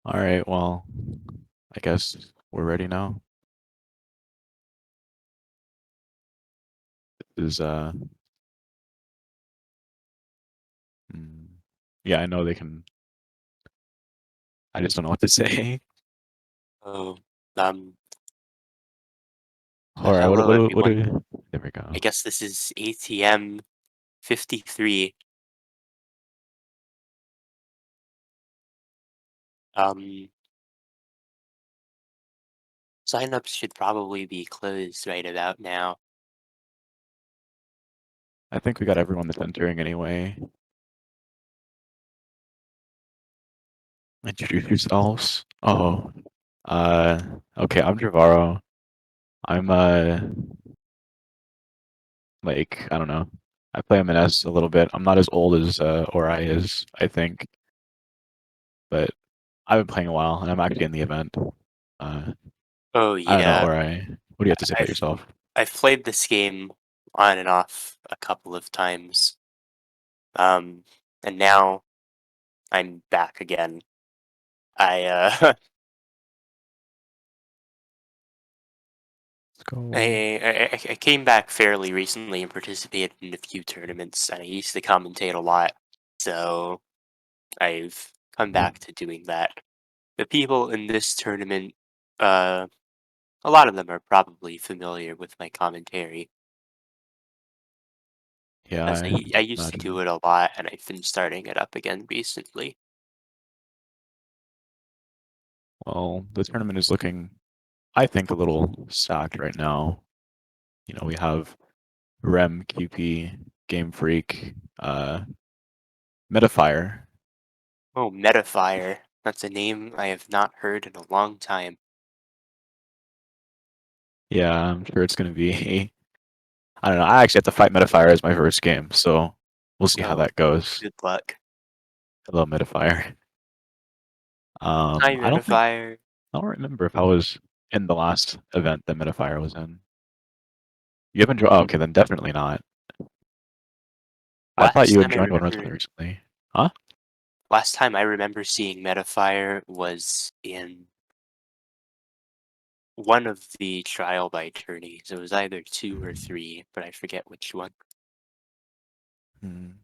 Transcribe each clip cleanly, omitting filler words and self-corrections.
All right, well, I guess we're ready now. Is mm, yeah, I know they can. I just don't know what to say. Oh, um, All right, hello what everyone. do? There we I go. guess this is ATM 53. Um, Signups should probably be closed right about now. I think we got everyone that's entering anyway. Introduce yourselves. Oh, uh, okay, I'm Jahvaro. I'm like I don't know. I play M&S a little bit. I'm not as old as Ori is, I think, but I've been playing a while, and I'm actually in the event. Uh, Oh I don't know, yeah, Ori. What do you have to say about I've yourself? I've played this game on and off a couple of times. Um, and now I'm back again. I Let's go. I came back fairly recently and participated in a few tournaments, and I used to commentate a lot, so I've come back to doing that. The people in this tournament, uh, a lot of them are probably familiar with my commentary, Yeah, as I I used to do imagine. it a lot, and I've been starting it up again recently. Well, the tournament is looking, I think, a little stacked right now. You know, we have Rem, QP, Game Freak, Metafire. Oh, Metafire. That's a name I have not heard in a long time. Yeah, I'm sure it's going to be. I don't know. I actually have to fight Metafire as my first game, so we'll see how Oh, that goes. good luck. Hello, Metafire. Hi, I don't think Metafire. I don't remember if I was in the last event that Metafire was in. You haven't joined? Oh, okay, then definitely not. I thought Last you had time I joined one relatively remember, recently. Huh? last time I remember seeing Metafire was in one of the trial by tourneys. It was either 2 or 3, but I forget which one. Hmm.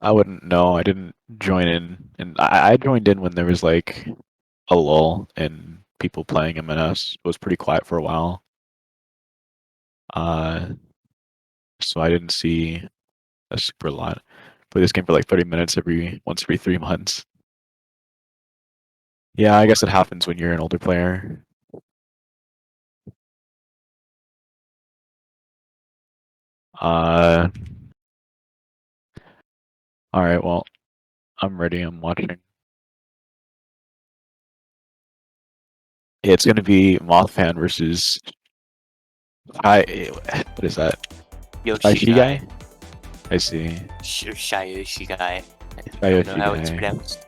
I wouldn't know. I didn't join in, and I joined in when there was like a lull in people playing M&S. It was pretty quiet for a while. Uh, so I didn't see a super lot. Play this game for like 30 minutes once every 3 months. Yeah, I guess it happens when you're an older player. Uh, all right. Well, I'm ready. I'm watching. It's gonna be Moth versus what is that? Shyoshiguy. Shyoshiguy? I see. Shyoshiguy. I don't know how it's Shyoshiguy. pronounced.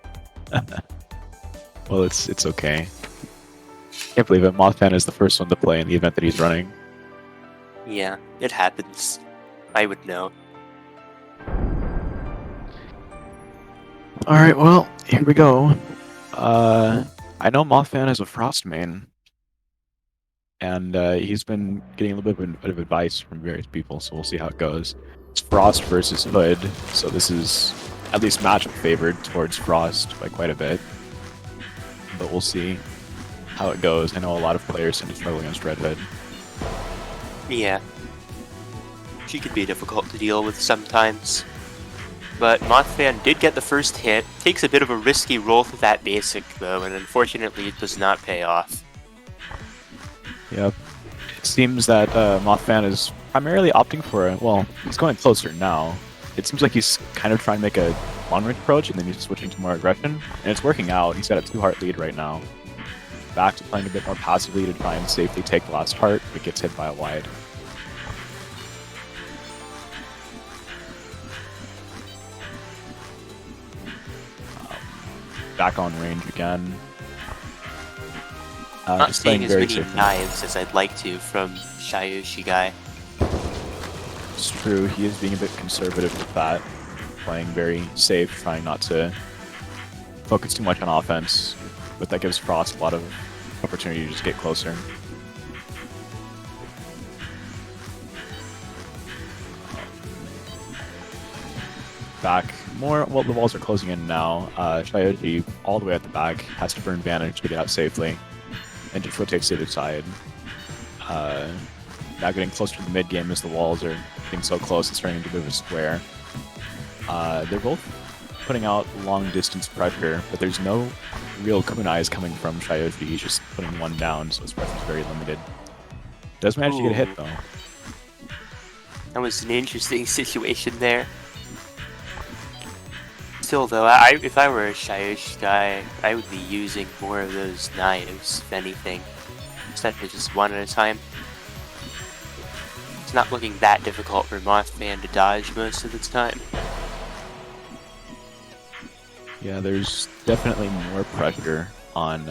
Well, it's okay. Can't believe it. Moth is the first one to play in the event that he's running. Yeah, it happens. I would know. All right. Well, here we go. I know Mothfan is a Frost main, and he's been getting a little bit of advice from various people, so we'll see how it goes. It's Frost versus Hood, so this is at least matchup favored towards Frost by quite a bit, but we'll see how it goes. I know a lot of players seem to struggle against Red Hood. Yeah, she could be difficult to deal with sometimes. But Mothfan did get the first hit, takes a bit of a risky roll with that basic though, and unfortunately it does not pay off. Yep. It seems that Mothfan is primarily opting for a, well, he's going closer now. It seems like he's kind of trying to make a long-range approach, and then he's switching to more aggression, and it's working out. He's got a 2-heart lead right now. Back to playing a bit more passively to try and safely take the last heart, but gets hit by a wide. Back on range again. Not Just seeing playing as very many safely. knives as I'd like to from Shyoshiguy. It's true, he is being a bit conservative with that. Playing very safe, trying not to focus too much on offense, but that gives Frost a lot of opportunity to just get closer. Back more. Well, the walls are closing in now. Shyoshiguy, all the way at the back, has to burn Vanish to get out safely, and just rotates to the side. Now getting closer to the mid game as the walls are getting so close, it's turning into a bit of a square. They're both putting out long distance pressure, but there's no real kunais coming from Shyoshiguy. He's just putting one down, so his pressure is very limited. Does manage to get a hit though. That was an interesting situation there. Still though, if I were a Shyoshiguy, I would be using more of those knives, if anything, instead of just one at a time. It's not looking that difficult for Mothman to dodge most of the time. Yeah, there's definitely more pressure on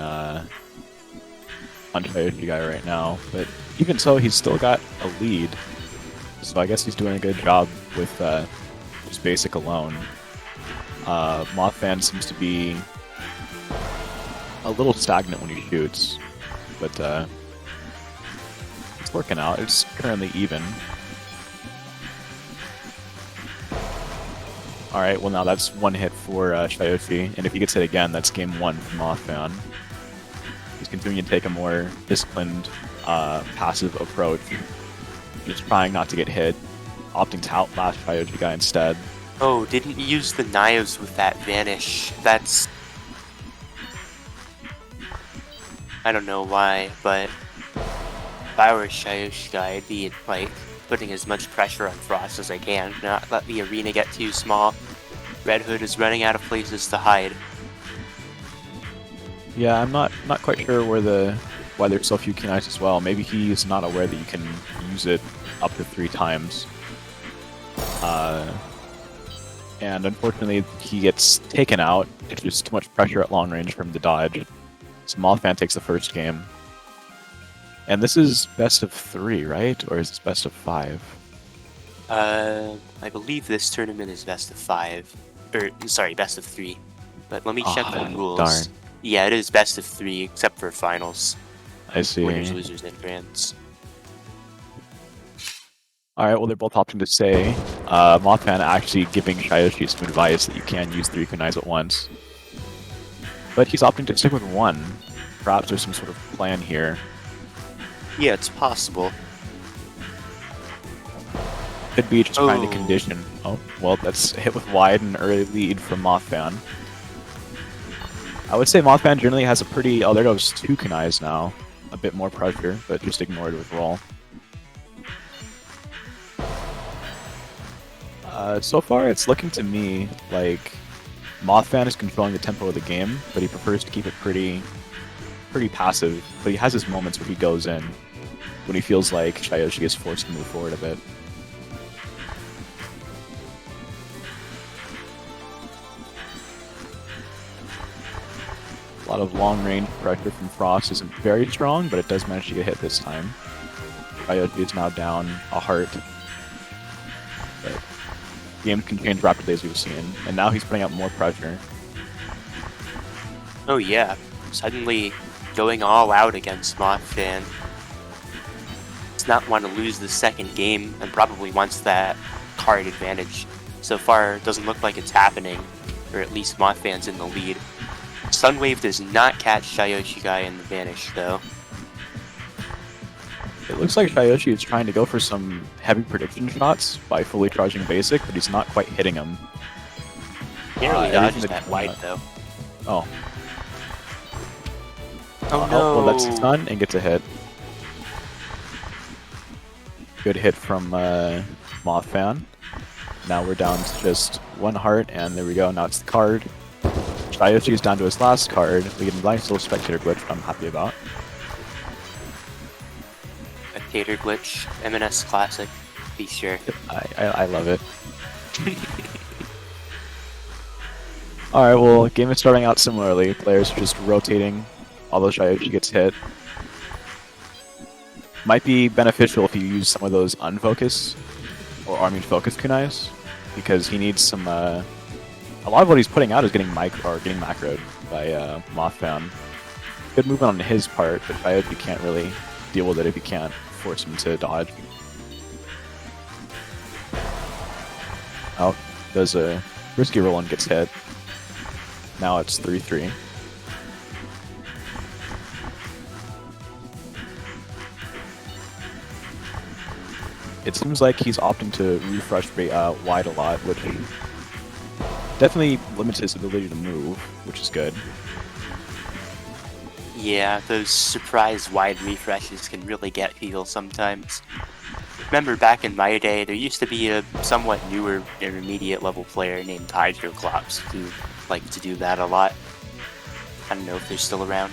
Shyoshiguy right now, but even so, he's still got a lead. So I guess he's doing a good job with just basic alone. Mothman seems to be a little stagnant when he shoots, but it's working out. It's currently even. Alright, well now that's one hit for Shyoshiguy, and if he gets hit again, that's game one for Mothman. He's continuing to take a more disciplined, passive approach, just trying not to get hit, opting to outlast Shyoshiguy instead. Oh, didn't use the knives with that Vanish. That's... I don't know why, but if I were Shyoshiguy, I'd be like putting as much pressure on Frost as I can, not let the arena get too small. Red Hood is running out of places to hide. Yeah, I'm not quite sure why there's so few kunais as well. Maybe he's not aware that you can use it up to 3 times. And unfortunately, he gets taken out. It's just too much pressure at long range for him to dodge. So Mothman takes the first game. And this is best of 3, right? Or is this best of 5? I believe this tournament is best of 5. Or, sorry, best of 3. But let me check the rules. Darn. Yeah, it is best of 3, except for finals. I see. Winners, losers, and grands. Alright, well they're both opting to say Mothman actually giving Shyoshiguy some advice that you can use 3 kunais at once. But he's opting to stick with 1. Perhaps there's some sort of plan here. Yeah, it's possible. Could be just trying to condition. Oh, well that's a hit with wide and early lead from Mothman. I would say Mothman generally has a pretty... Oh, there goes 2 kunais now. A bit more pressure, but just ignored with roll. So far, it's looking to me like Mothman is controlling the tempo of the game, but he prefers to keep it pretty passive. But he has his moments where he goes in, when he feels like Shyoshiguy is forced to move forward a bit. A lot of long-range pressure from Frost isn't very strong, but it does manage to get hit this time. Shyoshiguy is now down a heart. But the game can change rapidly as we've seen, and now he's putting out more pressure. Oh yeah, suddenly going all out against Mothman. Does not want to lose the second game, and probably wants that card advantage. So far, it doesn't look like it's happening, or at least Mothman's in the lead. Sunwave does not catch Shyoshiguy in the Vanish, though. It looks like Shyoshiguy is trying to go for some heavy prediction shots by fully charging basic, but he's not quite hitting them. Barely dodges that wide, though. Oh. Oh no! Well, that's stun and gets a hit. Good hit from Mothman. Now we're down to just 1 heart, and there we go. Now it's the card. Shyoshiguy is down to his last card. We get a nice little spectator glitch, which I'm happy about. Spectator glitch, M&S classic. Be sure. I love it. Alright, well, game is starting out similarly. Players are just rotating, although Shyoshiguy gets hit. Might be beneficial if you use some of those unfocus, or focus kunais, because he needs some a lot of what he's putting out is getting macroed by Moth. Good movement on his part, but Shyoshiguy can't really deal with it if he can't force him to dodge. Oh, does a risky roll and gets hit. Now it's 3-3. It seems like he's opting to refresh wide a lot, which definitely limits his ability to move, which is good. Yeah, those surprise wide refreshes can really get people sometimes. Remember back in my day, there used to be a somewhat newer intermediate level player named Hydroclops who liked to do that a lot. I don't know if they're still around.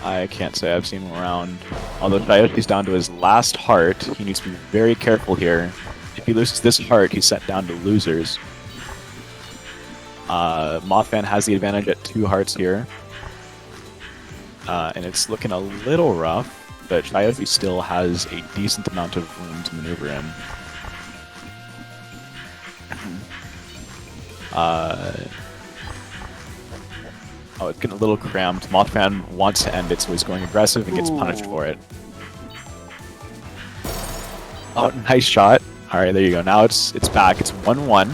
I can't say I've seen him around. Although Shyoshigui's down to his last heart, he needs to be very careful here. If he loses this heart, he's set down to losers. Mothman has the advantage at 2 hearts here. And it's looking a little rough, but Shyoshiguy still has a decent amount of room to maneuver in. Oh, it's getting a little cramped. Mothman wants to end it, so he's going aggressive and gets punished for it. Oh, nice shot. Alright, there you go. Now it's back. It's 1-1.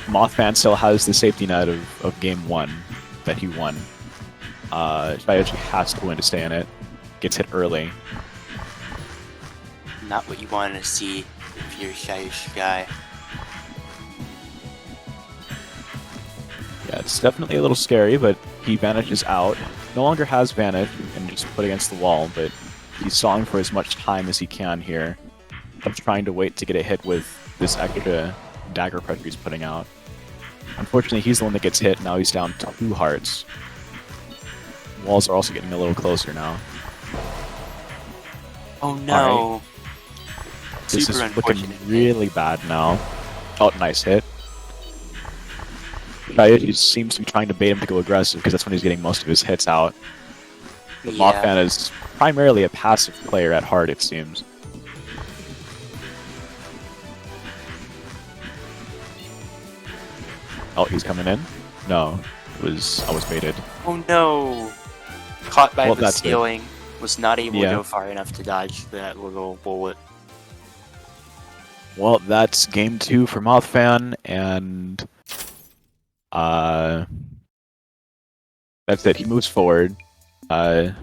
Mothman still has the safety net of game 1 that he won. Shyoshiguy has to win to stay in it. Gets hit early. Not what you want to see if you're Shyoshiguy. Yeah, it's definitely a little scary, but he vanishes out. No longer has vanish and just put against the wall, but he's stalling for as much time as he can here. I'm trying to wait to get a hit with this extra dagger pressure he's putting out. Unfortunately, he's the one that gets hit. Now he's down 2 hearts. Walls are also getting a little closer now. Oh no! Right. This is looking really bad now. Oh, nice hit. Shyoshiguy seems to be trying to bait him to go aggressive because that's when he's getting most of his hits out. But Yeah. Mothman is primarily a passive player at heart, it seems. Oh, he's coming in? No, I was baited. Oh no! Caught by Well, the that's ceiling. Was not able Yeah. to go far enough to dodge that little bullet. Well, that's game 2 for Mothfan, and that's it. He moves forward. Shyoshiguy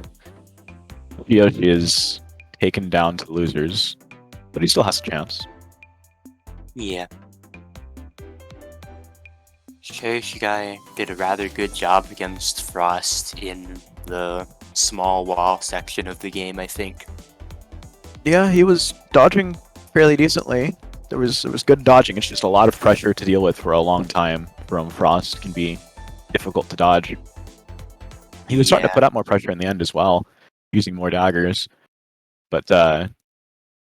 is taken down to losers, but he still has a chance. Yeah. Shyoshiguy did a rather good job against Frost in the small wall section of the game, I think. Yeah, he was dodging fairly decently. There was good dodging. It's just a lot of pressure to deal with for a long time from Frost can be difficult to dodge. He was starting to Yeah. put out more pressure in the end as well, using more daggers. But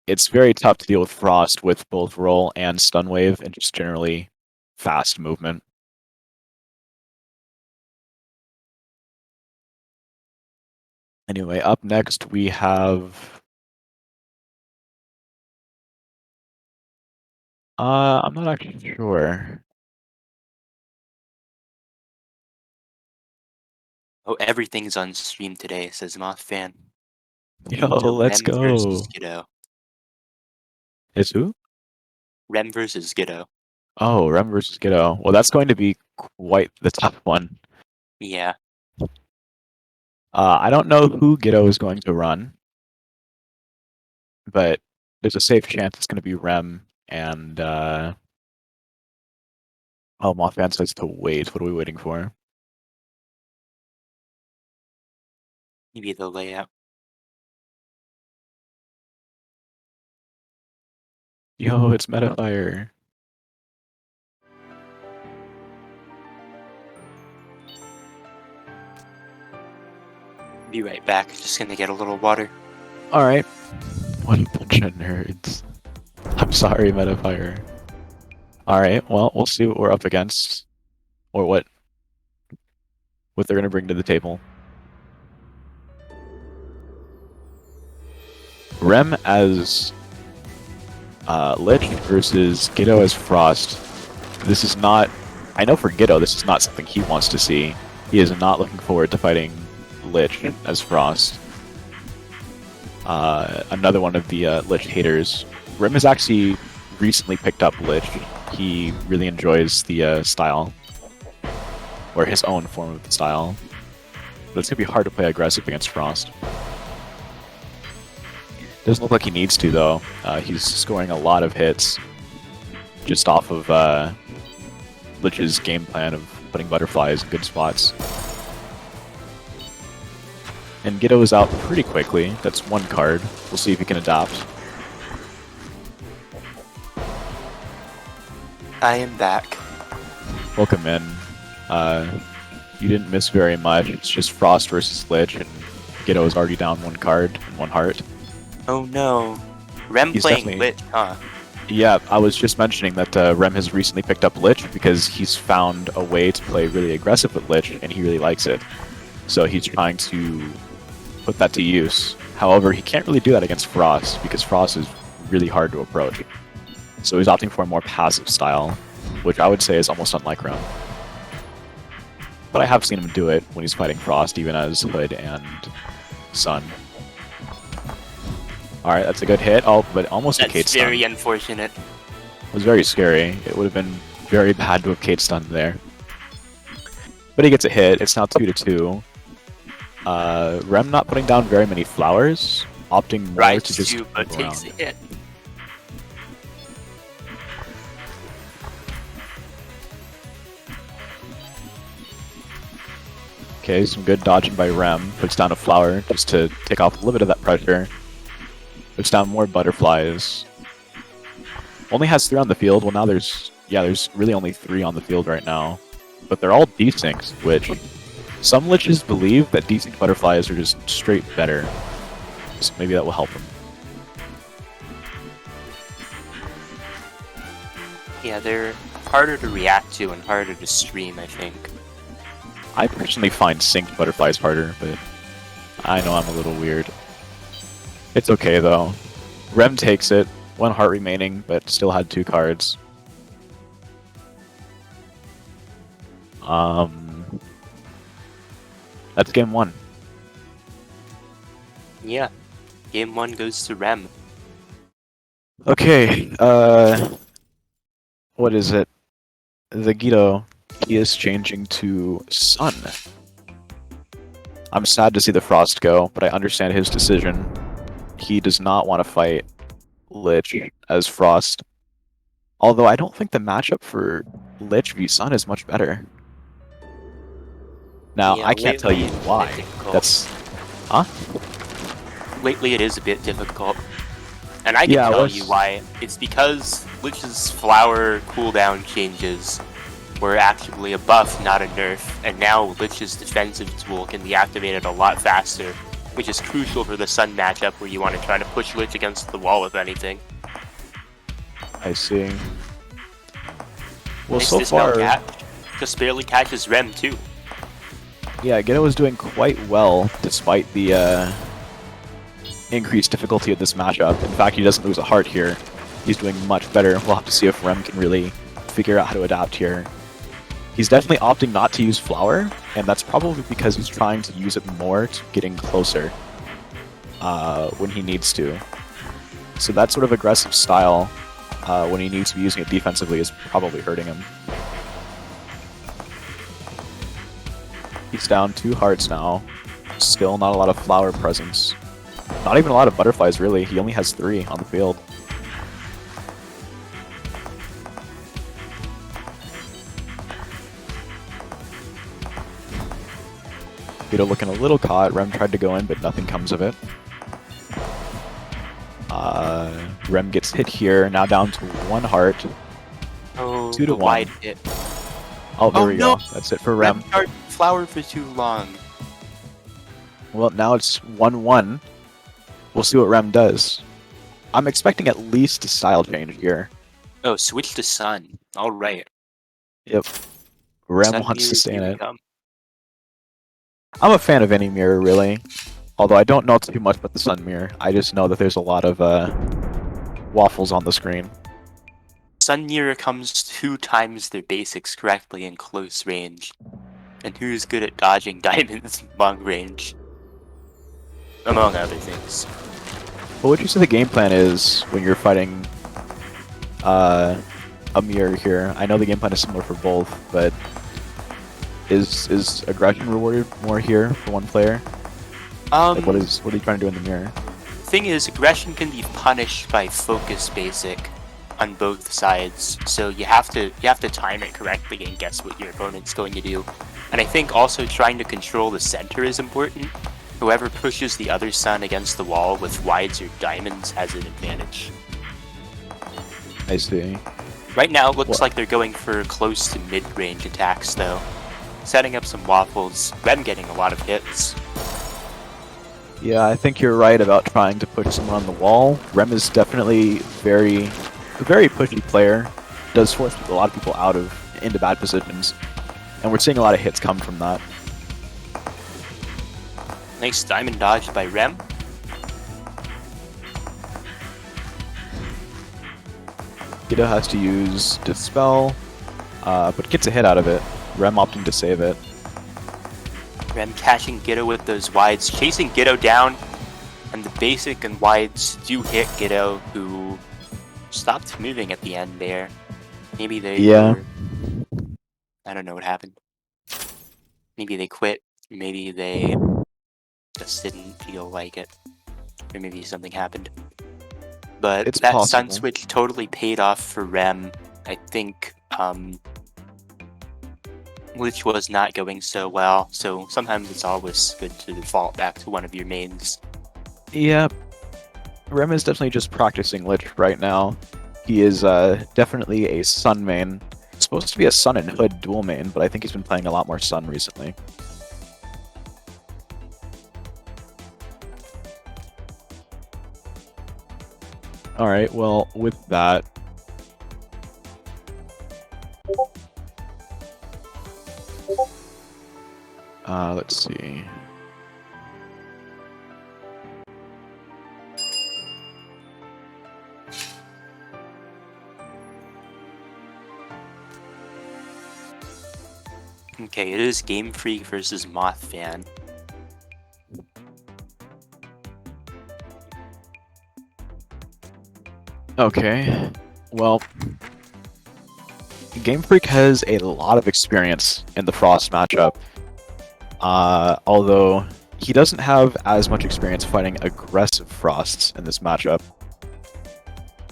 it's very tough to deal with Frost with both roll and stun wave and just generally fast movement. Anyway, up next we have I'm not actually sure. Oh, everything's on stream today, says Mothfan. Yo, To let's Rem versus go. Gitto. Is who? Rem versus Gitto. Oh, Rem versus Gitto. Well, that's going to be quite the tough one. Yeah. I don't know who Gitto is going to run, but there's a safe chance it's going to be Rem and oh, Mothman says to wait. What are we waiting for? Maybe the layout. Yo, it's Metafire. Be right back. Just gonna get a little water. All right. What a bunch of nerds. I'm sorry, Metafire. All right. Well, we'll see what we're up against, or what they're going to bring to the table. Rem as Lich versus Gitto as Frost. This is not... I know for Gitto, this is not something he wants to see. He is not looking forward to fighting Lich as Frost. Another one of the Lich haters. Rim has actually recently picked up Lich. He really enjoys the style. Or his own form of the style. But it's going to be hard to play aggressive against Frost. Doesn't look like he needs to, though. He's scoring a lot of hits just off of Lich's game plan of putting butterflies in good spots. And Gitto is out pretty quickly. That's one card. We'll see if he can adapt. I am back. Welcome in. You didn't miss very much. It's just Frost versus Lich, and Gitto is already down one card and one heart. Oh no. Rem He's playing definitely- Lich, huh? Yeah, I was just mentioning that Rem has recently picked up Lich because he's found a way to play really aggressive with Lich, and he really likes it. So he's trying to put that to use. However, he can't really do that against Frost because Frost is really hard to approach. So he's opting for a more passive style, which I would say is almost unlike Rem. But I have seen him do it when he's fighting Frost, even as Hood and Sun. Alright, that's a good hit. Oh, but almost a Kate That's stun. very unfortunate. It was very scary. It would have been very bad to have Kate stunned there. But he gets a hit. It's now 2-2. Rem not putting down very many flowers, opting more Right to just to, but move takes a around. hit. Okay, some good dodging by Rem. Puts down a flower just to take off a little bit of that pressure. Puts down more butterflies. Only has 3 on the field. Well, now there's really only 3 on the field right now. But they're all desyncs, which some Liches believe that desync butterflies are just straight better. So maybe that will help them. Yeah, they're harder to react to and harder to stream, I think. I personally find synced butterflies harder, but I know I'm a little weird. It's okay though. Rem takes it. 1 heart remaining, but still had 2 cards. That's game 1. Yeah. Game 1 goes to Rem. Okay, what is it? The Gitto, he is changing to Sun. I'm sad to see the Frost go, but I understand his decision. He does not want to fight Lich as Frost. Although I don't think the matchup for Lich v Sun is much better. Now, Yeah, I can't tell you lately it's a bit why. difficult. That's... Huh? Lately it is a bit difficult. And I can Yeah, tell let's- you why. It's because Lich's flower cooldown changes were actually a buff, not a nerf, and now Lich's defensive tool can be activated a lot faster, which is crucial for the Sun matchup where you want to try to push Lich against the wall with anything. I see. Well, Nice so dismount far... catch. Just barely catches Rem too. Yeah, Gitto is doing quite well despite the increased difficulty of this matchup. In fact, he doesn't lose a heart here. He's doing much better. We'll have to see if Rem can really figure out how to adapt here. He's definitely opting not to use Flower, and that's probably because he's trying to use it more to getting closer when he needs to. So that sort of aggressive style, when he needs to be using it defensively, is probably hurting him. He's down 2 hearts now. Still not a lot of flower presence. Not even a lot of butterflies, really. He only has 3 on the field. Gitto looking a little caught. Rem tried to go in, but nothing comes of it. Rem gets hit here. Now down to 1 heart. Oh, 2 to the 1. wide hit. Oh, there Oh, we no! go. That's it for Rem. Rem charged flower for too long. Well, now it's 1-1. We'll see what Rem does. I'm expecting at least a style change here. Oh, switch to Sun. Alright. Yep. Rem Sun wants to mirrors stay in here it. come. I'm a fan of any mirror, really. Although I don't know too much about the Sun Mirror. I just know that there's a lot of waffles on the screen. Sun Mirror comes 2 times their basics correctly in close range. And who's good at dodging diamonds long range? Among other things. What would you say the game plan is when you're fighting a mirror here? I know the game plan is similar for both, but is aggression rewarded more here for one player? Like what are you trying to do in the mirror? Thing is, aggression can be punished by focus basic on both sides, so you have to time it correctly and guess what your opponent's going to do. And I think also trying to control the center is important. Whoever pushes the other sun against the wall with wides or diamonds has an advantage. I see. Right now it looks like they're going for close to mid-range attacks though. Setting up some waffles, Rem getting a lot of hits. Yeah, I think you're right about trying to push someone on the wall. Rem is definitely a very pushy player. Does force a lot of people into bad positions. And we're seeing a lot of hits come from that. Nice diamond dodge by Rem. UnGitto has to use Dispel, but gets a hit out of it. Rem opting to save it. Rem catching UnGitto with those wides, chasing UnGitto down, and the basic and wides do hit UnGitto, who stopped moving at the end there. Maybe they were, I don't know what happened. Maybe they quit, maybe they just didn't feel like it, or maybe something happened. But it's that possible. sun switch totally paid off for Rem. I think Lich was not going so well, so sometimes it's always good to default back to one of your mains. Yeah, Rem is definitely just practicing Lich right now. He is definitely a Sun main. It's supposed to be a Sun and Hood dual main, but I think he's been playing a lot more Sun recently. Alright, well, with that... let's see... Okay, it is Game Freak versus Moth Fan. Okay, well, Game Freak has a lot of experience in the Frost matchup, although he doesn't have as much experience fighting aggressive Frosts in this matchup.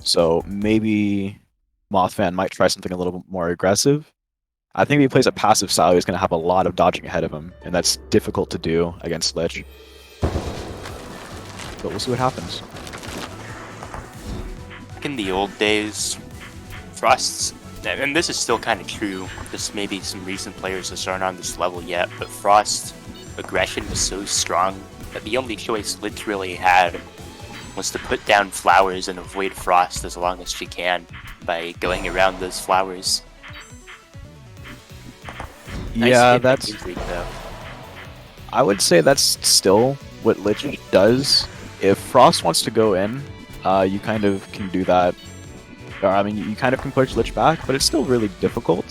So maybe Mothfan might try something a little bit more aggressive. I think if he plays a passive style, he's going to have a lot of dodging ahead of him, and that's difficult to do against Lich. But we'll see what happens. Back in the old days, Frosts, and this is still kind of true, just maybe some recent players just aren't on this level yet, but Frost's aggression was so strong that the only choice Lich really had was to put down flowers and avoid Frost as long as she can by going around those flowers. Yeah, nice that's... Freak, though. I would say that's still what Lich does. If Frost wants to go in, you kind of can do that. Or, I mean, you kind of can push Lich back, but it's still really difficult.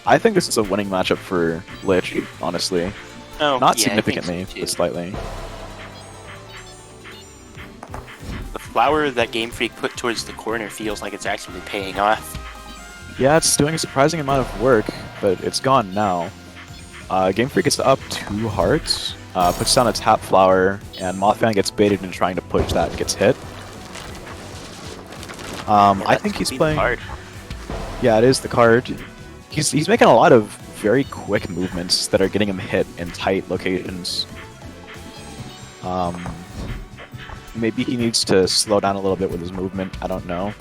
I think this is a winning matchup for Lich, honestly. Oh, Not yeah, significantly, so but slightly. The flower that Game Freak put towards the corner feels like it's actually paying off. Yeah, it's doing a surprising amount of work, but it's gone now. Game Freak gets up 2 hearts, puts down a tap flower, and Mothfan gets baited into trying to push that and gets hit. I think he's playing... Yeah, it is the card. He's making a lot of very quick movements that are getting him hit in tight locations. Maybe he needs to slow down a little bit with his movement, I don't know.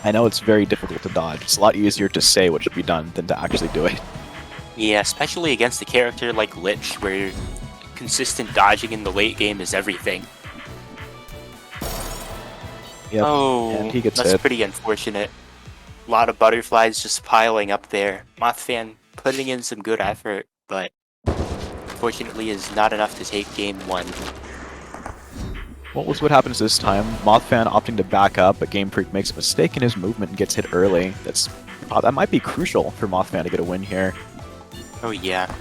I know it's very difficult to dodge. It's a lot easier to say what should be done than to actually do it. Yeah, especially against a character like Lich, where consistent dodging in the late game is everything. Yep, oh, and he gets that's hit. pretty unfortunate. A lot of butterflies just piling up there. Mothfan putting in some good effort, but unfortunately is not enough to take game 1. What happens this time? Mothfan opting to back up, but Game Freak makes a mistake in his movement and gets hit early. That might be crucial for Mothfan to get a win here. Oh yeah,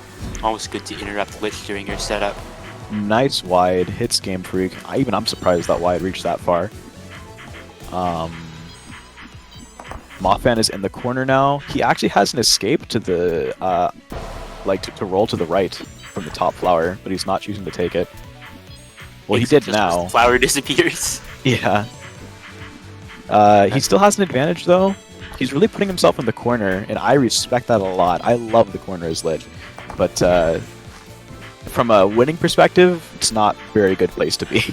always good to interrupt Lich during your setup. Nice wide, hits Game Freak. I'm surprised that wide reached that far. Mothfan is in the corner now. He actually has an escape to the, to roll to the right from the top flower, but he's not choosing to take it. Well, he did now. The flower disappears. Yeah. He still has an advantage, though. He's really putting himself in the corner, and I respect that a lot. I love the corner as Lich. But from a winning perspective, it's not a very good place to be.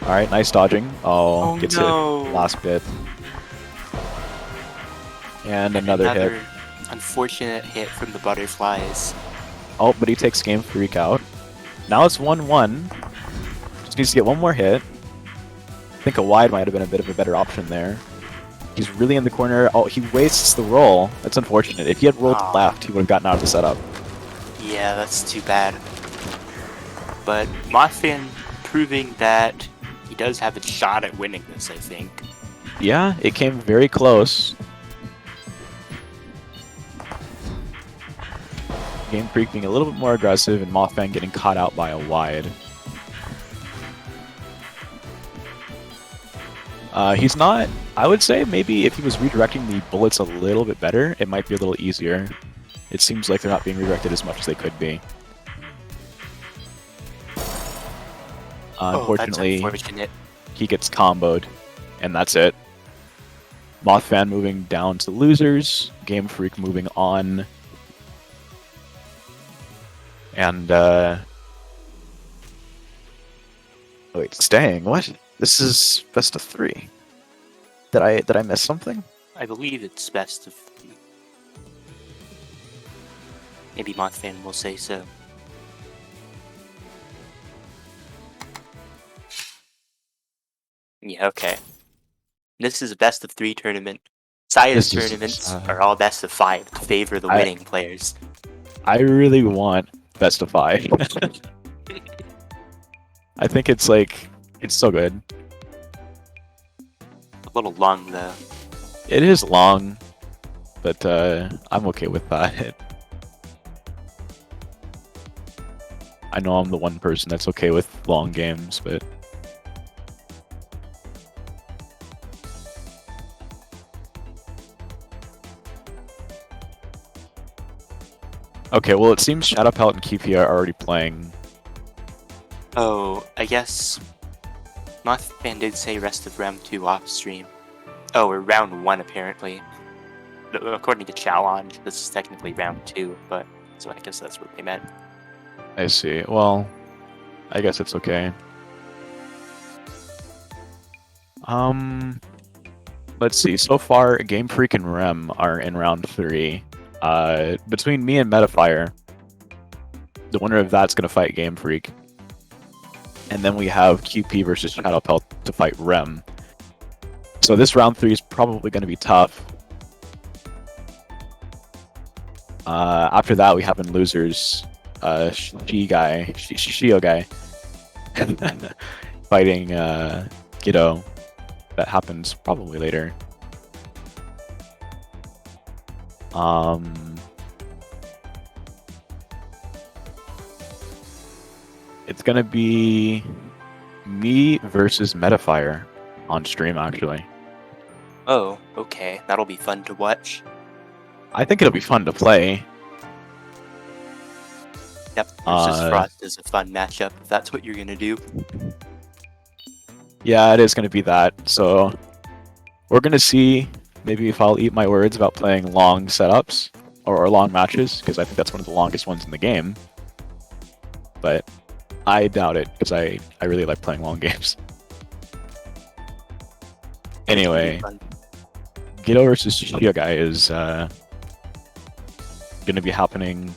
Alright, nice dodging. Oh, gets hit last bit. And another hit. Unfortunate hit from the butterflies. Oh, but he takes Game Freak out. Now it's 1-1. Just needs to get one more hit. I think a wide might have been a bit of a better option there. He's really in the corner. Oh, he wastes the roll. That's unfortunate. If he had rolled left, he would have gotten out of the setup. Yeah, that's too bad. But Mothfan proving that he does have a shot at winning this, I think. Yeah, it came very close. Game Freak being a little bit more aggressive and Mothfan getting caught out by a wide. He's not... I would say maybe if he was redirecting the bullets a little bit better, it might be a little easier. It seems like they're not being redirected as much as they could be. Unfortunately, that's unfortunate. He gets comboed, and that's it. Mothfan moving down to losers, Game Freak moving on. And, wait, staying? What? This is best of 3. Did I miss something? I believe it's best of 3. Maybe Mothfan will say so. Yeah, okay. This is a best of 3 tournament. Side's tournaments are all best of 5 to favor the winning players. I really want best of 5. I think it's so good. A little long though. It is long, but I'm okay with that. I know I'm the one person that's okay with long games, but... Okay, well it seems Shadow Palette and Kewpie are already playing. Oh, I guess Mothfan did say rest of round 2 off stream. Oh, or round 1 apparently. According to challenge, this is technically round 2, but so I guess that's what they meant. I see. Well, I guess it's okay. Let's see. So far, Game Freak and Rem are in round 3. Between me and Metafire, the winner of that's going to fight Game Freak. And then we have Kewpie versus Shadow Pelt to fight Rem. So this round 3 is probably going to be tough. After that, we have in losers Shyoshiguy fighting UnGitto. That happens probably later. It's gonna be me versus Metafire on stream, actually. Oh, okay. That'll be fun to watch. I think it'll be fun to play. Yep, versus Frost is a fun matchup, if that's what you're gonna do. Yeah, it is gonna be that. So we're gonna see maybe if I'll eat my words about playing long setups or long matches, because I think that's one of the longest ones in the game. But I doubt it, because I really like playing long games. Anyway, UnGitto versus Shyoshiguy is going to be happening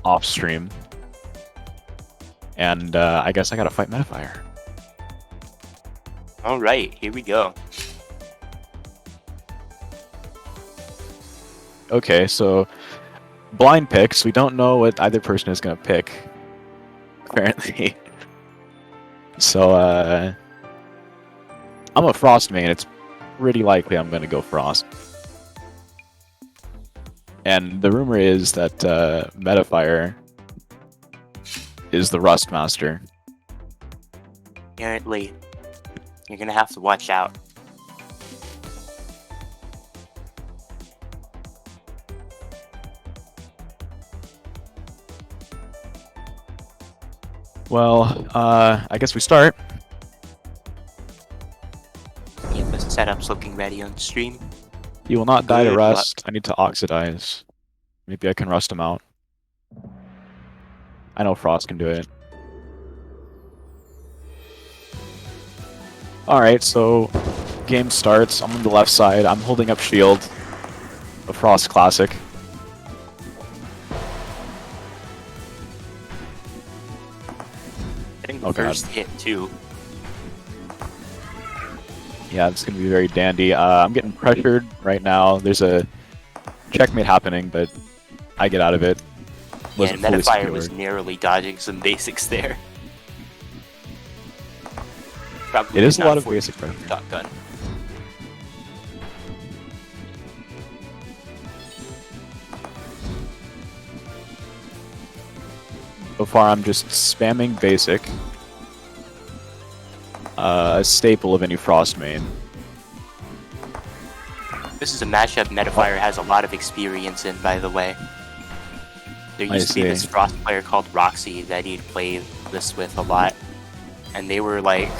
off stream, and I guess I gotta fight Metafire. All right, here we go. Okay, so blind picks. We don't know what either person is going to pick. apparently. So, I'm a Frost main. It's pretty likely I'm going to go Frost. And the rumor is that Metafire is the Rust Master. Apparently, you're gonna have to watch out. Well, I guess we start. Yeah, the setup's looking ready on stream. You will not die to Good rust. luck. I need to oxidize. Maybe I can rust him out. I know Frost can do it. Alright, so game starts. I'm on the left side. I'm holding up shield. A Frost classic. Getting the Oh, God. first hit too. Yeah, it's going to be very dandy. I'm getting pressured right now. There's a checkmate happening, but I get out of it. And Wasn't fully Metafire was secured. narrowly dodging some basics there. Probably It is a not lot of for basic pressure. shotgun. So far, I'm just spamming basic. A staple of any Frost main. This is a matchup Metafire has a lot of experience in, by the way. There I used to be this see. Frost player called Roxy that he'd play this with a lot. And they were like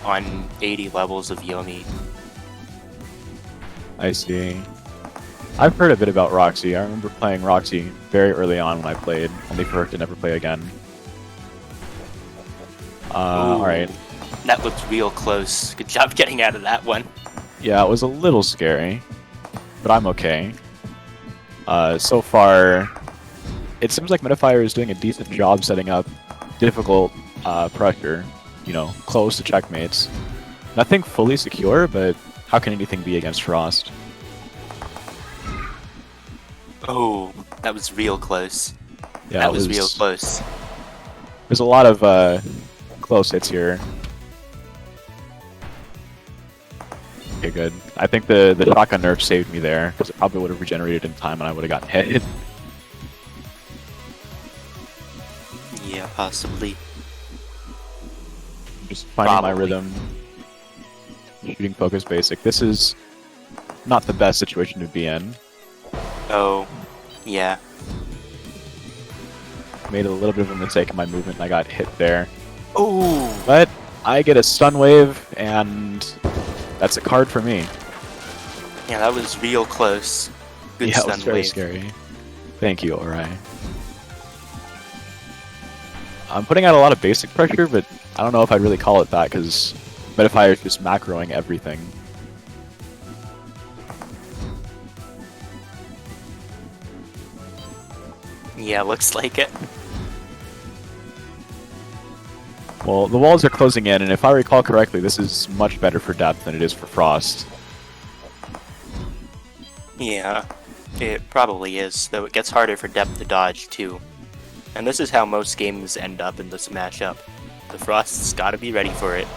on 80 levels of Yomi. I see. I've heard a bit about Roxy. I remember playing Roxy very early on when I played, only for her to never play again. Ooh, Alright. That looked real close. Good job getting out of that one. Yeah, it was a little scary, but I'm okay. So far, it seems like Metafire is doing a decent job setting up difficult pressure, you know, close to checkmates. Nothing fully secure, but how can anything be against Frost? Oh, that was real close. Yeah, that it was real close. There's a lot of close hits here. Okay, good. I think the shotgun nerf saved me there, because it probably would have regenerated in time and I would have gotten hit. Yeah, possibly. Just finding my Probably. rhythm. Shooting focus basic. This is not the best situation to be in. Oh, yeah. Made a little bit of a mistake in my movement and I got hit there. Oh, But I get a stun wave and that's a card for me. yeah, that was real close. Good Yeah, it stun was very wave. scary. Thank you, Ori. I'm putting out a lot of basic pressure, but I don't know if I'd really call it that because Metafire is just macroing everything. Yeah, looks like it. Well, the walls are closing in, and if I recall correctly, this is much better for depth than it is for Frost. Yeah, it probably is, though it gets harder for depth to dodge, too. And this is how most games end up in this matchup. The Frost's gotta be ready for it.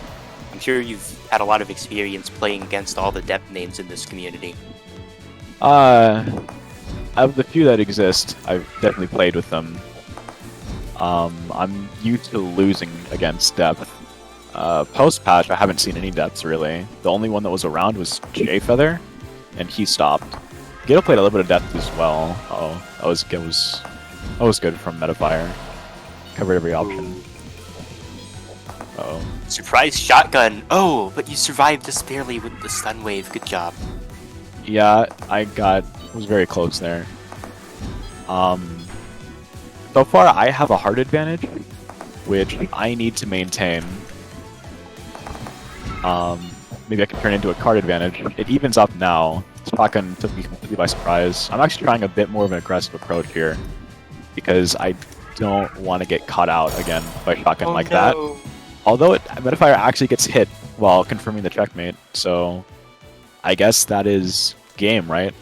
I'm sure you've had a lot of experience playing against all the depth names in this community. Of the few that exist, I've definitely played with them. I'm used to losing against depth. Post-patch, I haven't seen any depths, really. The only one that was around was J-Feather, and he stopped. Ghetto played a little bit of depth as well. Oh, that was good from Metafire. Covered every option. Uh-oh. Surprise shotgun! Oh, but you survived just barely with the stun wave. Good job. Yeah, was very close there. So far I have a heart advantage, which I need to maintain. Maybe I can turn it into a card advantage. It evens up now. Shotgun took me completely by surprise. I'm actually trying a bit more of an aggressive approach here, because I don't want to get caught out again by shotgun like that. Although Metafire actually gets hit while confirming the checkmate, so I guess that is game, right?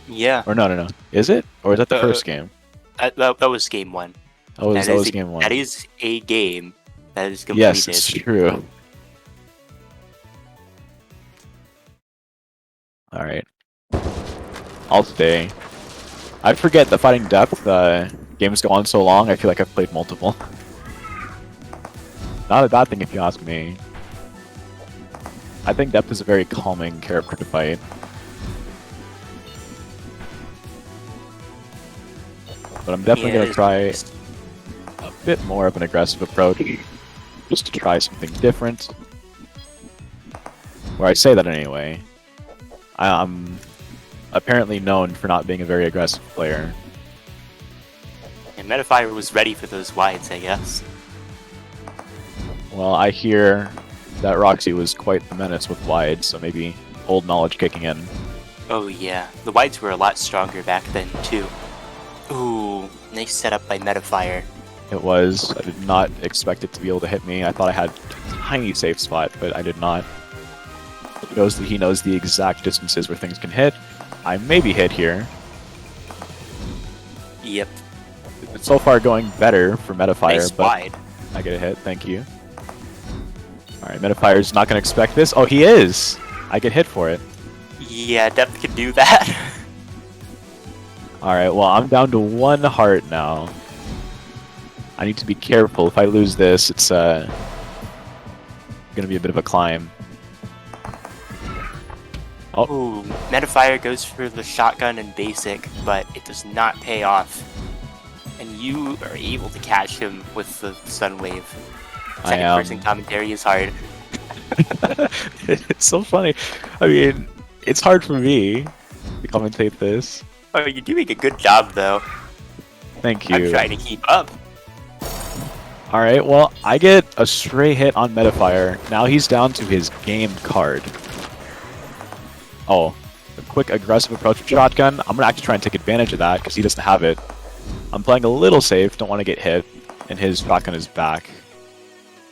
Yeah, Or no. Is it? Or is that the first game? that was game one. That was game 1. That is a game that is completed. Yes, it's true. Alright. I'll stay. I forget that fighting depth, games go on so long, I feel like I've played multiple. Not a bad thing if you ask me. I think depth is a very calming character to fight. But I'm definitely going to try a bit more of an aggressive approach, just to try something different. Or I say that anyway. I'm apparently known for not being a very aggressive player. And Metafire was ready for those wides, I guess. Well, I hear that Roxy was quite the menace with wides, so maybe old knowledge kicking in. Oh yeah, the wides were a lot stronger back then too. Ooh, nice setup by Metafire. It was. I did not expect it to be able to hit me. I thought I had a tiny safe spot, but I did not. It knows that he knows the exact distances where things can hit. I may be hit here. Yep. It's so far going better for Metafire, Nice but wide. I get a hit. Thank you. Alright, Metafire's not going to expect this. Oh, he is! I get hit for it. Yeah, depth can do that. Alright, well, I'm down to 1 heart now. I need to be careful. If I lose this, it's going to be a bit of a climb. Oh. Ooh, Metafire goes for the shotgun in basic, but it does not pay off. And you are able to catch him with the stun wave. Second person commentary is hard. It's so funny. I mean, it's hard for me to commentate this. Oh, you're doing a good job though. Thank you. I'm trying to keep up. Alright, well, I get a stray hit on Metafire. Now he's down to his game card. Oh, a quick aggressive approach with shotgun. I'm going to actually try and take advantage of that because he doesn't have it. I'm playing a little safe, don't want to get hit, and his shotgun is back.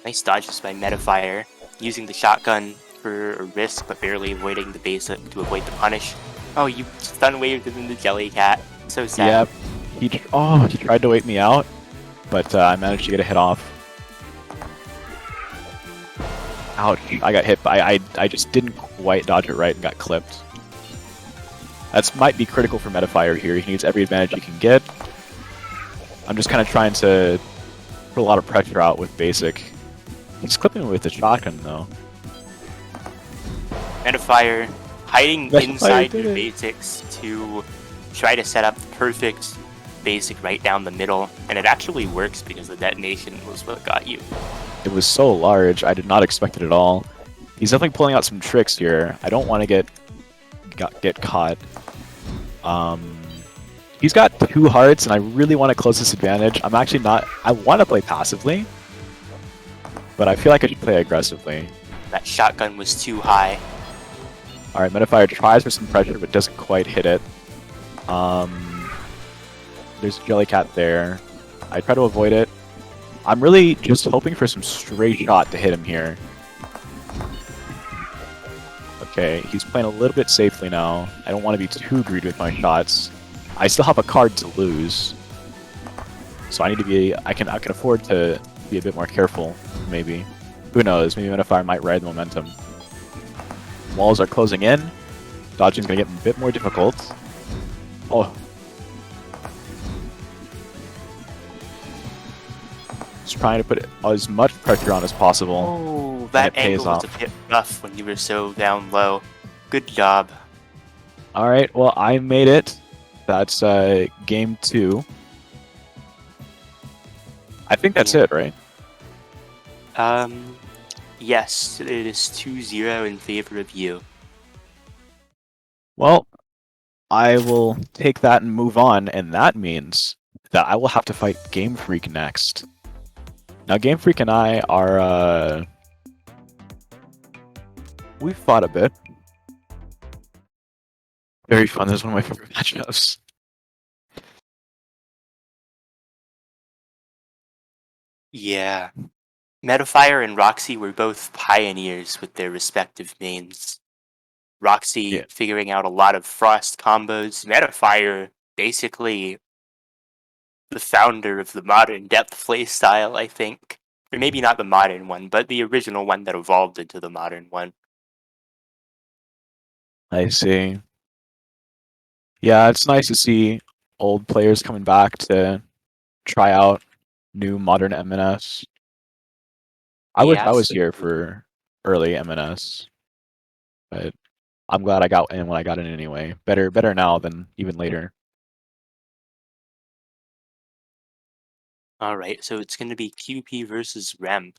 Nice dodges by Metafire, using the shotgun for a risk but barely avoiding the basic to avoid the punish. Oh, you stun waved him in the jelly cat. So sad. Yep. He tried to wait me out, but I managed to get a hit off. Ouch, I got hit, but I just didn't quite dodge it right and got clipped. That might be critical for Metafire here. He needs every advantage he can get. I'm just kind of trying to put a lot of pressure out with basic. He's clipping me with the shotgun, though. Metafire hiding Metafire inside did your it. basics to try to set up the perfect basic right down the middle, and it actually works because the detonation was what got you. It was so large, I did not expect it at all. He's definitely pulling out some tricks here. I don't want to get caught. He's got 2 hearts, and I really want to close this advantage. I'm actually not... I want to play passively, but I feel like I should play aggressively. That shotgun was too high. Alright, Metafire tries for some pressure, but doesn't quite hit it. There's a Jellycat there. I try to avoid it. I'm really just hoping for some stray shot to hit him here. Okay, he's playing a little bit safely now. I don't want to be too greedy with my shots. I still have a card to lose. So I need to be... I can afford to be a bit more careful, maybe. Who knows, maybe Metafire might ride the momentum. Walls are closing in. Dodging's gonna get a bit more difficult. Oh. Just trying to put as much pressure on as possible. Oh, that angle was a bit rough when you were so down low. Good job. Alright, well, I made it. That's game 2. I think that's it, right? Yes, it is 2-0 in favor of you. Well, I will take that and move on, and that means that I will have to fight Game Freak next. Now, Game Freak and I are, we've fought a bit. Very fun. This is one of my favorite matchups. Yeah. Metafire and Roxy were both pioneers with their respective mains. Roxy figuring out a lot of frost combos. Metafire basically the founder of the modern depth playstyle, I think. Or maybe not the modern one, but the original one that evolved into the modern one. I see. Yeah, it's nice to see old players coming back to try out new modern MNS. I wish Yeah, I was here absolutely. for early MNS, but I'm glad I got in when I got in anyway. Better now than even later. Alright, so it's going to be Kewpie versus Rem.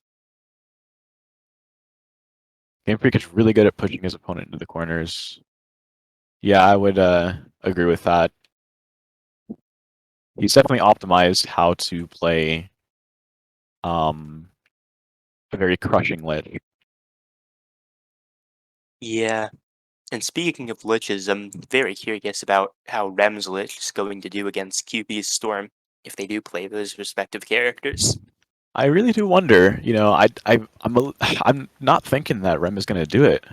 Game Freak is really good at pushing his opponent into the corners. Yeah, I would agree with that. He's definitely optimized how to play a very crushing lich. Yeah, and speaking of liches, I'm very curious about how Rem's lich is going to do against Kewpie's Storm if they do play those respective characters. I really do wonder. I'm not thinking that Rem is going to do it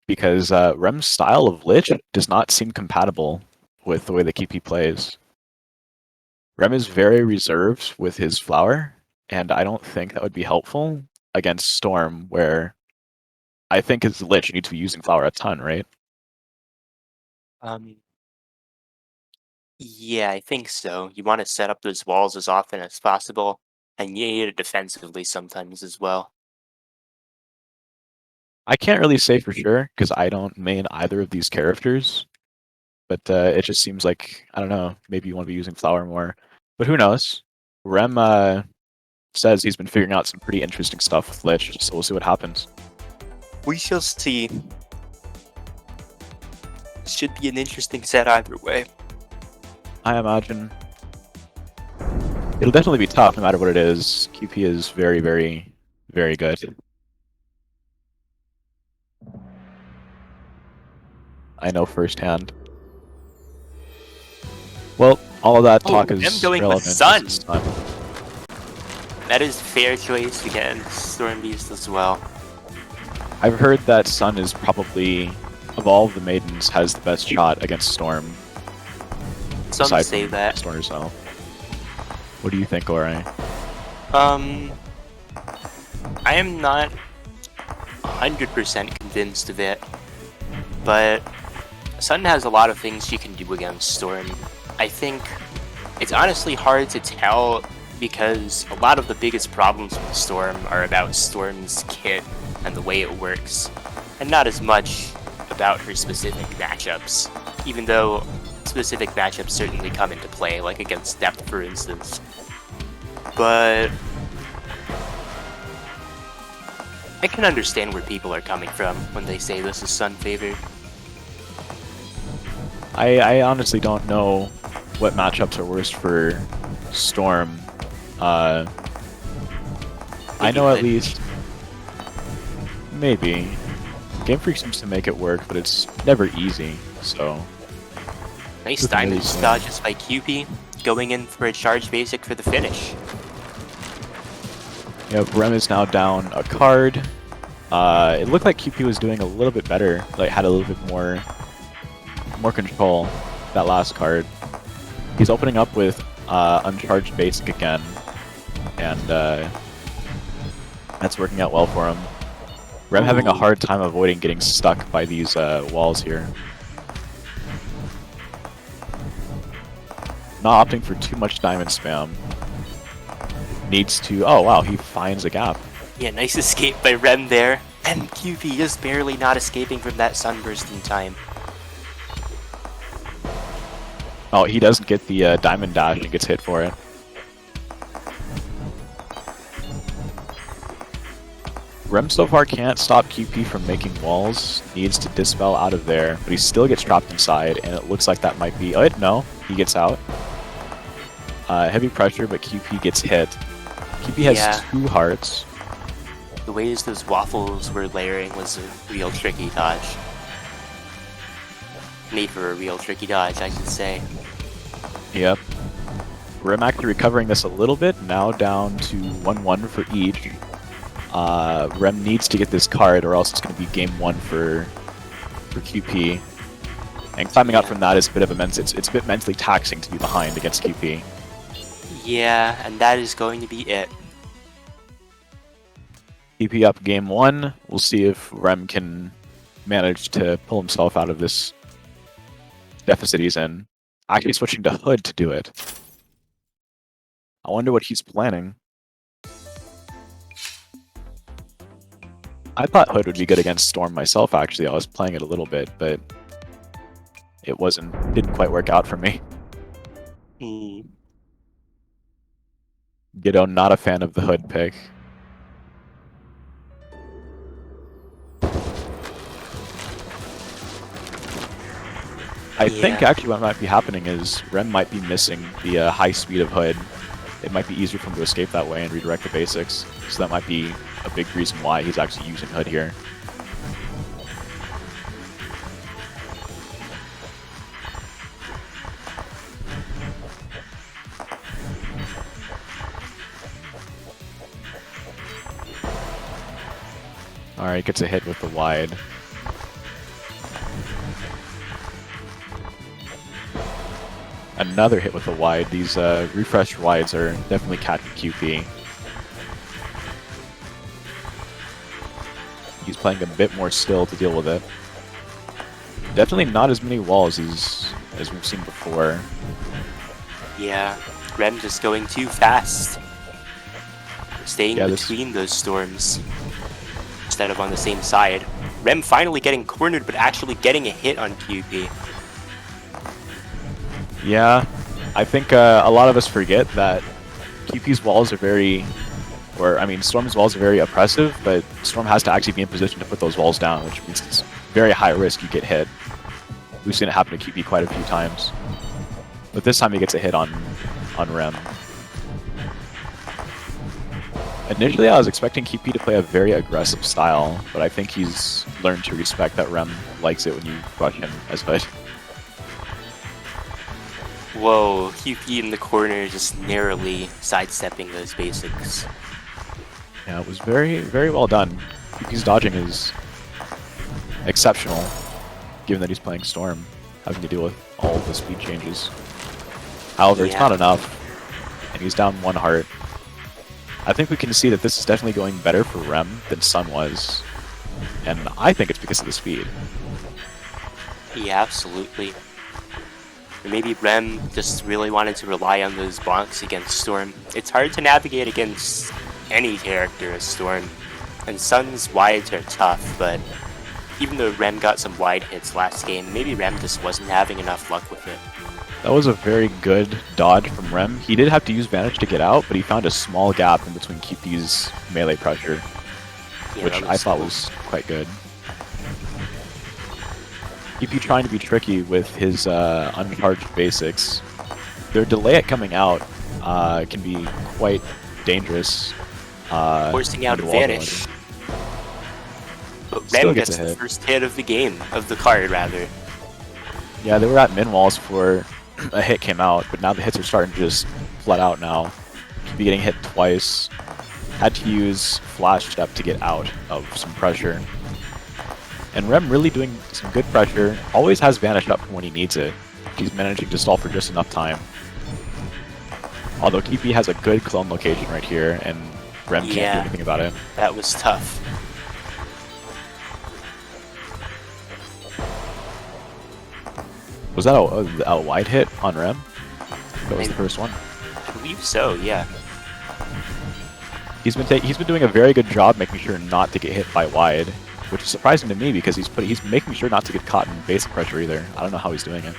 because Rem's style of lich does not seem compatible with the way that Kewpie plays. Rem is very reserved with his flower, and I don't think that would be helpful against Storm, where I think as a lich you need to be using flower a ton, right? Um, yeah, I think so. You want to set up those walls as often as possible, and you need it defensively sometimes as well. I can't really say for sure because I don't main either of these characters, but it just seems like I don't know. Maybe you want to be using flower more, but who knows? Rem says he's been figuring out some pretty interesting stuff with lich, so we'll see what happens. We shall see. Should be an interesting set either way. I imagine it'll definitely be tough no matter what it is. QP is very, very, very good. I know firsthand. Well, all of that talk I'm is going with relevant. Sun. This is Sun. That is fair choice against Storm Beast as well. I've heard that Sun is probably, of all of the maidens, has the best shot against Storm. Some aside say from that. Storm herself. What do you think, Ori? I am not 100% convinced of it, but Sun has a lot of things she can do against Storm. I think it's honestly hard to tell because a lot of the biggest problems with Storm are about Storm's kit and the way it works, and not as much about her specific matchups, even though specific matchups certainly come into play, like against Depth, for instance. But I can understand where people are coming from when they say this is Sun favored. I honestly don't know what matchups are worse for Storm. I know at least maybe Game Freak seems to make it work, but it's never easy. So Nice diamond dodges by Kewpie, going in for a charge basic for the finish. Yep, Rem is now down a card. It looked like QP was doing a little bit better, like had a little bit more control that last card. He's opening up with uncharged basic again, and that's working out well for him. Rem having a hard time avoiding getting stuck by these walls here. Not opting for too much diamond spam. Needs to... Oh wow, he finds a gap. Yeah, nice escape by Rem there. And QP is barely not escaping from that sunburst in time. Oh, he doesn't get the diamond dash and gets hit for it. Rem so far can't stop QP from making walls. Needs to dispel out of there, but he still gets trapped inside, and it looks like that might be... Oh, no, he gets out. Heavy pressure, but QP gets hit. QP has 2 hearts. The ways those waffles were layering was a real tricky dodge. Made for a real tricky dodge, I should say. Yep. Rem actually recovering this a little bit, now down to 1-1 for each. Rem needs to get this card or else it's going to be game 1 for QP. And climbing up from that is a bit of a it's a bit mentally taxing to be behind against QP. Yeah, and that is going to be it. TP up game 1. We'll see if Rem can manage to pull himself out of this deficit he's in. Actually switching to Hood to do it. I wonder what he's planning. I thought Hood would be good against Storm myself, actually. I was playing it a little bit, but it didn't quite work out for me. UnGitto, not a fan of the Hood pick. I think actually what might be happening is Rem might be missing the high speed of Hood. It might be easier for him to escape that way and redirect the basics. So that might be a big reason why he's actually using Hood here. Alright, gets a hit with the wide. Another hit with the wide. These refreshed wides are definitely catching Kewpie. He's playing a bit more still to deal with it. Definitely not as many walls as we've seen before. Yeah, Rem just going too fast. Staying between those storms instead of on the same side. Rem finally getting cornered, but actually getting a hit on Kewpie. Yeah, I think a lot of us forget that Kewpie's walls are Storm's walls are very oppressive, but Storm has to actually be in position to put those walls down, which means it's very high risk you get hit. We've seen it happen to Kewpie quite a few times. But this time he gets a hit on Rem. Initially I was expecting Kewpie to play a very aggressive style, but I think he's learned to respect that Rem likes it when you rush him as Hood. Whoa, Kewpie in the corner just narrowly sidestepping those basics. Yeah, it was very, very well done. Kewpie's dodging is exceptional, given that he's playing Storm, having to deal with all of the speed changes. However, it's not enough, and he's down 1 heart. I think we can see that this is definitely going better for Rem than Sun was, and I think it's because of the speed. Yeah, absolutely. Or maybe Rem just really wanted to rely on those bonks against Storm. It's hard to navigate against any character as Storm, and Sun's wides are tough, but even though Rem got some wide hits last game, maybe Rem just wasn't having enough luck with it. That was a very good dodge from Rem. He did have to use Vanish to get out, but he found a small gap in between Kewpie's melee pressure, which I thought was quite good. Kewpie trying to be tricky with his uncharged basics. Their delay at coming out can be quite dangerous. Forcing out a Vanish. But Rem gets the first hit of the game, of the card rather. Yeah, they were at min walls before a hit came out, but now the hits are starting to just flood out now. Kewpie getting hit twice. Had to use Flash Step to get out of some pressure. And Rem really doing some good pressure. Always has Vanish up when he needs it. He's managing to stall for just enough time. Although Kewpie has a good clone location right here, and Rem can't do anything about it. That was tough. Was that a wide hit on Rem? That was the first one. I believe so, yeah. He's been doing a very good job making sure not to get hit by wide, which is surprising to me because he's making sure not to get caught in basic pressure either. I don't know how he's doing it.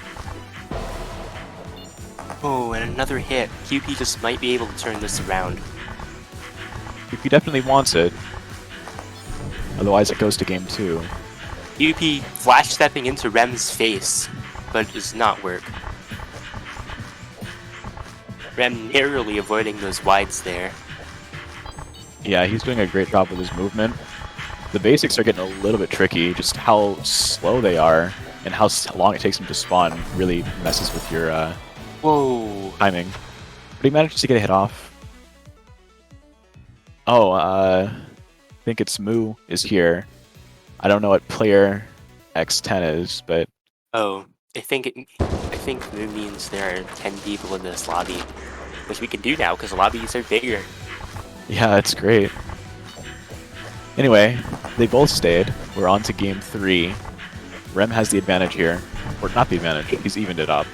Oh, and another hit. Kewpie just might be able to turn this around. Kewpie definitely wants it. Otherwise it goes to game 2. Kewpie flash stepping into Rem's face, but it does not work. Rem narrowly avoiding those wides there. Yeah, he's doing a great job with his movement. The basics are getting a little bit tricky. Just how slow they are and how long it takes them to spawn really messes with your timing. But he manages to get a hit off. Oh, I think it's Moo is here. I don't know what player X10 is, but... Oh, I think Moo means there are 10 people in this lobby. which we can do now because a lot of these are bigger. Yeah, it's great. Anyway, they both stayed. We're on to game 3. Rem has the advantage here. Or not the advantage, he's evened it up.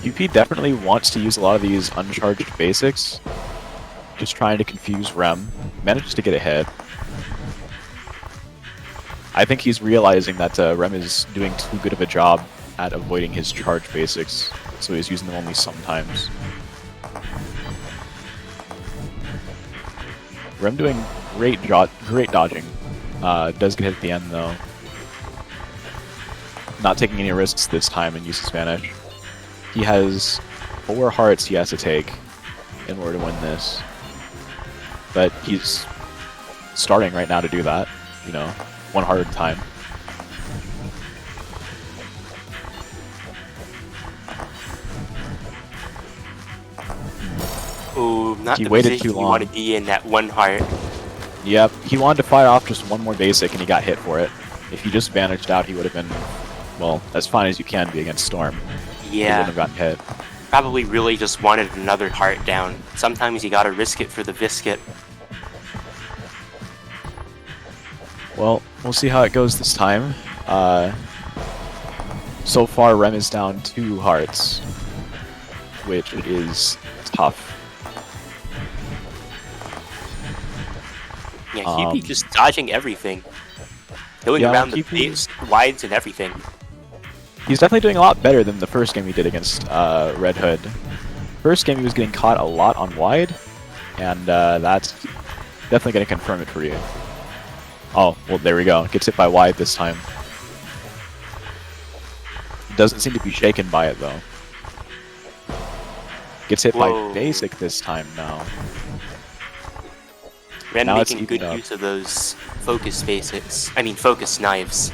Kewpie definitely wants to use a lot of these uncharged basics. Just trying to confuse Rem. Manages to get a hit. I think he's realizing that Rem is doing too good of a job at avoiding his charge basics, so he's using them only sometimes. Rem doing great dodging. Does get hit at the end though. Not taking any risks this time and uses Vanish. He has 4 hearts he has to take in order to win this. But he's starting right now to do that, you know, 1 heart at a time. Ooh, not He the waited position too you long. want to be in that 1 heart. Yep, he wanted to fire off just 1 more basic and he got hit for it. If he just vanished out, he would have been, well, as fine as you can be against Storm. He wouldn't have gotten hit. Probably really just wanted another heart down. Sometimes you gotta risk it for the biscuit. Well, we'll see how it goes this time. So far, Rem is down 2 hearts, which is tough. Yeah, Kewpie just dodging everything. Going around the base, wides, and everything. He's definitely doing a lot better than the first game he did against Red Hood. First game he was getting caught a lot on wide, and that's definitely going to confirm it for you. Oh, well, there we go. Gets hit by wide this time. Doesn't seem to be shaken by it, though. Gets hit by basic this time now. Ren now making good use of those focus basics. I mean, focus knives.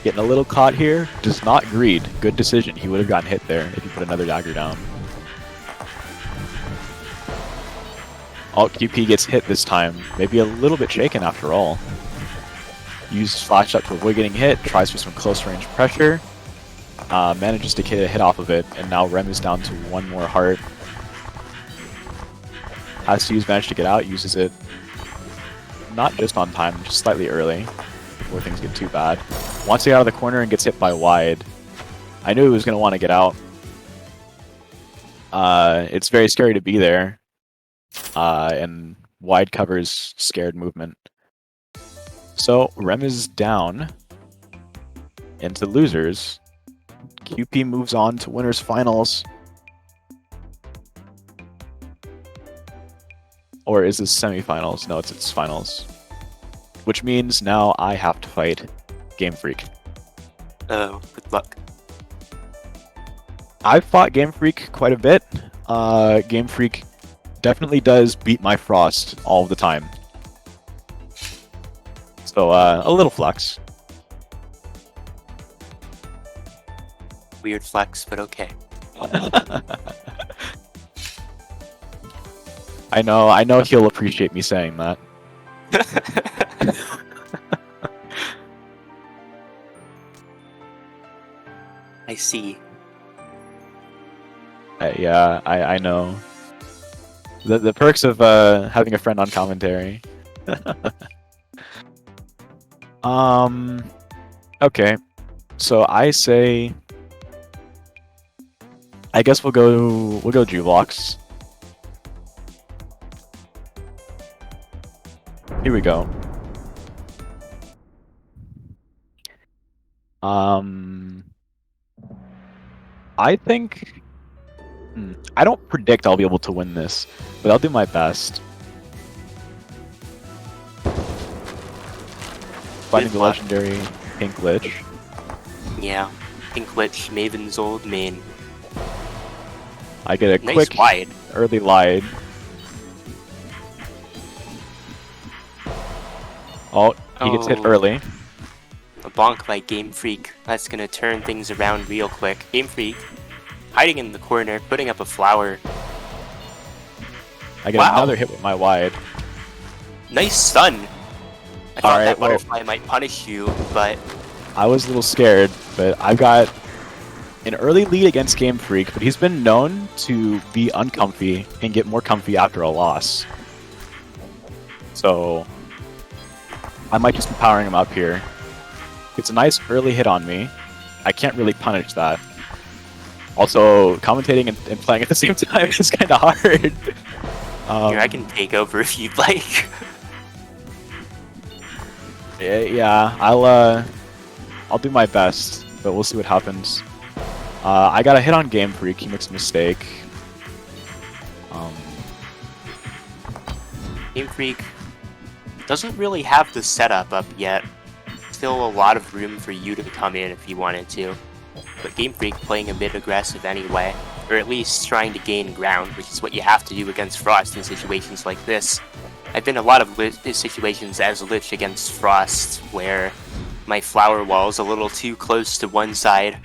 Getting a little caught here. Does not greed. Good decision. He would have gotten hit there if he put another dagger down. Oh, Kewpie gets hit this time. Maybe a little bit shaken after all. Uses flash shot to avoid getting hit. Tries for some close range pressure. Manages to get a hit off of it. And now Rem is down to 1 more heart. Has to use Vanish to get out. Uses it not just on time, just slightly early. Before things get too bad. Wants to get out of the corner and gets hit by wide. I knew he was going to want to get out. It's very scary to be there. And wide covers scared movement. So, Rem is down. Into losers. Kewpie moves on to winners finals. Or is this semifinals? No, it's its finals. Which means now I have to fight Game Freak. Oh, good luck. I've fought Game Freak quite a bit. Game Freak definitely does beat my Frost all the time. So, a little flex. Weird flex, but okay. I know he'll appreciate me saying that. I see. Yeah, I know. The perks of having a friend on commentary. Okay. So I say I guess we'll go Juvlox. Here we go. I think I don't predict I'll be able to win this, but I'll do my best. Finding the legendary Pink Lich. Yeah, Pink Lich, Maven's old main. I get a Nice quick wide. early Lied. Oh, he gets hit early. A bonk by Game Freak. That's gonna turn things around real quick. Game Freak hiding in the corner, putting up a flower. I get another hit with my wide. Nice stun. I thought that butterfly might punish you, but I was a little scared. But I've got an early lead against Game Freak, but he's been known to be uncomfy and get more comfy after a loss. So I might just be powering him up here. It's a nice early hit on me. I can't really punish that. Also, commentating and playing at the same time is kind of hard. Here, I can take over if you'd like. Yeah, I'll do my best, but we'll see what happens. I got a hit on Game Freak. He makes a mistake. Game Freak doesn't really have the setup up yet. Still a lot of room for you to come in if you wanted to. But Game Freak playing a bit aggressive anyway, or at least trying to gain ground, which is what you have to do against Frost in situations like this. I've been in a lot of situations as Lich against Frost where my flower wall is a little too close to one side.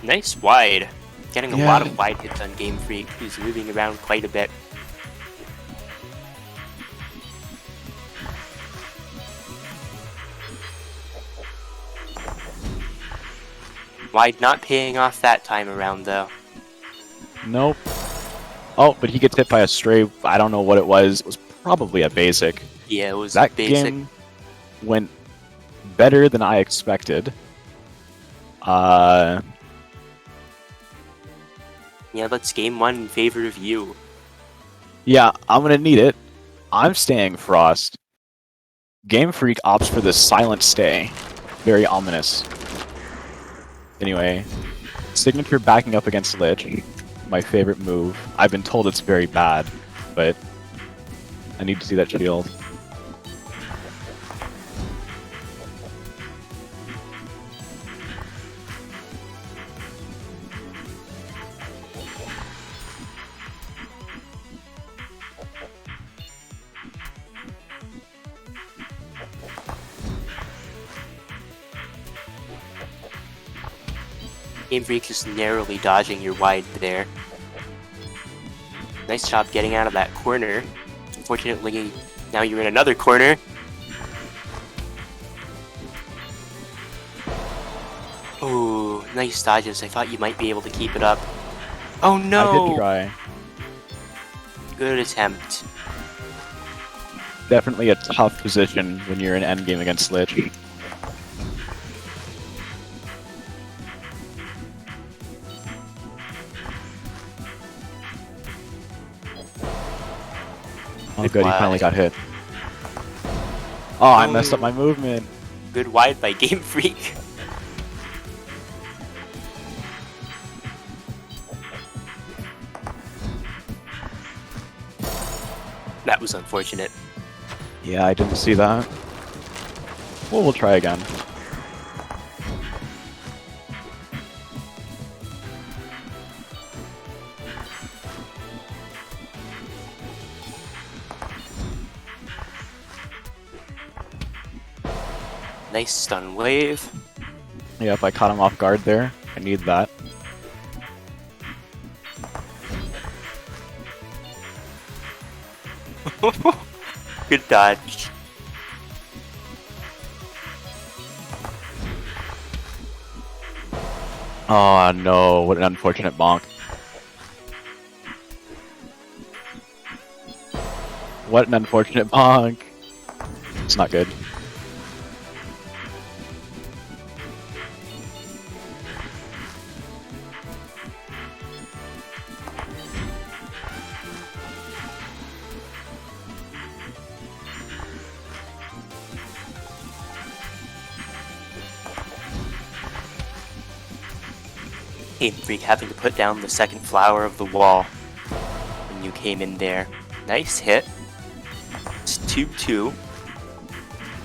Nice wide. Getting a lot of wide hits on Game Freak, who's moving around quite a bit. Wide not paying off that time around, though. Nope. Oh, but he gets hit by a stray. I don't know what it was. It was probably a basic. Yeah, it was that basic. Game went better than I expected. Yeah, let's game one in favor of you. Yeah, I'm gonna need it. I'm staying Frost. Game Freak opts for the silent stay. Very ominous. Anyway, signature backing up against Lich. My favorite move. I've been told it's very bad, but I need to see that shield. Game Freak just narrowly dodging your wide there. Nice job getting out of that corner. Unfortunately, now you're in another corner. Ooh, nice dodges. I thought you might be able to keep it up. Oh no! I did try. Good attempt. Definitely a tough position when you're in endgame against Lich. Oh good, he finally got hit. Oh, I messed up my movement. Good wide by Game Freak. That was unfortunate. Yeah, I didn't see that. Well, we'll try again. Nice stun wave. Yep, I caught him off guard there. I need that. Good dodge. Oh no, what an unfortunate bonk. What an unfortunate bonk. It's not good. Game Freak having to put down the second flower of the wall when you came in there. Nice hit. It's 2-2.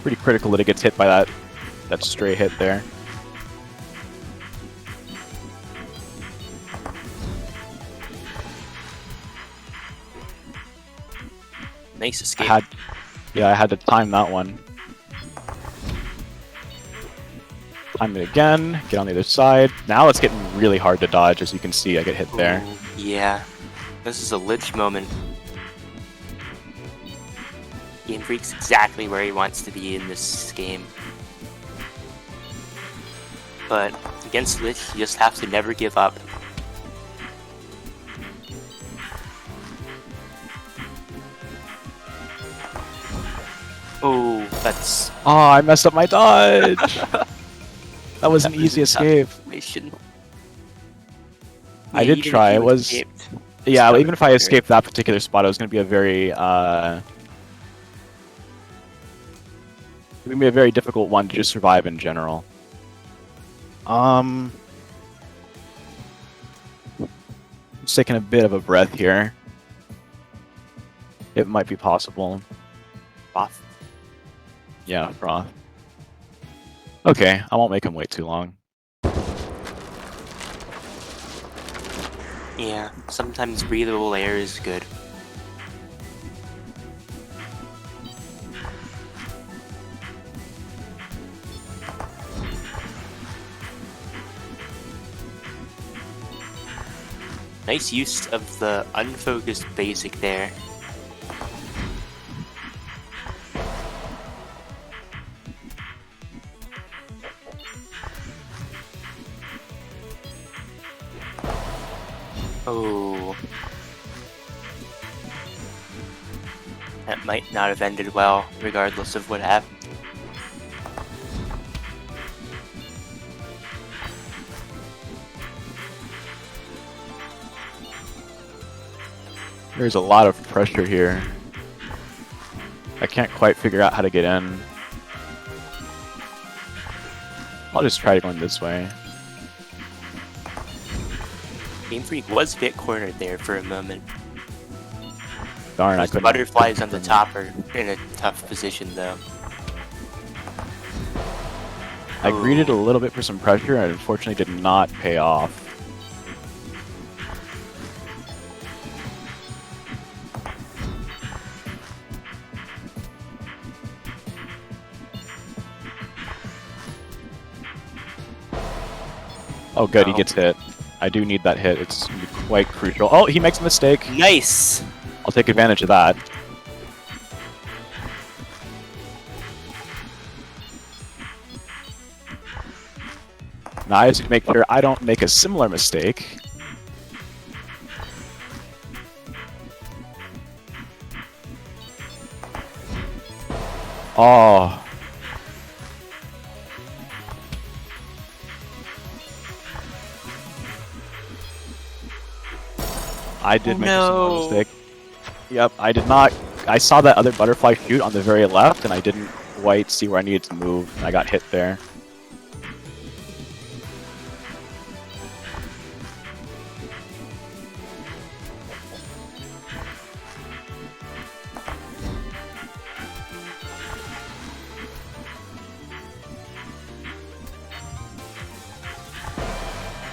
Pretty critical that it gets hit by that stray hit there. Nice escape. I had to time that one. Time it again, get on the other side. Now it's getting really hard to dodge, as you can see. I get hit there. Ooh, yeah. This is a Lich moment. Game Freak's exactly where he wants to be in this game. But against Lich, you just have to never give up. Oh, that's... Oh, I messed up my dodge! That was an easy escape. I did try. It was... Yeah, even if I escaped that particular spot, it was going to be a very, it's going to be a very difficult one to just survive in general. Just taking a bit of a breath here. It might be possible. Moth. Yeah, Froth. Okay, I won't make him wait too long. Yeah, sometimes breathable air is good. Nice use of the unfocused basic there. Oh. That might not have ended well, regardless of what happened. There's a lot of pressure here. I can't quite figure out how to get in. I'll just try going this way. Game Freak was a bit cornered there for a moment. Darn, I Those couldn't. butterflies on the top are in a tough position, though. I greeted a little bit for some pressure and unfortunately did not pay off. Oh good, he gets hit. I do need that hit, it's quite crucial. Oh, he makes a mistake! Nice! I'll take advantage of that. Now I just need to make sure I don't make a similar mistake. Oh. I did make a similar mistake. Yep, I did not. I saw that other butterfly shoot on the very left, and I didn't quite see where I needed to move. I got hit there.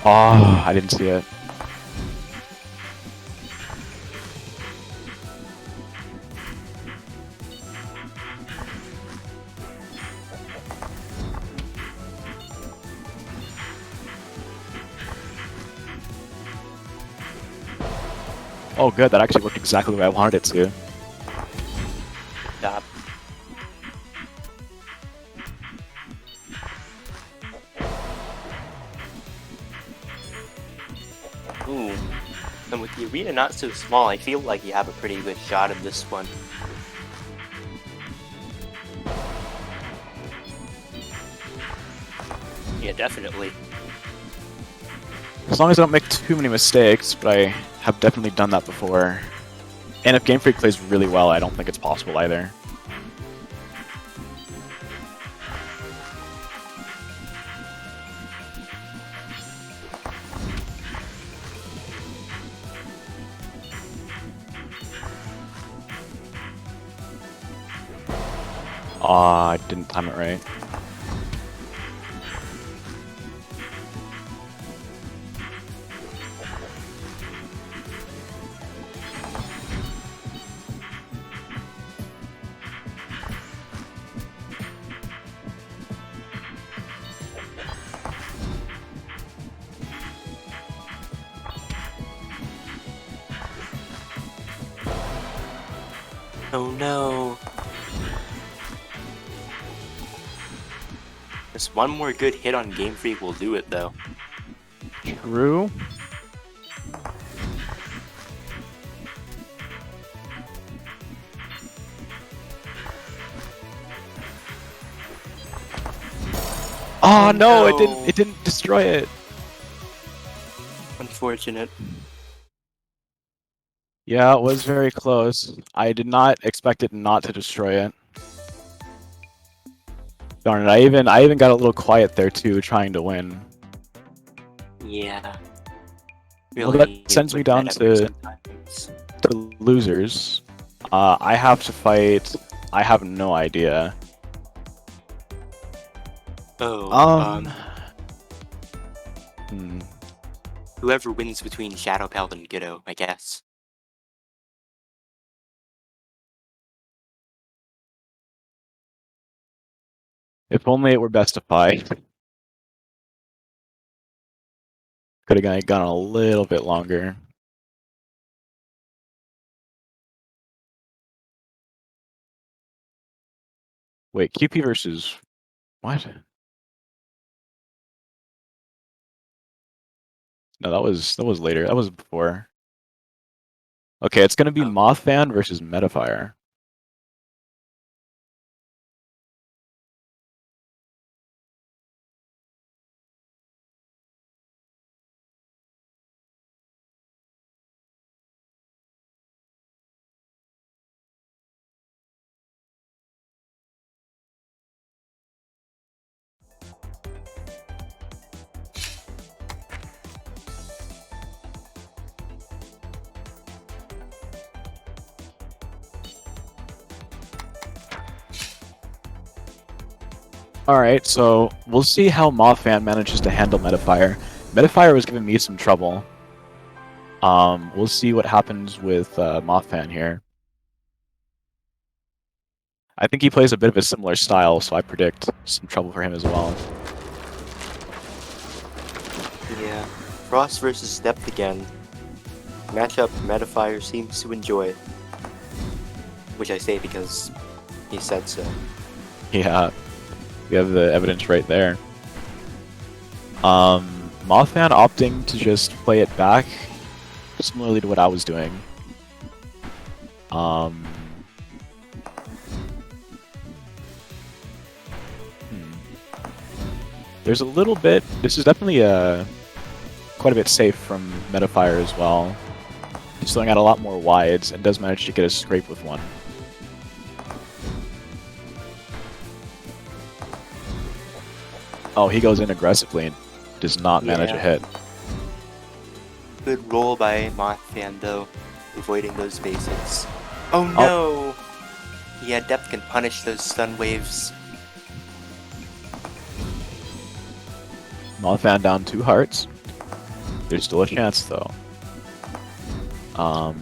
Oh, I didn't see it. Oh good, that actually worked exactly the way I wanted it to. Stop. Ooh. And with the arena not so small, I feel like you have a pretty good shot of this one. Yeah, definitely. As long as I don't make too many mistakes, but I have definitely done that before. And if Game Freak plays really well, I don't think it's possible either. Aw, I didn't time it right. Oh no. seconds. One more good hit on Game Freak will do it, though. True. Oh no, it didn't. It didn't destroy it. Unfortunate. Yeah, it was very close. I did not expect it not to destroy it. Darn it! I even got a little quiet there too, trying to win. Yeah. Well, Really that sends me down to losers. I have to fight. I have no idea. Oh, Hmm. whoever wins between Shadow Pelt and UnGitto, I guess. If only it were best of 5. Could have gone a little bit longer. Wait, Kewpie versus what? No, that was later. That was before. Okay, it's gonna be Oh. Moth versus Metafire. Alright, so we'll see how Moth manages to handle Metafire. Metafire was giving me some trouble. We'll see what happens with Moth here. I think he plays a bit of a similar style, so I predict some trouble for him as well. Yeah. Frost versus Depth again. Matchup Metafire seems to enjoy it. Which I say because he said so. Yeah, we have the evidence right there. Mothman opting to just play it back, similarly to what I was doing. There's a little bit. This is definitely quite a bit safe from Metafire as well. He's throwing out a lot more wides and does manage to get a scrape with one. Oh, he goes in aggressively and does not manage a hit. Good roll by Mothman though, avoiding those basics. Oh no! Yeah, Depth can punish those stun waves. Mothman down 2 hearts. There's still a chance though. What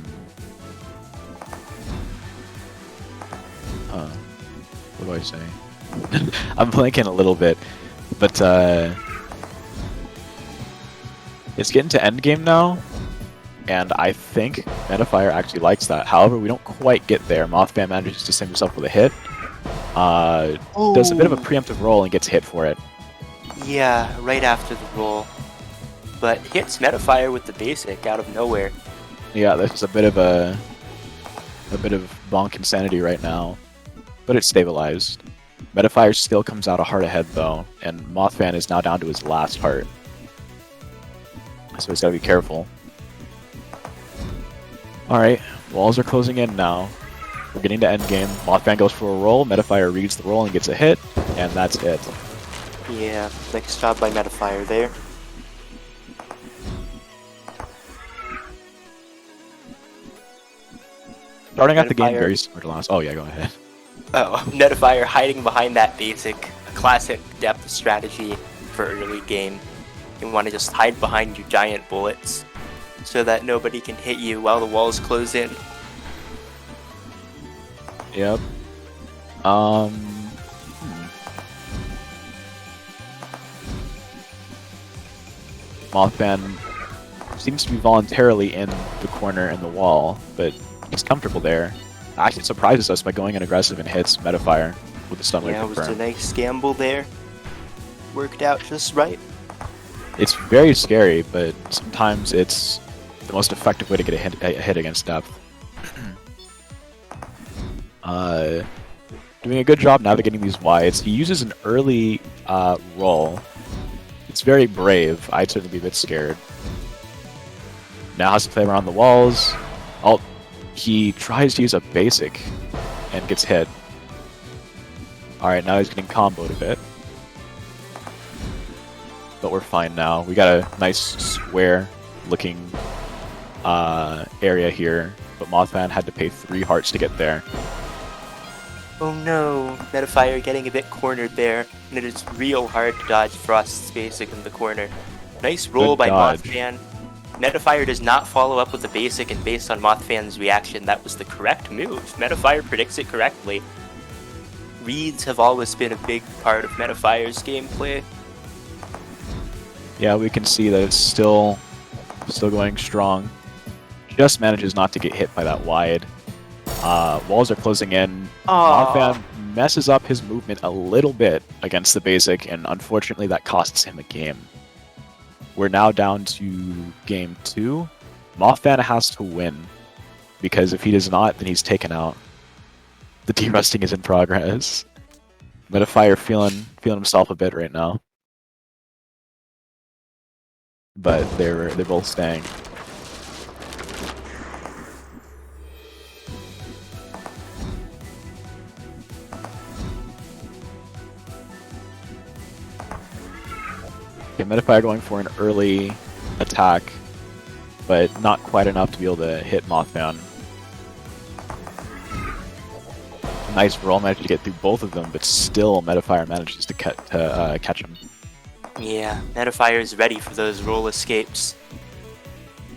do I say? I'm blanking a little bit, but it's getting to endgame now, and I think Metafire actually likes that. However, we don't quite get there. Mothman manages to save himself with a hit. Does a bit of a preemptive roll and gets hit for it. Yeah, right after the roll. But hits Metafire with the basic out of nowhere. Yeah, this is a bit of bonk insanity right now, but it's stabilized. Metafire still comes out a heart ahead though, and Mothman is now down to his last heart, so he's got to be careful. All right, walls are closing in now. We're getting to endgame. Mothman goes for a roll. Metafire reads the roll and gets a hit, and that's it. Yeah, nice job by Metafire there. Starting out the game very similar to last. Oh yeah, go ahead. Oh, Metafire hiding behind that basic, classic Depth strategy for early game. You want to just hide behind your giant bullets so that nobody can hit you while the walls close in. Yep. Mothman seems to be voluntarily in the corner in the wall, but he's comfortable there. Actually surprises us by going in aggressive and hits Metafire with the stun wave Yeah, it was confirmed. a nice gamble there. worked out just right. It's very scary, but sometimes it's the most effective way to get a hit against depth. Doing a good job navigating these wides. He uses an early roll. It's very brave. I'd certainly be a bit scared. Now has to play around the walls. Oh, he tries to use a basic and gets hit. Alright, now he's getting comboed a bit. But we're fine now. We got a nice square looking area here, but Mothman had to pay 3 hearts to get there. Oh no, Metafire getting a bit cornered there, and it is real hard to dodge Frost's basic in the corner. Nice roll by Mothman. Metafire does not follow up with the basic, and based on Mothfan's reaction, that was the correct move. Metafire predicts it correctly. Reads have always been a big part of Metafire's gameplay. Yeah, we can see that it's still going strong. Just manages not to get hit by that wide. Walls are closing in. Mothman messes up his movement a little bit against the basic, and unfortunately that costs him a game. We're now down to game 2. Mothman has to win, because if he does not, then he's taken out. The derusting is in progress. Metafire feeling himself a bit right now. But they're both staying. Okay, Metafire going for an early attack, but not quite enough to be able to hit Mothman. Nice roll, managed to get through both of them, but still Metafire manages to catch him. Yeah, Metafire is ready for those roll escapes.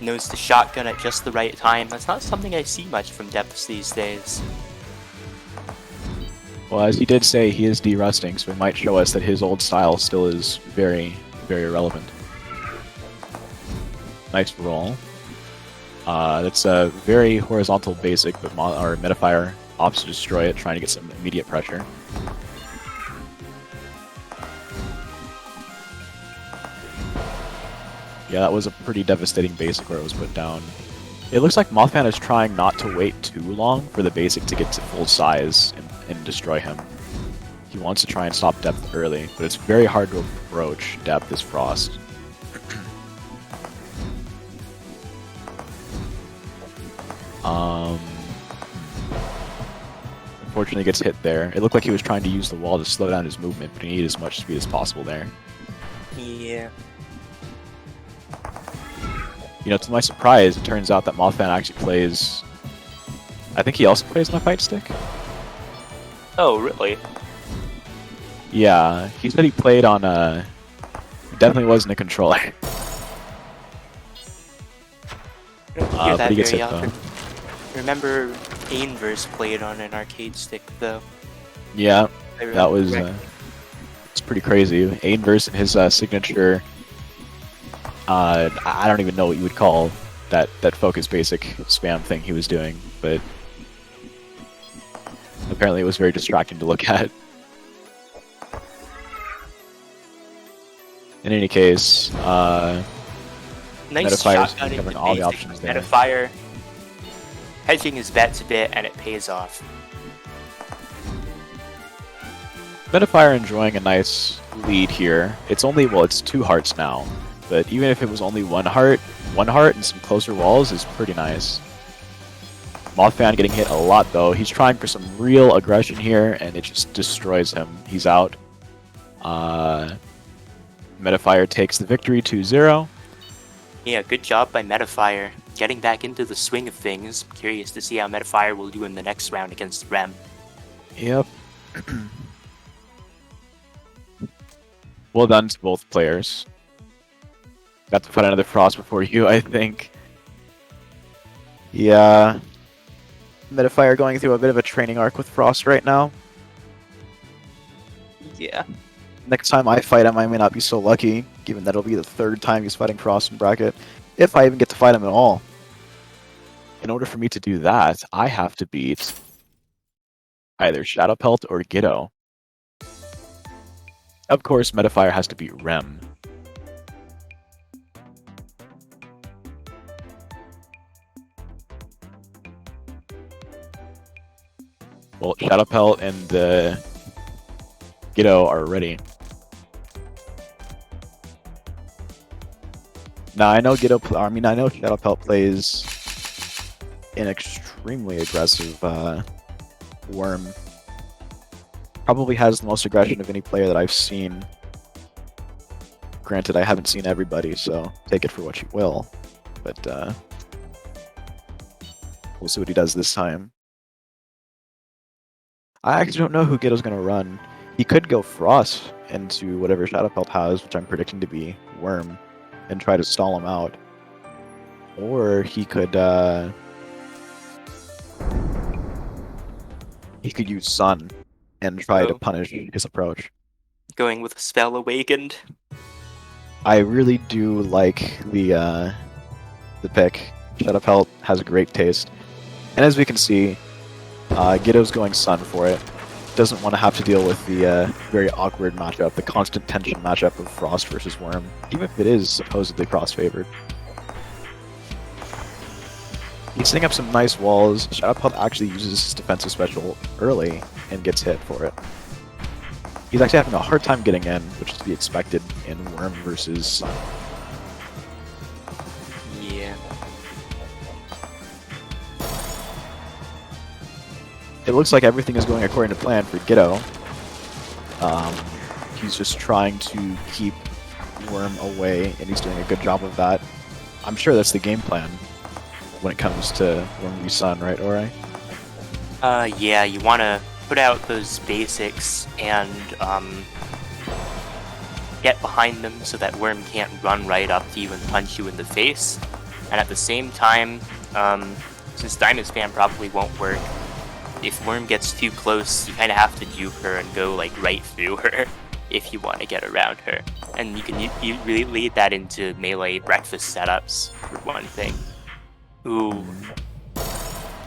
Knows the shotgun at just the right time. That's not something I see much from depths these days. Well, as he did say, he is derusting, so it might show us that his old style still is very, very relevant. Nice roll. That's a very horizontal basic, but Metafire opts to destroy it, trying to get some immediate pressure. Yeah, that was a pretty devastating basic where it was put down. It looks like Mothman is trying not to wait too long for the basic to get to full size and destroy him. He wants to try and stop depth early, but it's very hard to approach depth as Frost. Unfortunately gets hit there. It looked like he was trying to use the wall to slow down his movement, but he needed as much speed as possible there. Yeah. You know, to my surprise, it turns out that Mothman actually plays... I think he also plays on a fight stick? Oh, really? Yeah, he said he played on a... Definitely wasn't a controller. I don't hear that but he gets very hit, often. though. Remember Ainverse played on an arcade stick, though. Yeah, that was... correctly. it's pretty crazy. Ainverse and his signature... I don't even know what you would call that focus basic spam thing he was doing, but... apparently it was very distracting to look at. In any case, Nice Metafire's shotgunning covering the all the basic options there. Metafire, hedging his bets a bit, and it pays off. Metafire enjoying a nice lead here. It's only, well, it's 2 hearts now, but even if it was only 1 heart and some closer walls is pretty nice. Mothman getting hit a lot though. He's trying for some real aggression here, and it just destroys him. He's out. Metafire takes the victory 2-0. Yeah, good job by Metafire. Getting back into the swing of things. Curious to see how Metafire will do in the next round against Rem. Yep. Well done to both players. Got to fight another Frost before you, I think. Yeah. Metafire going through a bit of a training arc with Frost right now. Yeah. Next time I fight him, I may not be so lucky, given that it'll be the 3rd time he's fighting Frost in bracket, if I even get to fight him at all. In order for me to do that, I have to beat either Shadowpelt or Gitto. Of course, Metafire has to beat Rem. Well, Shadowpelt and UnGitto are ready. Now I know I know Shadowpelt plays an extremely aggressive Worm. Probably has the most aggression of any player that I've seen. Granted, I haven't seen everybody, so take it for what you will. But we'll see what he does this time. I actually don't know who UnGitto's going to run. He could go Frost into whatever Shadowpelt has, which I'm predicting to be Worm, and try to stall him out. Or he could use Sun and try to punish his approach. Going with a spell Awakened. I really do like the pick. Shadowpelt has a great taste. And as we can see, UnGitto's going Sun for it. Doesn't want to have to deal with the very awkward matchup, the constant tension matchup of Frost versus Worm, even if it is supposedly Frost-favored. He's setting up some nice walls. Shadowpelt actually uses his defensive special early and gets hit for it. He's actually having a hard time getting in, which is to be expected in Worm versus Sun. Yeah. It looks like everything is going according to plan for UnGitto. He's just trying to keep Worm away, and he's doing a good job of that. I'm sure that's the game plan when it comes to Worm v Sun, right, Ori? Yeah, you want to put out those basics and get behind them so that Worm can't run right up to you and punch you in the face. And at the same time, since Diamond Spam probably won't work, if Worm gets too close, you kind of have to juke her and go like right through her if you want to get around her. And you can you really lead that into melee breakfast setups, for one thing. Ooh.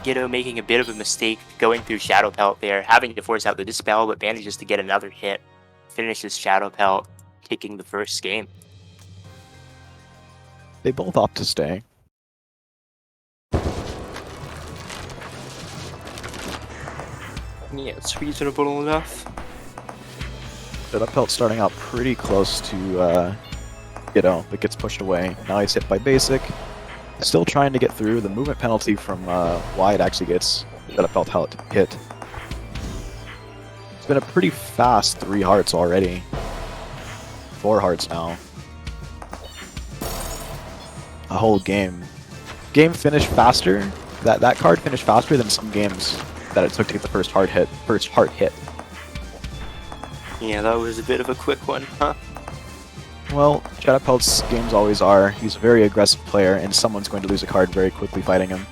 UnGitto making a bit of a mistake going through Shadowpelt there, having to force out the Dispel, but manages to get another hit. Finishes Shadowpelt, taking the first game. They both opt to stay. Yeah, it's reasonable enough. Shadowpelt starting out pretty close to UnGitto, but gets pushed away. Now he's hit by basic. Still trying to get through. The movement penalty from wide actually gets Shadowpelt hit. It's been a pretty fast 3 hearts already. 4 hearts now. A whole game. Game finished faster. That card finished faster than some games that it took to get the first heart hit. Yeah, that was a bit of a quick one, huh? Well, Shadowpelt's games always are. He's a very aggressive player, and someone's going to lose a card very quickly fighting him.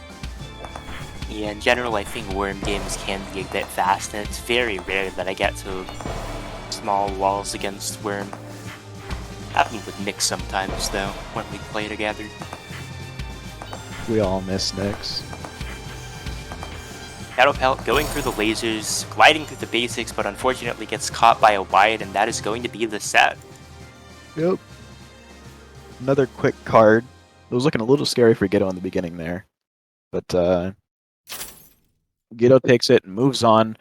Yeah, in general, I think Worm games can be a bit fast, and it's very rare that I get to small walls against Worm. Happens with Nick sometimes, though, when we play together. We all miss Nyx. Shadowpelt going through the lasers, gliding through the basics, but unfortunately gets caught by a wide, and that is going to be the set. Yep. Another quick card. It was looking a little scary for UnGitto in the beginning there. But UnGitto takes it and moves on.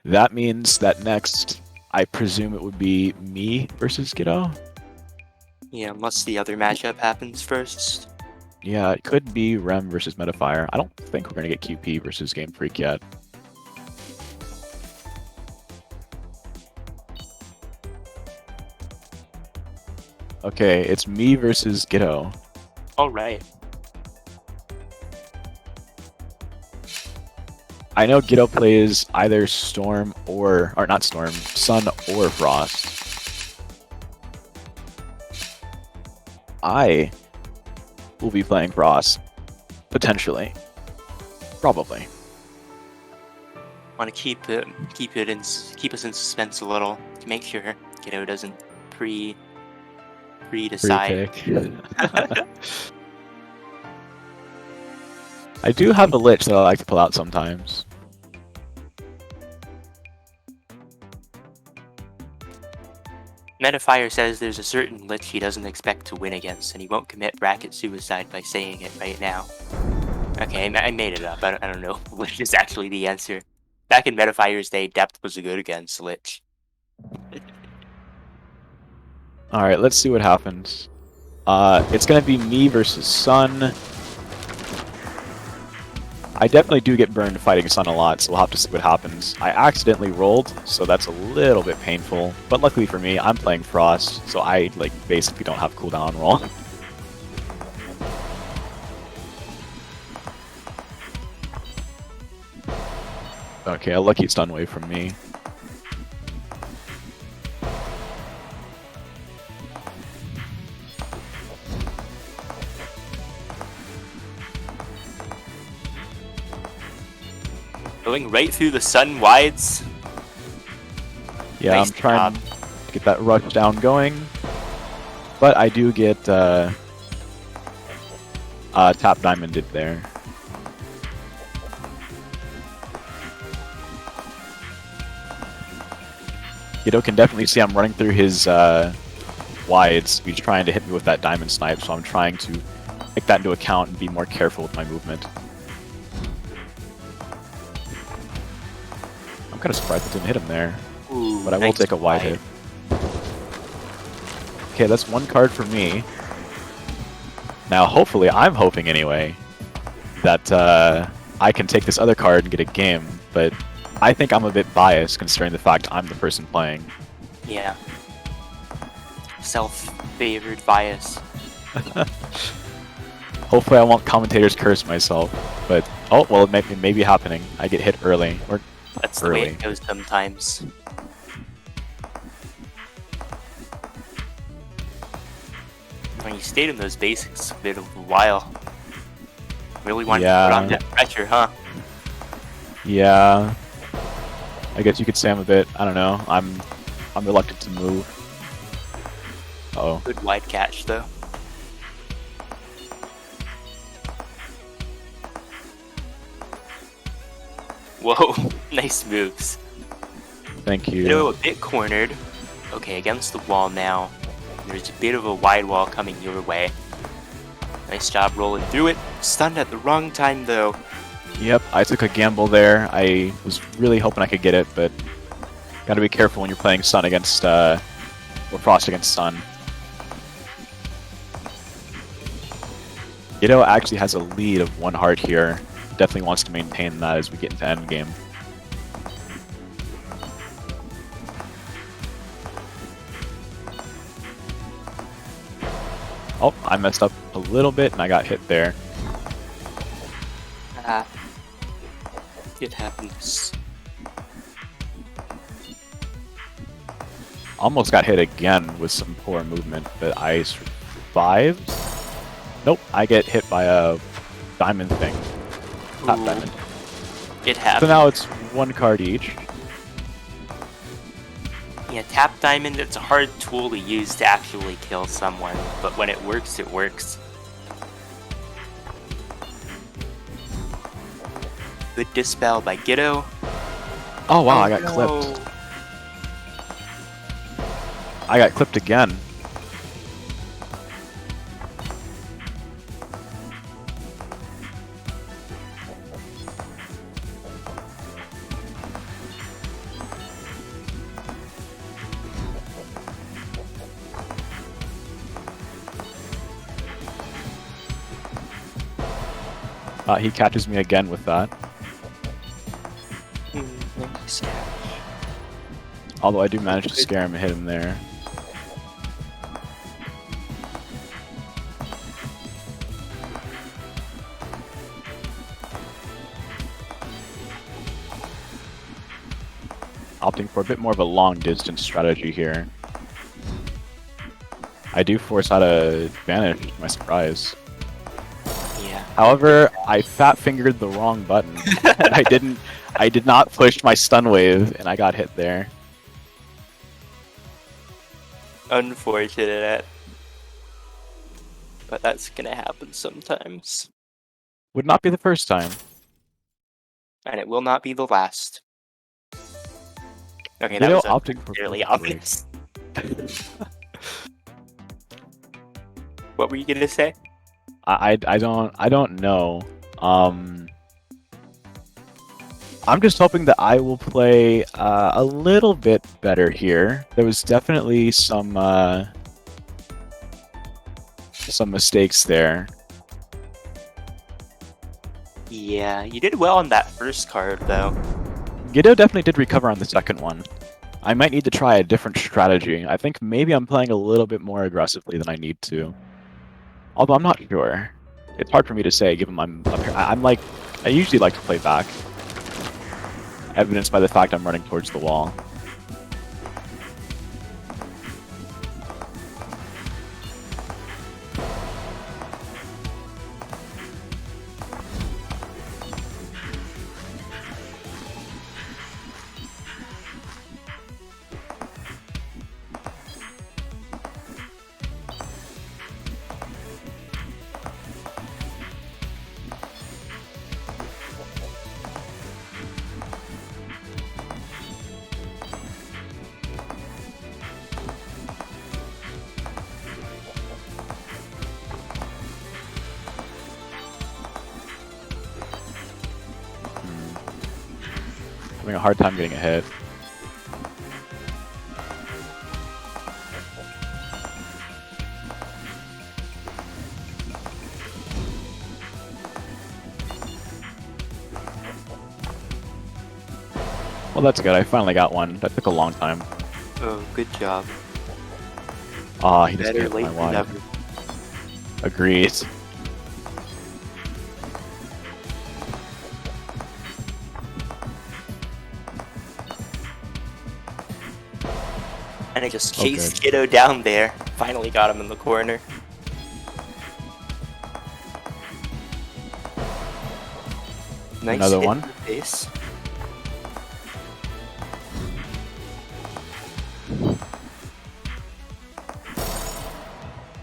That means that next, I presume it would be me versus UnGitto. Yeah, unless the other matchup happens first. Yeah, it could be Rem versus Metafire. I don't think we're going to get Kewpie versus Game Freak yet. Okay, it's me versus UnGitto. Alright. I know UnGitto plays either Storm or not Storm, Sun or Frost. I will be playing Frost. Potentially. Probably. Want to keep us in suspense a little to make sure UnGitto doesn't pre-decide. I do have a lich that I like to pull out sometimes. Metafire says there's a certain lich he doesn't expect to win against, and he won't commit bracket suicide by saying it right now. Okay, I made it up. I don't know which is actually the answer. Back in Metafire's day, Depth was good against Lich. Alright, let's see what happens. It's gonna be me versus Sun. I definitely do get burned fighting Sun a lot, so we'll have to see what happens. I accidentally rolled, so that's a little bit painful. But luckily for me, I'm playing Frost, so I basically don't have cooldown roll. Okay, a lucky stun wave from me. Going right through the Sun wides. Yeah, Nice I'm trying job. to get that rush down going. But I do get tap diamonded there. UnGitto can definitely see I'm running through his wides. He's trying to hit me with that diamond snipe, so I'm trying to take that into account and be more careful with my movement. I'm kind of surprised it didn't hit him there, Ooh, but I will nice take a wide hit. Okay, that's one card for me. Now, hopefully, I'm hoping anyway, that I can take this other card and get a game, but I think I'm a bit biased considering the fact I'm the person playing. Yeah. Self-favored bias. Hopefully I won't commentator's curse myself, but oh, well, it may be happening. I get hit early, or That's the way it goes sometimes. When you stayed in those basics a bit of a while. Really wanted to put on that pressure, huh? Yeah. I guess you could say I'm a bit, I don't know, I'm reluctant to move. Uh-oh. Good wide catch, though. Whoa, nice moves. Thank you. You know, a bit cornered. Okay, against the wall now. There's a bit of a wide wall coming your way. Nice job rolling through it. Stunned at the wrong time, though. Yep, I took a gamble there. I was really hoping I could get it, but gotta be careful when you're playing Sun against, or Frost against Sun. UnGitto actually has a lead of 1 heart here. Definitely wants to maintain that as we get into endgame. Oh, I messed up a little bit and I got hit there. Ah. It happens. Almost got hit again with some poor movement, but I survived. Nope, I get hit by a diamond thing. Not Ooh. diamond. It happens. So now it's 1 card each. Yeah, tap diamond, it's a hard tool to use to actually kill someone, but when it works, it works. Good dispel by UnGitto. Oh wow, I got no. clipped. I got clipped again. He catches me again with that. Nice catch. Although I do manage to scare him and hit him there. Opting for a bit more of a long distance strategy here. I do force out a vanish to my surprise. Yeah. However, I fat fingered the wrong button. I did not push my stun wave and I got hit there. Unfortunate. But that's gonna happen sometimes. Would not be the first time. And it will not be the last. Okay, You that know, was opting for fairly break. obvious. What were you gonna say? I don't know. I'm just hoping that I will play a little bit better here. There was definitely some mistakes there. Yeah, you did well on that first card, though. UnGitto definitely did recover on the second one. I might need to try a different strategy. I think maybe I'm playing a little bit more aggressively than I need to. Although I'm not sure. It's hard for me to say, given I'm up here. I usually like to play back. Evidenced by the fact I'm running towards the wall. Having a hard time getting ahead. Well, that's good. I finally got one. That took a long time. Oh, good job. Ah, he just Better hit my late than wide. never. Agreed. And I just Oh, chased good. Gitto down there. Finally got him in the corner. Nice Another hit one. in the face.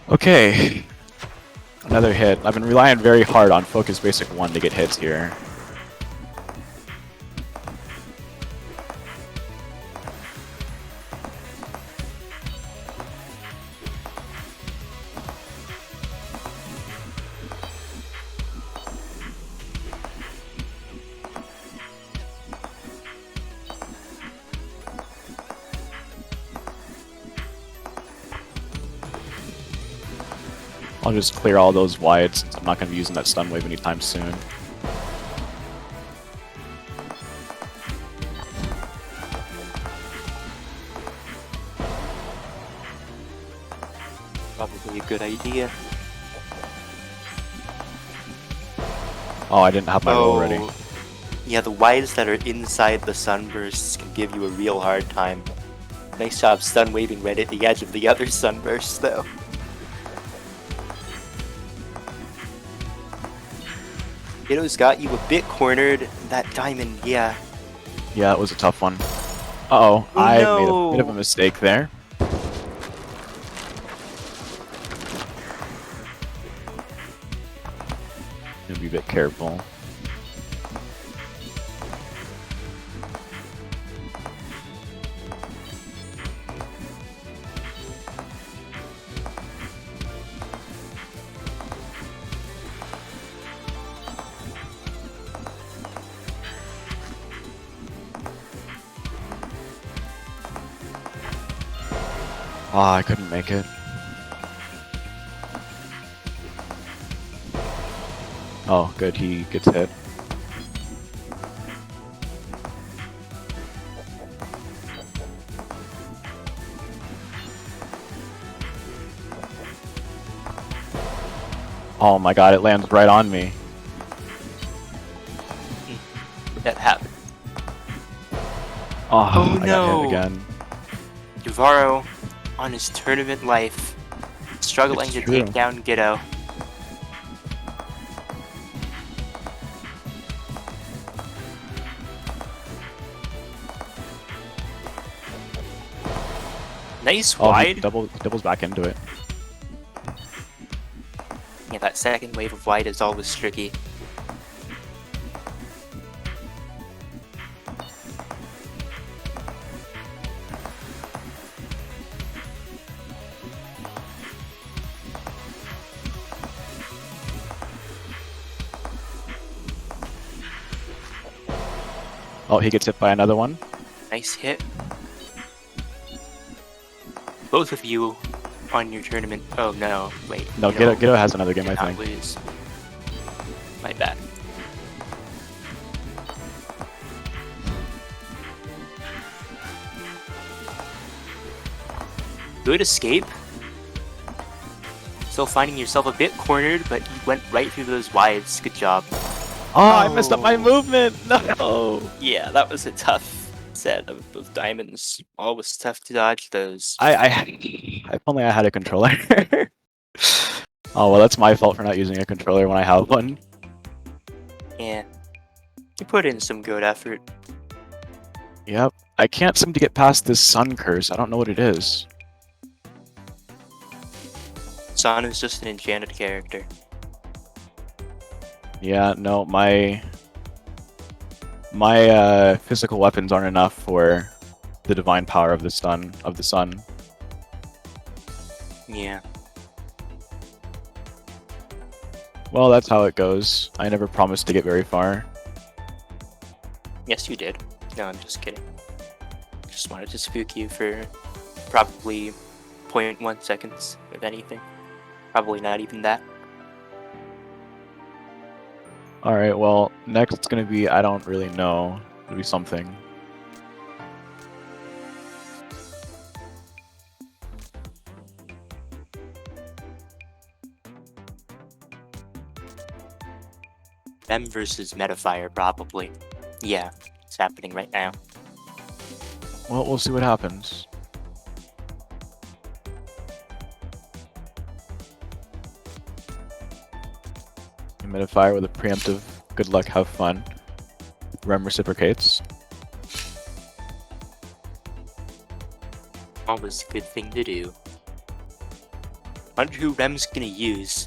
Okay. Another hit. I've been relying very hard on Focus Basic 1 to get hits here. I'll just clear all those wides since I'm not going to be using that stun wave anytime soon. Probably a good idea. Oh, I didn't have my roll ready. Yeah, the wides that are inside the sunbursts can give you a real hard time. Nice job stun waving right at the edge of the other sunburst, though. Gitto's got you a bit cornered. That diamond, yeah. Yeah, it was a tough one. Uh-oh, Oh, I no. made a bit of a mistake there. Gonna be a bit careful. Ah, I couldn't make it. Oh, good, he gets hit. Oh my god, it lands right on me. That happened. Oh, I got no. hit again. Jahvaro, on his tournament life, struggling It's to true. take down Gitto. Nice Oh, he wide. doubles back into it. Yeah, that second wave of wide is always tricky. Oh, he gets hit by another one. Nice hit. Both of you on your tournament. Oh no, wait. No, Gitto has another game, I think. Lose. My bad. Good escape. Still finding yourself a bit cornered, but you went right through those wides. Good job. Oh, I messed up my movement! No! Yeah, that was a tough set of diamonds. Always tough to dodge those. If only I had a controller. Oh, well, that's my fault for not using a controller when I have one. Yeah. You put in some good effort. Yep. I can't seem to get past this sun curse. I don't know what it is. Sun is just an enchanted character. Yeah, no, my physical weapons aren't enough for the divine power of the sun. Yeah. Well, that's how it goes. I never promised to get very far. Yes, you did. No, I'm just kidding. Just wanted to spook you for probably 0.1 seconds, if anything. Probably not even that. Alright, well, next it's gonna be, I don't really know. It'll be something. Them versus Metafire, probably. Yeah, it's happening right now. Well, we'll see what happens. Metafire with a preemptive, good luck, have fun. Rem reciprocates. Always a good thing to do. Wonder who Rem's gonna use.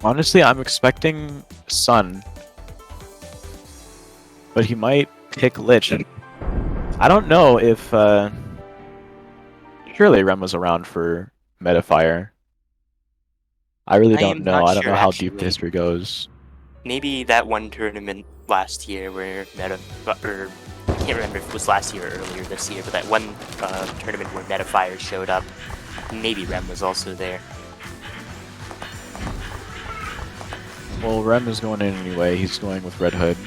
Honestly, I'm expecting Sun. But he might pick Lich. I don't know if... Surely Rem was around for Metafire. I really don't know. I don't know how deep the history goes. Maybe that one tournament last year where I can't remember if it was last year or earlier this year, but that one tournament where Metafire showed up, maybe Rem was also there. Well, Rem is going in anyway. He's going with Red Hood.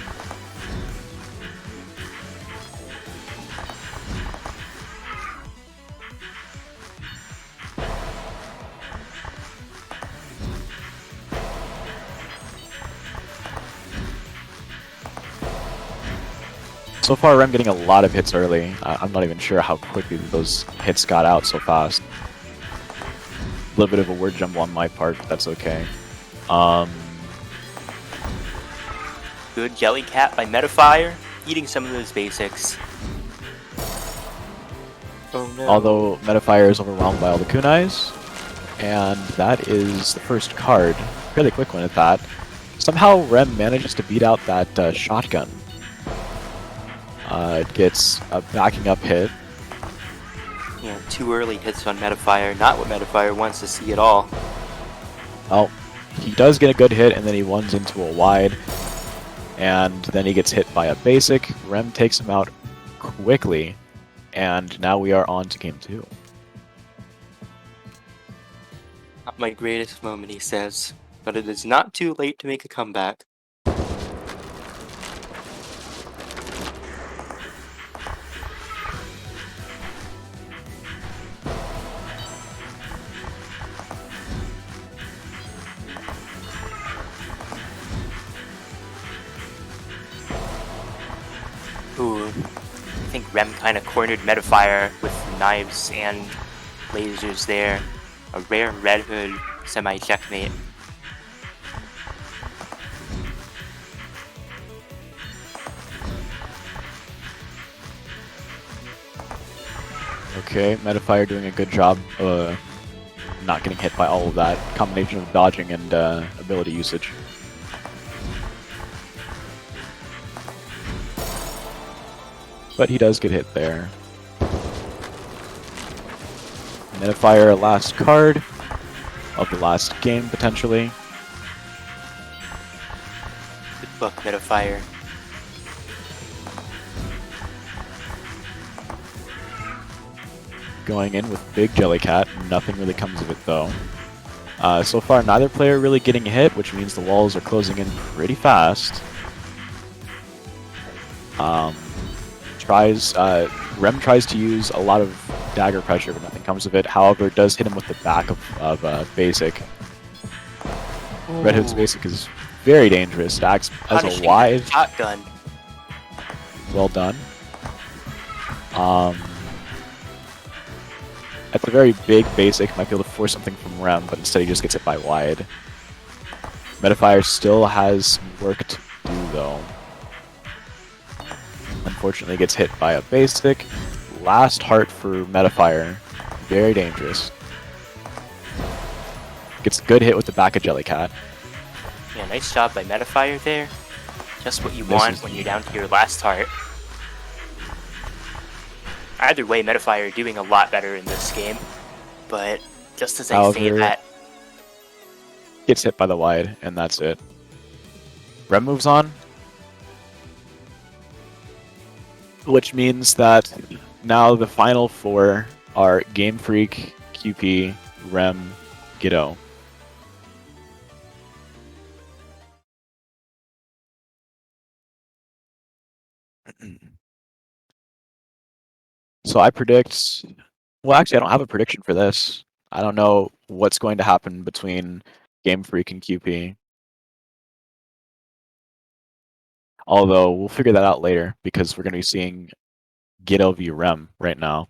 So far, Rem getting a lot of hits early. I'm not even sure how quickly those hits got out so fast. A little bit of a word jumble on my part, but that's okay. Good Jelly Cat by Metafire, eating some of those basics. Oh no. Although Metafire is overwhelmed by all the kunais, and that is the first card. Fairly quick one at that. Somehow Rem manages to beat out that shotgun. It gets a backing up hit. Yeah, 2 early hits on Metafire, not what Metafire wants to see at all. Oh, he does get a good hit, and then he ones into a wide, and then he gets hit by a basic. Rem takes him out quickly, and now we are on to game 2. Not my greatest moment, he says, but it is not too late to make a comeback. Ooh, I think Rem kind of cornered Metafire with knives and lasers there. A rare Red Hood semi-checkmate. Okay, Metafire doing a good job not getting hit by all of that combination of dodging and ability usage. But he does get hit there. Metafire, last card of the last game, potentially. Good luck, Metafire. going in with big Jellycat. Nothing really comes of it though. So far, neither player really getting hit, which means the walls are closing in pretty fast. Rem tries to use a lot of dagger pressure, but nothing comes of it. However, it does hit him with the back of basic. Ooh. Red Hood's basic is very dangerous. It acts as a wide. Shotgun. Well done. That's a very big basic. Might be able to force something from Rem, but instead he just gets hit by wide. Metafire still has some work to do though. Unfortunately gets hit by a basic. Last heart for Metafire. Very dangerous. Gets a good hit with the back of Jellycat. Yeah, nice job by Metafire there. Just what you want when you're down to your last heart. Either way, Metafire doing a lot better in this game. But just as I say that... Gets hit by the wide, and that's it. Rem moves on. Which means that now the final four are Game Freak, Kewpie, Rem, UnGitto. So I predict... Well, actually, I don't have a prediction for this. I don't know what's going to happen between Game Freak and Kewpie. Although, we'll figure that out later, because we're going to be seeing UnGitto v Rem right now.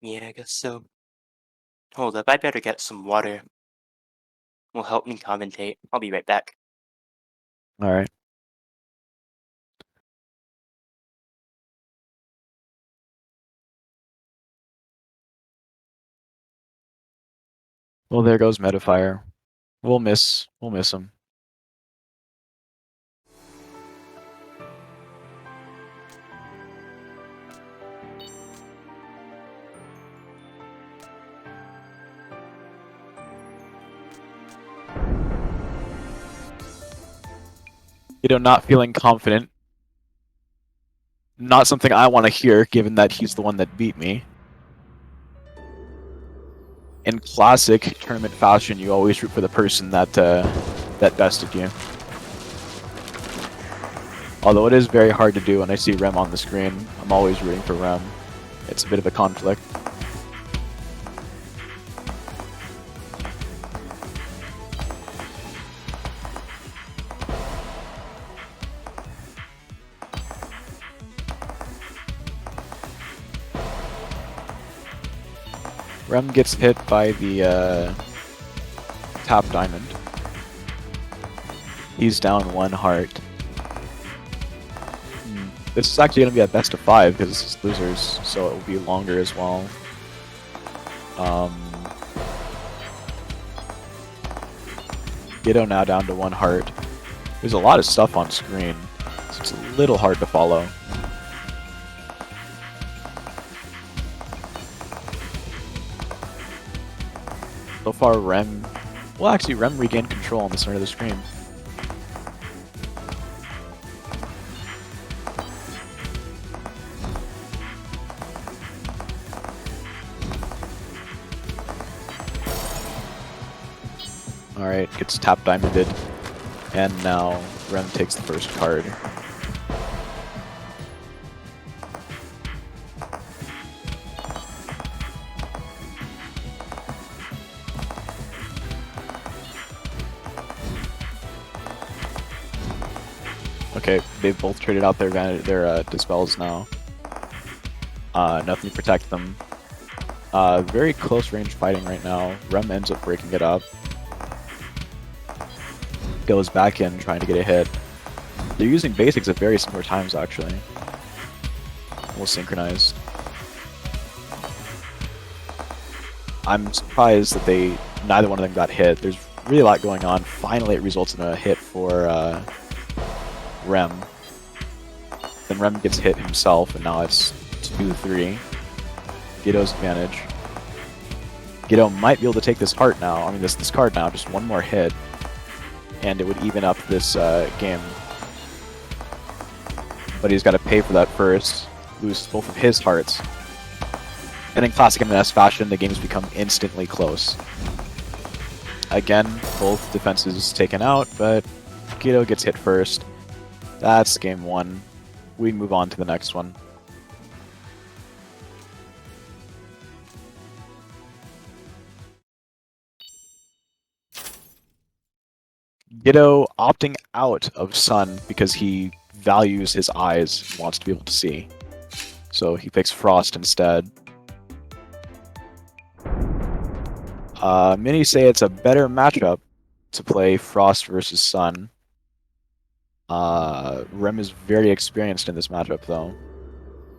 Yeah, I guess so. Hold up, I better get some water. Will help me commentate. I'll be right back. Alright. Well, there goes Metafire. We'll miss him. Not feeling confident. Not something I want to hear, given that he's the one that beat me. In classic tournament fashion, you always root for the person that bested you. Although it is very hard to do when I see Rem on the screen. I'm always rooting for Rem. It's a bit of a conflict. Rem gets hit by the top diamond. He's down one heart. This is actually going to be a best of 5 because it's losers, so it will be longer as well. UnGitto now down to 1 heart. There's a lot of stuff on screen, so it's a little hard to follow. So far, Rem... Well, actually, Rem regained control on the center of the screen. Alright, gets tap diamonded. And now Rem takes the first card. Okay, they've both traded out their dispels now. Nothing to protect them. Very close range fighting right now. Rem ends up breaking it up. Goes back in trying to get a hit. They're using basics at very similar times actually. Almost synchronized. I'm surprised that neither one of them got hit. There's really a lot going on. Finally it results in a hit for Rem. Then Rem gets hit himself, and now it's 2-3. UnGitto's advantage. UnGitto might be able to take this heart now. I mean, this card now. Just one more hit, and it would even up this game. But he's got to pay for that first. lose both of his hearts. And in classic MS fashion, the games become instantly close. Again, both defenses taken out, but UnGitto gets hit first. That's game 1. We move on to the next one. UnGitto opting out of Sun because he values his eyes and wants to be able to see. So he picks Frost instead. Many say it's a better matchup to play Frost versus Sun. Rem is very experienced in this matchup though,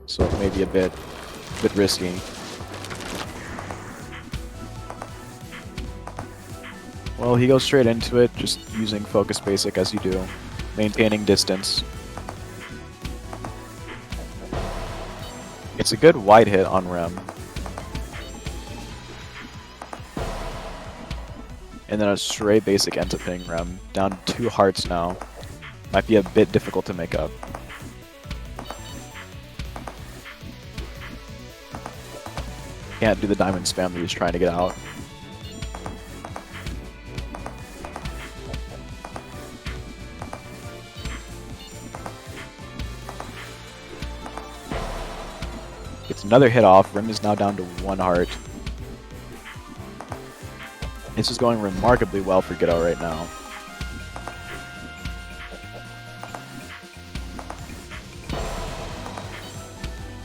so it may be a bit risky. Well, he goes straight into it, just using focus basic as you do, maintaining distance. It's a good wide hit on Rem. And then a straight basic ends up hitting Rem. Down 2 hearts now. Might be a bit difficult to make up. Can't do the diamond spam that he's trying to get out. Gets another hit off. Rem is now down to 1 heart. This is going remarkably well for UnGitto right now.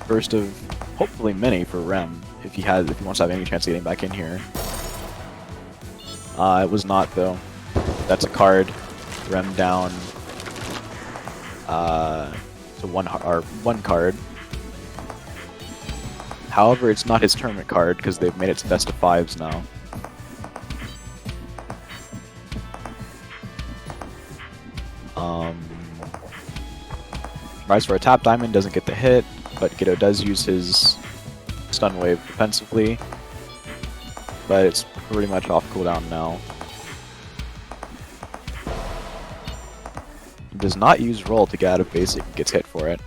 First of hopefully many for Rem, if he wants to have any chance of getting back in here. It was not though. That's a card. Rem down to 1 card. However, it's not his tournament card because they've made it to best of 5s now. Tries for a tap diamond, doesn't get the hit, but UnGitto does use his stun wave defensively. But it's pretty much off cooldown now. He does not use roll to get out of basic and gets hit for it.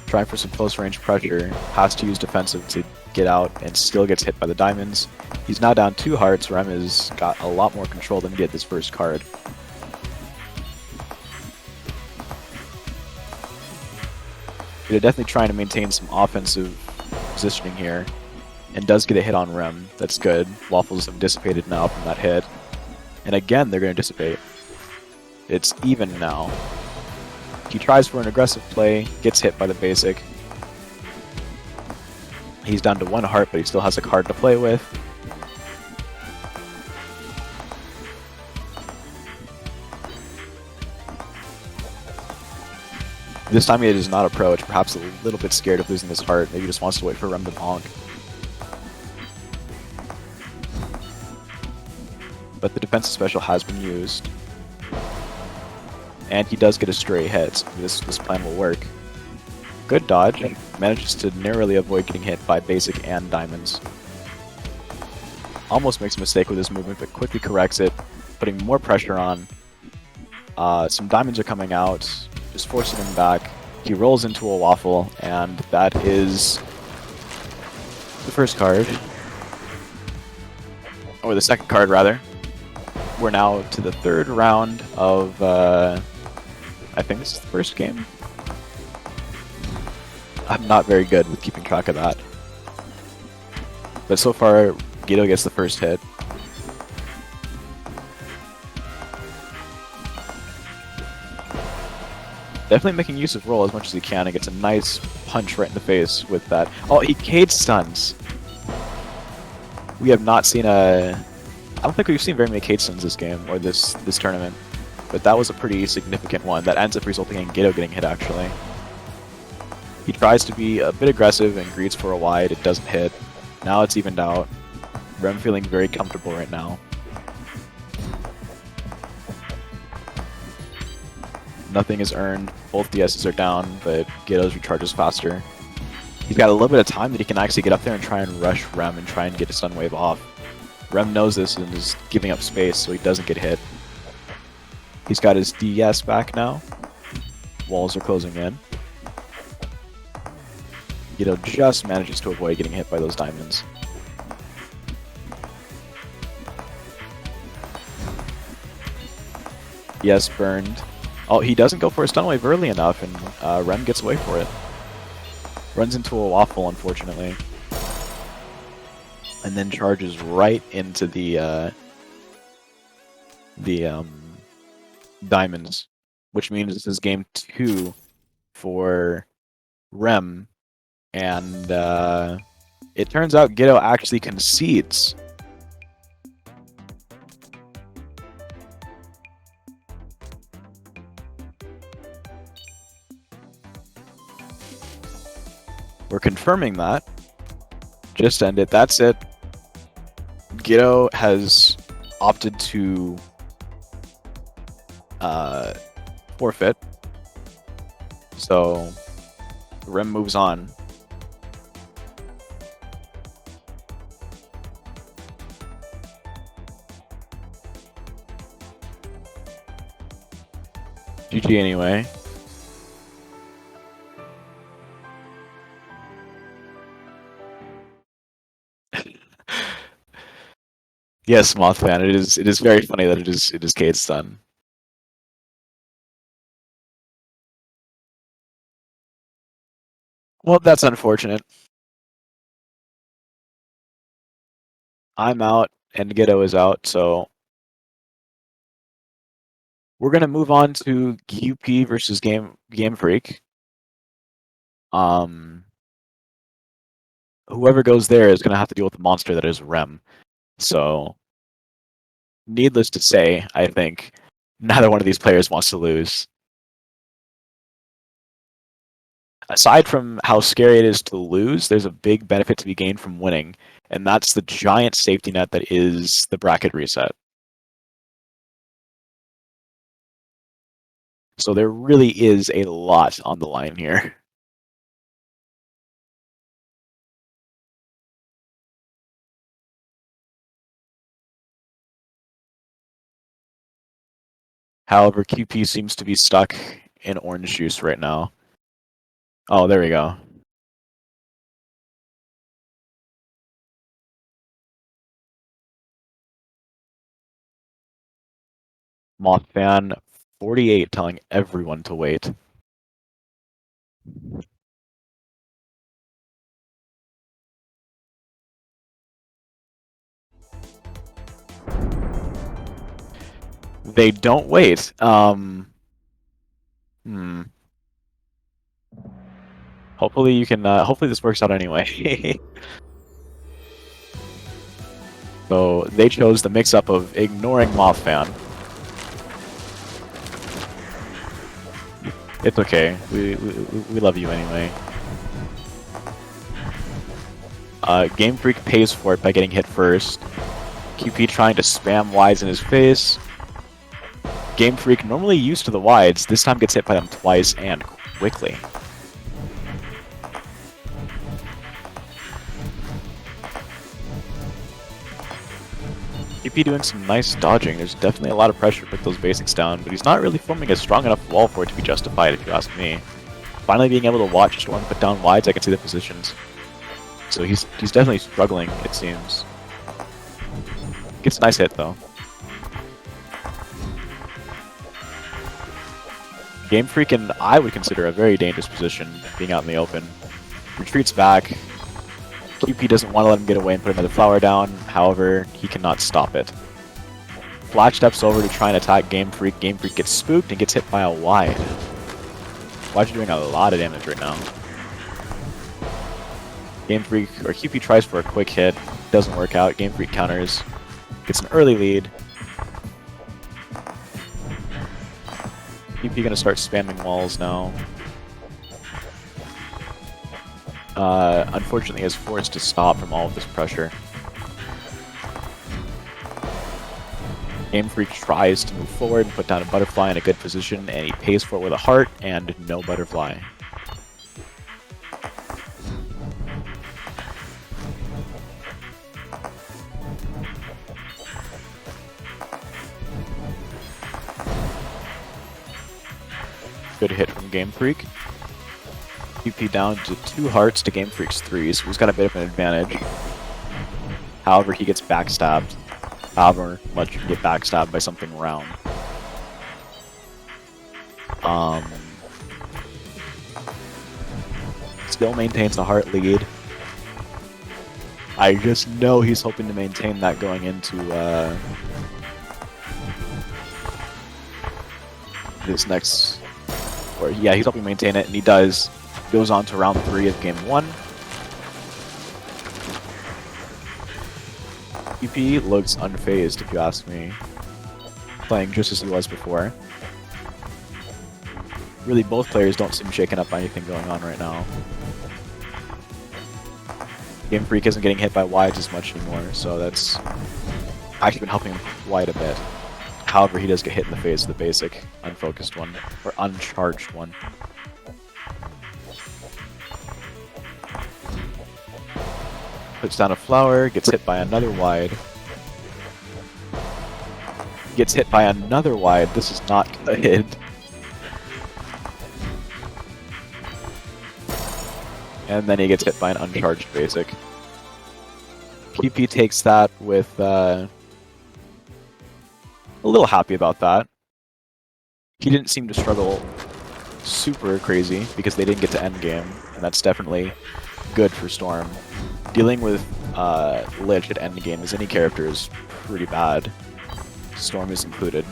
Trying for some close range pressure, has to use defensive to get out and still gets hit by the diamonds. He's now down 2 hearts. Rem has got a lot more control than get this first card. They're definitely trying to maintain some offensive positioning here, and does get a hit on Rem. That's good. Waffles have dissipated now from that hit. And again, they're going to dissipate. It's even now. He tries for an aggressive play, gets hit by the basic. He's down to 1 heart, but he still has a card to play with. This time he does not approach, perhaps a little bit scared of losing his heart. Maybe just wants to wait for Rem to bonk. But the defensive special has been used. And he does get a stray hit, so this plan will work. Good dodge. Manages to narrowly avoid getting hit by basic and diamonds. Almost makes a mistake with his movement, but quickly corrects it, putting more pressure on. Some diamonds are coming out, just forcing him back. He rolls into a waffle, and that is the first card. Or the second card, rather. We're now to the 3rd round of, I think this is the first game. I'm not very good with keeping track of that. But so far, UnGitto gets the first hit. Definitely making use of roll as much as he can and gets a nice punch right in the face with that. Oh, he cage stuns! We have not seen a... I don't think we've seen very many cage stuns this game, or this tournament. But that was a pretty significant one. That ends up resulting in UnGitto getting hit, actually. He tries to be a bit aggressive and greets for a wide. It doesn't hit. Now it's evened out. Rem feeling very comfortable right now. Nothing is earned. Both DSs are down, but UnGitto's recharges faster. He's got a little bit of time that he can actually get up there and try and rush Rem and try and get a stun wave off. Rem knows this and is giving up space so he doesn't get hit. He's got his DS back now. Walls are closing in. UnGitto just manages to avoid getting hit by those diamonds. Yes, burned. Oh, he doesn't go for a stun wave early enough, and Rem gets away for it. Runs into a waffle, unfortunately. And then charges right into the diamonds, which means this is game 2 for Rem, and it turns out Gitto actually concedes. We're confirming that. Just end it. That's it. Gitto has opted to forfeit. So Rem moves on. GG anyway. Yes, Moth fan. It is very funny that it is Kate's done. Well, that's unfortunate. I'm out and Gitto is out, so we're gonna move on to Kewpie versus Game Freak. Whoever goes there is gonna have to deal with the monster that is Rem. So, needless to say, I think neither one of these players wants to lose. Aside from how scary it is to lose, there's a big benefit to be gained from winning, and that's the giant safety net that is the bracket reset. So there really is a lot on the line here. However, QP seems to be stuck in orange juice right now. Oh, there we go. Moth fan 48 telling everyone to wait. They don't wait. Hopefully you can. Hopefully this works out anyway. So they chose the mix-up of ignoring Moth fan. It's okay. We love you anyway. Game Freak pays for it by getting hit first. QP trying to spam wides in his face. Game Freak, normally used to the wides, this time gets hit by them twice and quickly. QP doing some nice dodging. There's definitely a lot of pressure to put those basics down, but he's not really forming a strong enough wall for it to be justified, if you ask me. Finally being able to watch Storm put down wides, I can see the positions. So he's definitely struggling, it seems. Gets a nice hit, though. Game Freak, and I would consider a very dangerous position, being out in the open. Retreats back. QP doesn't want to let him get away and put another flower down, however, he cannot stop it. Flash steps over to try and attack Game Freak. Game Freak gets spooked and gets hit by a wide. Wide's doing a lot of damage right now. Game Freak, or QP tries for a quick hit, doesn't work out. Game Freak counters, gets an early lead. QP gonna start spamming walls now. Unfortunately is forced to stop from all of this pressure. Game Freak tries to move forward and put down a butterfly in a good position, and he pays for it with a heart and no butterfly. Good hit from Game Freak. QP down to 2 hearts to Game Freak's 3, so he's got a bit of an advantage. However, he gets backstabbed. However much you can get backstabbed by something round. Still maintains the heart lead. I just know he's hoping to maintain that going into this next... Or yeah, he's hoping to maintain it, and he does. Goes on to round 3 of game 1. QP looks unfazed, if you ask me. Playing just as he was before. Really, both players don't seem shaken up by anything going on right now. Game Freak isn't getting hit by wides as much anymore, so that's actually been helping him quite a bit. However, he does get hit in the face with the basic unfocused one, or uncharged one. Puts down a flower, gets hit by another wide. Gets hit by another wide. This is not good. And then he gets hit by an uncharged basic. QP takes that with a little happy about that. He didn't seem to struggle super crazy because they didn't get to endgame, and that's definitely good for Storm. Dealing with Lich at endgame as any character is pretty bad. Storm is included.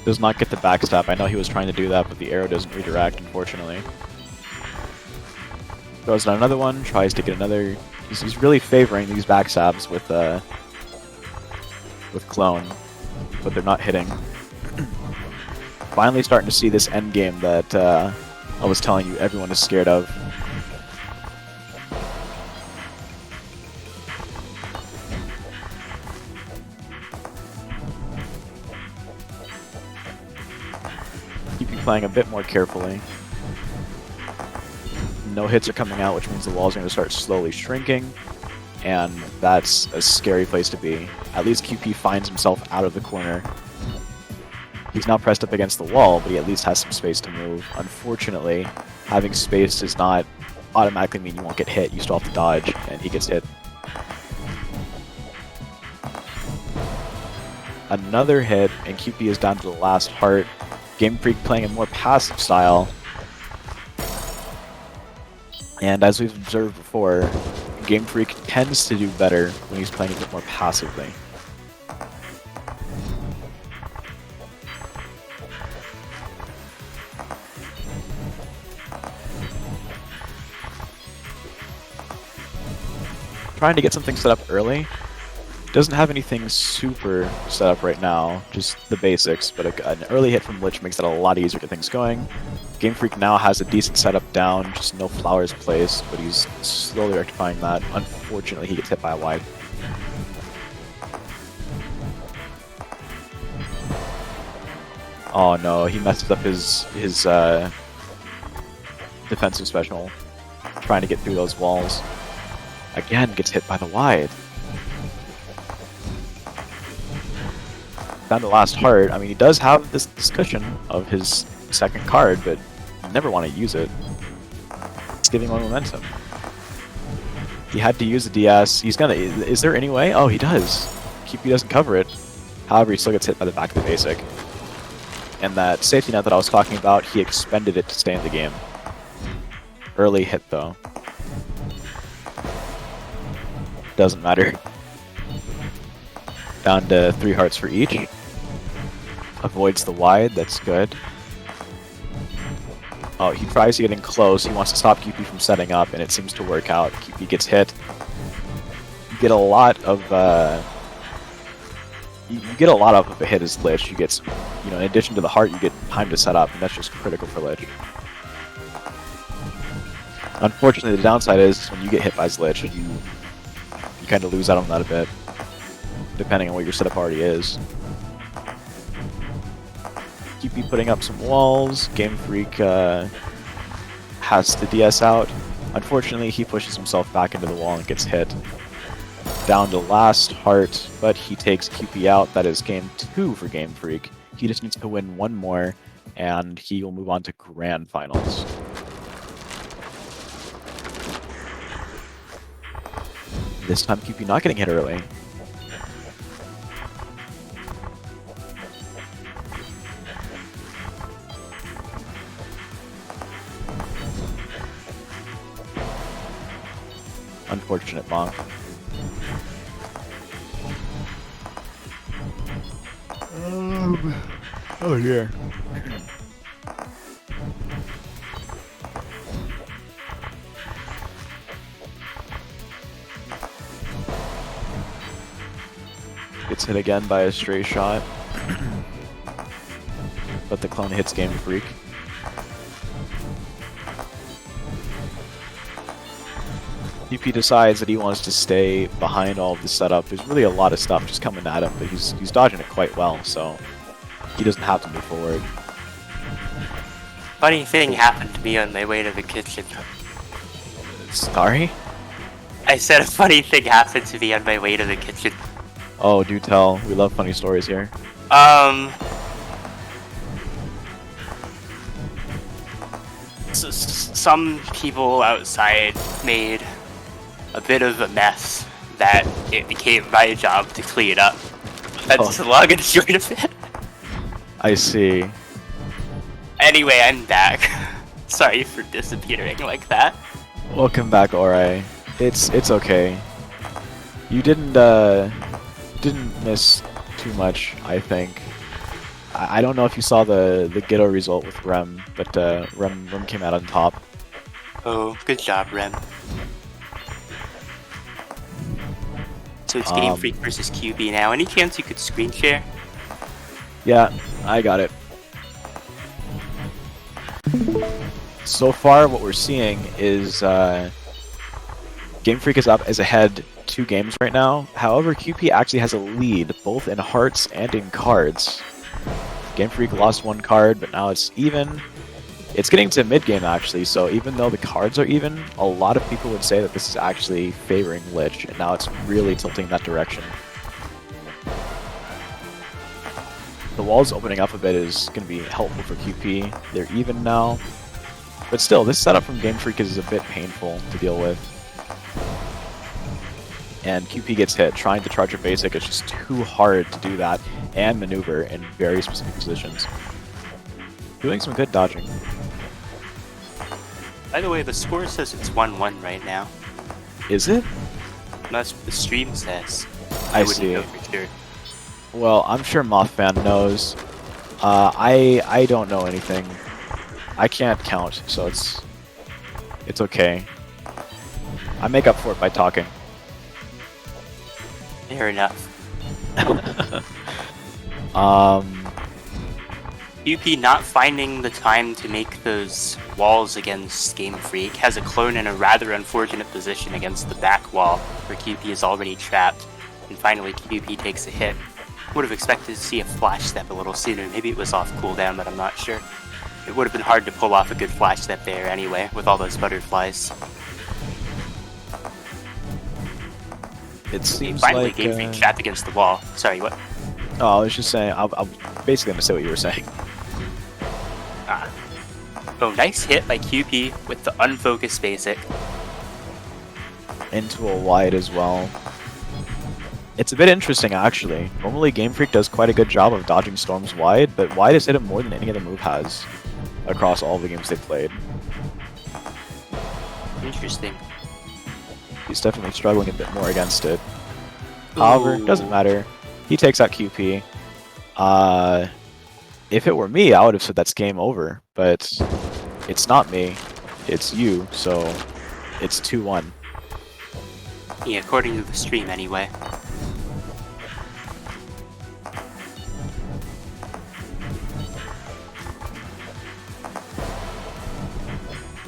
Does not get the backstab. I know he was trying to do that, but the arrow doesn't redirect, unfortunately. Goes on another one, tries to get another... He's really favoring these backstabs with Clone, but they're not hitting. Finally starting to see this end game that I was telling you everyone is scared of. Playing a bit more carefully. No hits are coming out, which means the walls are going to start slowly shrinking, and that's a scary place to be. At least QP finds himself out of the corner. He's now pressed up against the wall, but he at least has some space to move. Unfortunately, having space does not automatically mean you won't get hit. You still have to dodge, and he gets hit. Another hit, and QP is down to the last heart. Game Freak playing a more passive style, and as we've observed before, Game Freak tends to do better when he's playing a bit more passively. Trying to get something set up early. Doesn't have anything super set up right now, just the basics, but an early hit from Lich makes it a lot easier to get things going. Game Freak now has a decent setup down, just no flowers placed, but he's slowly rectifying that. Unfortunately, he gets hit by a wide. Oh no, he messes up his defensive special, trying to get through those walls. Again, gets hit by the wide. Down to the last heart. I mean, he does have this cushion of his second card, but you never want to use it. It's giving him momentum. He had to use the DS. He's gonna... Is there any way? Oh, he does. QP doesn't cover it. However, he still gets hit by the back of the basic. And that safety net that I was talking about, he expended it to stay in the game. Early hit, though. Doesn't matter. Down to 3 hearts for each. Avoids the wide, that's good. Oh, he tries to get in close. He wants to stop QP from setting up, and it seems to work out. QP gets hit. You get a lot of you get a lot of a hit as Lich. You get, in addition to the heart, you get time to set up, and that's just critical for Lich. Unfortunately, the downside is when you get hit by Lich, you kind of lose out on that a bit. depending on what your setup already is. Kewpie putting up some walls. Game Freak has to DS out. Unfortunately, he pushes himself back into the wall and gets hit. Down to last heart, but he takes Kewpie out. That is game 2 for Game Freak. He just needs to win one more, and he will move on to Grand Finals. This time, Kewpie not getting hit early. Unfortunate Moth. Oh dear. Gets hit again by a stray shot. But the clone hits Game Freak. Kewpie decides that he wants to stay behind all of the setup. There's really a lot of stuff just coming at him, but he's dodging it quite well, so he doesn't have to move forward. Funny thing happened to me on my way to the kitchen. Sorry? I said a funny thing happened to me on my way to the kitchen. Oh, do tell. We love funny stories here. Some people outside made a bit of a mess that it became my job to clean up. That's the long and short of it. I see. Anyway, I'm back. Sorry for disappearing like that. Welcome back, Ori. It's okay. You didn't miss too much, I think. I don't know if you saw the UnGitto result with Rem, but Rem came out on top. Oh, good job, Rem. So it's Game Freak versus Kewpie now. Any chance you could screen share? Yeah, I got it. So far, what we're seeing is Game Freak is ahead 2 games right now. However, Kewpie actually has a lead both in hearts and in cards. Game Freak lost 1 card, but now it's even. It's getting to mid-game actually, so even though the cards are even, a lot of people would say that this is actually favoring Lich, and now it's really tilting that direction. The walls opening up a bit is going to be helpful for Kewpie. They're even now. But still, this setup from Game Freak is a bit painful to deal with. And Kewpie gets hit. Trying to charge a basic is just too hard to do that and maneuver in very specific positions. Doing some good dodging. By the way, the score says it's 1-1 right now. Is it? That's what the stream says. I wouldn't see. know for sure. Well, I'm sure Moth fan knows. I don't know anything. I can't count, so it's okay. I make up for it by talking. Fair enough. Kewpie not finding the time to make those walls against Game Freak has a clone in a rather unfortunate position against the back wall, where Kewpie is already trapped, and finally Kewpie takes a hit. Would have expected to see a flash step a little sooner. Maybe it was off cooldown, but I'm not sure. It would have been hard to pull off a good flash step there anyway, with all those butterflies. It seems finally, like Game Freak trapped against the wall. Sorry, what? Oh, I was just saying. I'm basically gonna say what you were saying. Oh, nice hit by Kewpie with the unfocused basic. Into a wide as well. It's a bit interesting, actually. Normally, Game Freak does quite a good job of dodging storms wide, but wide has hit him more than any other move has across all the games they've played. Interesting. He's definitely struggling a bit more against it. However, it doesn't matter. He takes out Kewpie. If it were me, I would have said that's game over, but it's not me. It's you, so it's 2-1. Yeah, according to the stream anyway.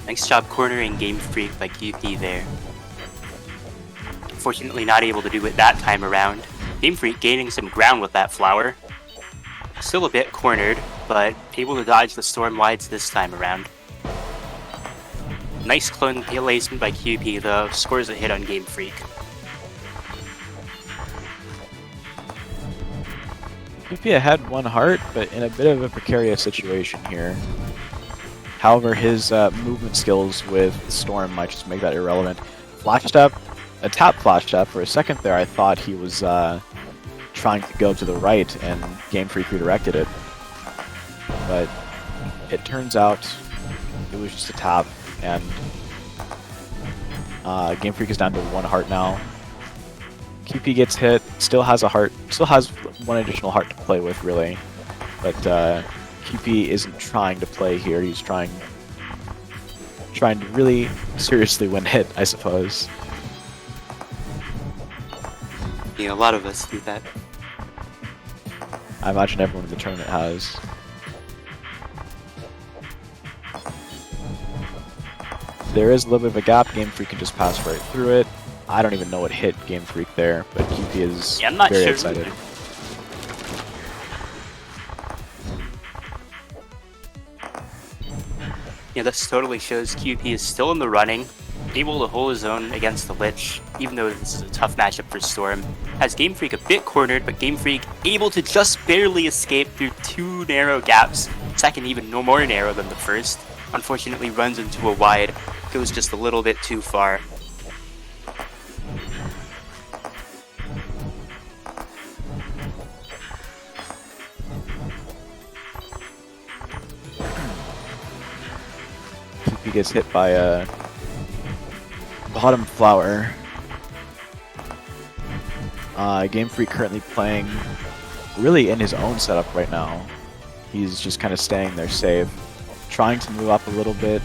Nice job cornering Game Freak by Kewpie there. Fortunately not able to do it that time around. Game Freak gaining some ground with that flower. Still a bit cornered, but able to dodge the storm wides this time around. Nice clone placement by Kewpie though, scores a hit on Game Freak. Kewpie had 1 heart, but in a bit of a precarious situation here. However, his movement skills with Storm might just make that irrelevant. Flash step, a tap flash step. For a second there, I thought he was trying to go to the right, and Game Freak redirected it. But it turns out it was just a tap, and Game Freak is down to 1 heart now. Kewpie gets hit, still has a heart, still has 1 additional heart to play with, really. But Kewpie isn't trying to play here. He's trying to really seriously win hit, I suppose. Yeah, a lot of us do that. I imagine everyone in the tournament has. There is a little bit of a gap. Game Freak can just pass right through it. I don't even know what hit Game Freak there, but Kewpie is very excited. Yeah, this totally shows Kewpie is still in the running, able to hold his own against the Lich, even though this is a tough matchup for Storm. Has Game Freak a bit cornered, but Game Freak able to just barely escape through 2 narrow gaps. Second even no more narrow than the first. Unfortunately runs into a wide, goes just a little bit too far. He gets hit by a bottom flower. Game Freak currently playing really in his own setup right now. He's just kind of staying there safe, trying to move up a little bit.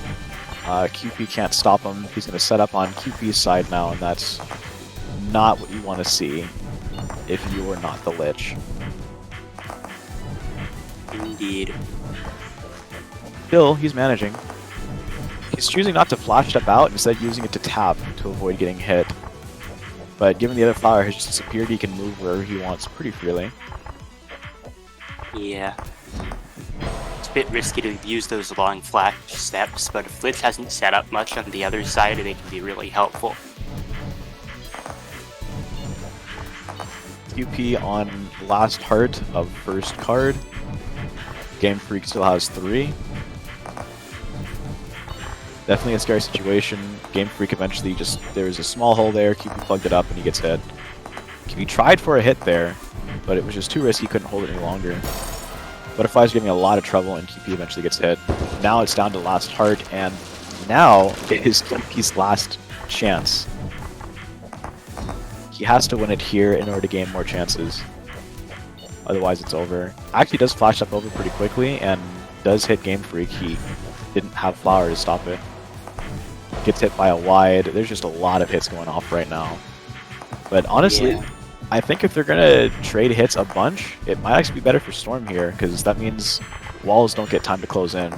Kewpie can't stop him. He's going to set up on Kewpie's side now, and that's not what you want to see if you are not the Lich. Indeed. Still, he's managing. He's choosing not to flash step out, instead using it to tap to avoid getting hit. But given the other flower has just disappeared, he can move wherever he wants pretty freely. Yeah. It's a bit risky to use those long flash steps, but if Lich hasn't set up much on the other side, they can be really helpful. Kewpie on last heart of first card. Game Freak still has 3. Definitely a scary situation. Game Freak eventually just, there's a small hole there, Kewpie plugged it up and he gets hit. Kewpie tried for a hit there, but it was just too risky, he couldn't hold it any longer. Butterfly's giving a lot of trouble and Kewpie eventually gets hit. Now it's down to last heart, and now it is Kewpie's last chance. He has to win it here in order to gain more chances. Otherwise it's over. Actually does flash up over pretty quickly and does hit Game Freak. He didn't have flower to stop it. Gets hit by a wide. There's just a lot of hits going off right now. But honestly, yeah. I think if they're going to trade hits a bunch, it might actually be better for Storm here, because that means walls don't get time to close in.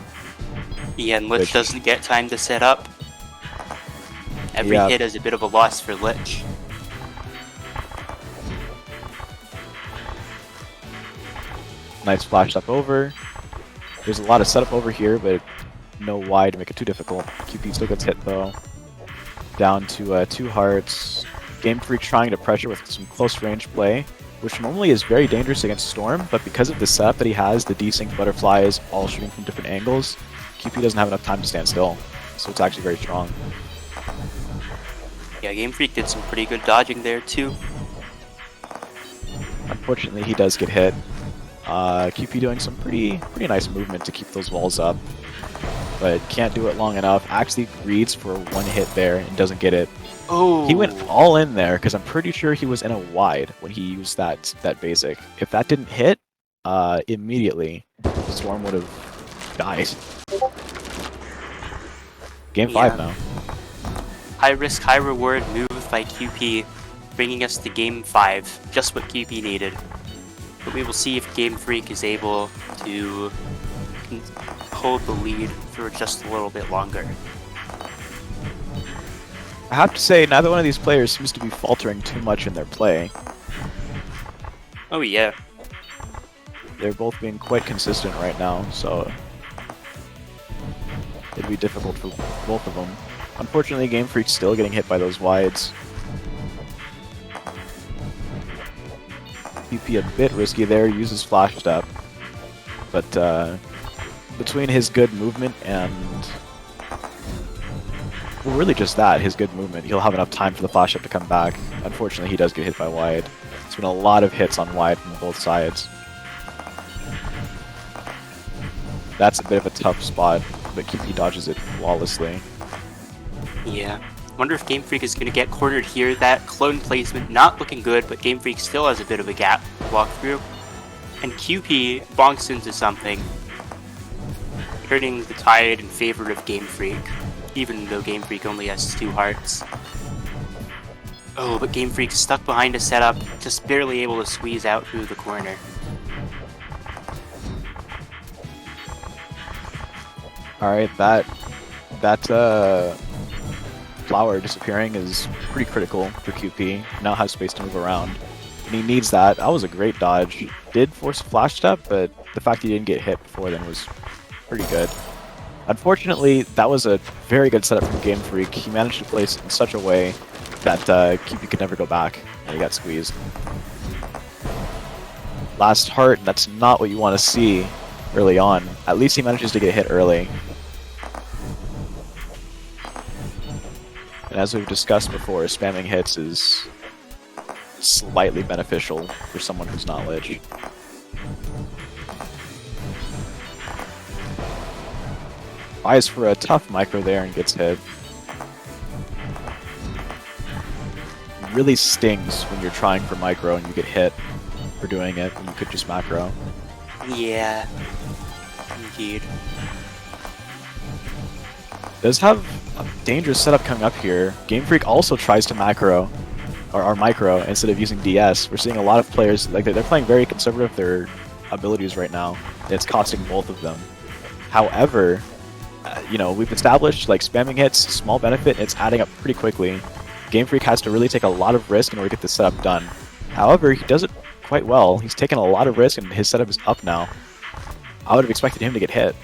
Yeah, and Lich doesn't get time to set up. Every hit is a bit of a loss for Lich. Nice flash up over. There's a lot of setup over here, but no wide to make it too difficult. Kewpie still gets hit though. Down to 2 hearts. Game Freak trying to pressure with some close range play, which normally is very dangerous against Storm, but because of the setup that he has, the desync butterflies all shooting from different angles, Kewpie doesn't have enough time to stand still, so it's actually very strong. Yeah, Game Freak did some pretty good dodging there too. Unfortunately, he does get hit. Kewpie doing some pretty nice movement to keep those walls up, but can't do it long enough. Actually reads for 1 hit there and doesn't get it. Oh, he went all in there because I'm pretty sure he was in a wide when he used that basic. If that didn't hit, immediately Storm would have died. Game 5 now. High risk, high reward move by Kewpie, bringing us to Game 5. Just what Kewpie needed. But we will see if Game Freak is able to hold the lead for just a little bit longer. I have to say, neither one of these players seems to be faltering too much in their play. Oh yeah. They're both being quite consistent right now, so it'd be difficult for both of them. Unfortunately, Game Freak's still getting hit by those wides. PP a bit risky there, uses Flash Step. But between his good movement and... well, really just that, his good movement, he'll have enough time for the Flash Step to come back. Unfortunately, he does get hit by wide. It's been a lot of hits on wide from both sides. That's a bit of a tough spot, but Kewpie dodges it flawlessly. Yeah. Wonder if Game Freak is going to get cornered here. That clone placement not looking good, but Game Freak still has a bit of a gap to walk through. And Kewpie bonks into something, turning the tide in favor of Game Freak, even though Game Freak only has 2 hearts. Oh, but Game Freak stuck behind a setup, just barely able to squeeze out through the corner. Alright, that flower disappearing is pretty critical for Kewpie. Now has space to move around. And he needs that. That was a great dodge. Did force a flash step, but the fact he didn't get hit before then was pretty good. Unfortunately, that was a very good setup from Game Freak. He managed to place it in such a way that Kewpie could never go back, and he got squeezed. Last heart, that's not what you want to see early on. At least he manages to get hit early. And as we've discussed before, spamming hits is slightly beneficial for someone who's not Lich. Tries for a tough micro there and gets hit. It really stings when you're trying for micro and you get hit for doing it when you could just macro. Yeah, indeed. Does have a dangerous setup coming up here. Game Freak also tries to macro, or micro, instead of using DS. We're seeing a lot of players, like they're playing very conservative with their abilities right now. It's costing both of them. However, you know, we've established like spamming hits, small benefit, it's adding up pretty quickly. Game Freak has to really take a lot of risk in order to get this setup done. However, he does it quite well. He's taken a lot of risk and his setup is up now. I would have expected him to get hit.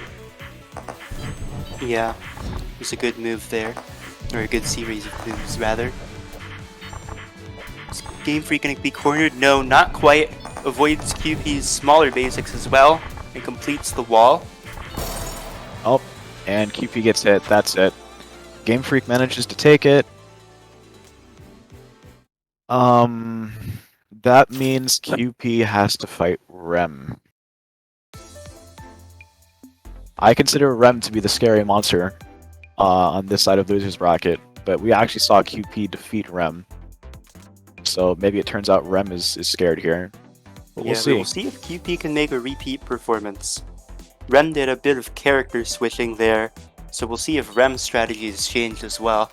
Yeah, it was a good move there. Or a good series of moves, rather. Is Game Freak gonna be cornered? No, not quite. Avoids Kewpie's smaller basics as well, and completes the wall. Oh, and Kewpie gets hit. That's it. Game Freak manages to take it. That means Kewpie has to fight Rem. I consider Rem to be the scary monster on this side of Loser's Bracket, but we actually saw Kewpie defeat Rem. So maybe it turns out Rem is scared here. But Yeah, we'll see. we'll see if Kewpie can make a repeat performance. Rem did a bit of character switching there, so we'll see if Rem's strategy has changed as well.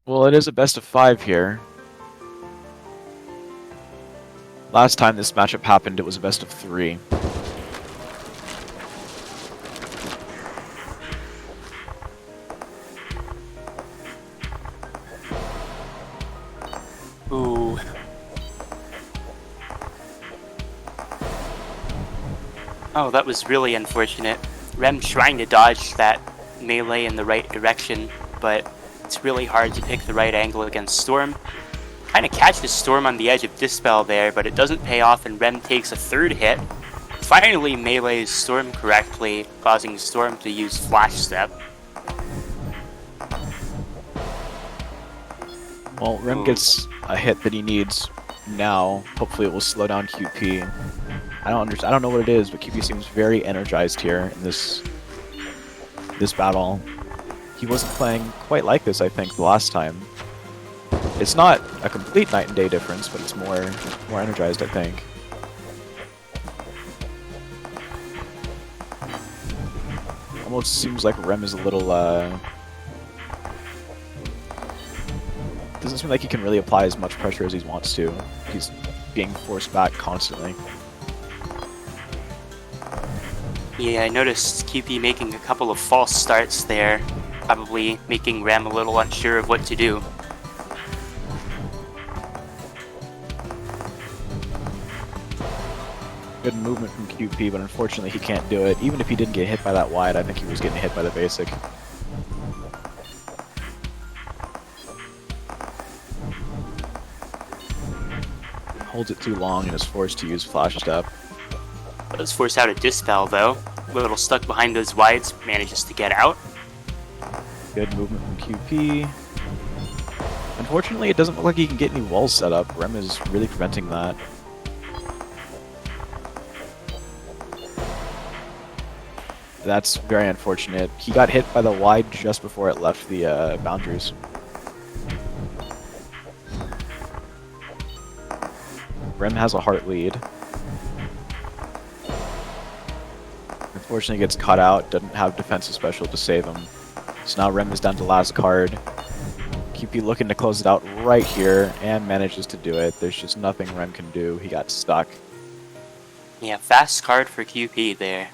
Well, it is a best of 5 here. Last time this matchup happened, it was a best of 3. Ooh. Oh, that was really unfortunate. Rem trying to dodge that melee in the right direction, but it's really hard to pick the right angle against Storm. Kind of catches Storm on the edge of Dispel there, but it doesn't pay off and Rem takes a 3rd hit. Finally melees Storm correctly, causing Storm to use Flash Step. Well, Rem gets a hit that he needs now. Hopefully it will slow down QP. I don't know what it is, but QP seems very energized here in this battle. He wasn't playing quite like this, I think, the last time. It's not a complete night and day difference, but it's more energized, I think. Almost seems like Rem is a little, doesn't seem like he can really apply as much pressure as he wants to. He's being forced back constantly. Yeah, I noticed QP making a couple of false starts there, probably making Rem a little unsure of what to do. Good movement from QP, but unfortunately he can't do it. Even if he didn't get hit by that wide, I think he was getting hit by the basic. Holds it too long and is forced to use Flash Step. Does force out a Dispel though. A little stuck behind those wides, manages to get out. Good movement from QP. Unfortunately, it doesn't look like he can get any walls set up. Rem is really preventing that. That's very unfortunate. He got hit by the wide just before it left the boundaries. Rem has a heart lead. Unfortunately, gets caught out, doesn't have defensive special to save him. So now Rem is down to last card. QP looking to close it out right here, and manages to do it. There's just nothing Rem can do. He got stuck. Yeah, fast card for QP there.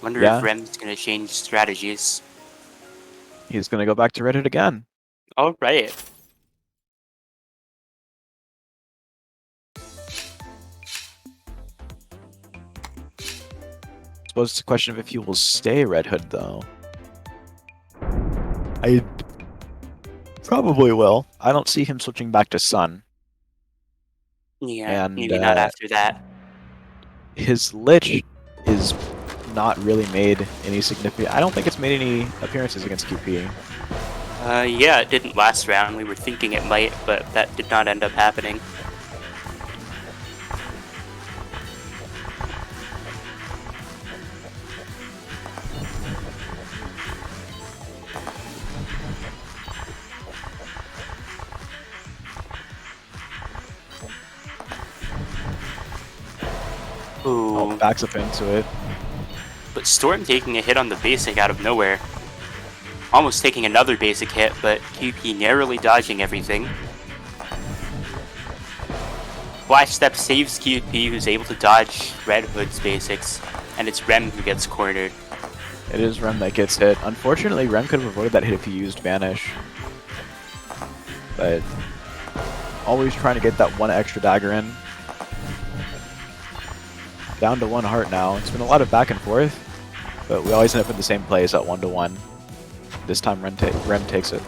Wonder if Rem's gonna change strategies. He's gonna go back to Red Hood again. Alright. I suppose it's a question of if he will stay Red Hood, though. I probably will. I don't see him switching back to Sun. Yeah, and, maybe not after that. His Lich is not really made any significant... I don't think it's made any appearances against QP. Yeah, it didn't last round. We were thinking it might, but that did not end up happening. Ooh. Oh, backs up into it. But Storm taking a hit on the basic out of nowhere. Almost taking another basic hit, but QP narrowly dodging everything. Flash Step saves QP, who's able to dodge Red Hood's basics, and it's Rem who gets cornered. It is Rem that gets hit. Unfortunately, Rem could have avoided that hit if he used Vanish. But always trying to get that one extra dagger in. Down to 1 heart now. It's been a lot of back and forth, but we always end up in the same place at 1-1. This time Rem takes it.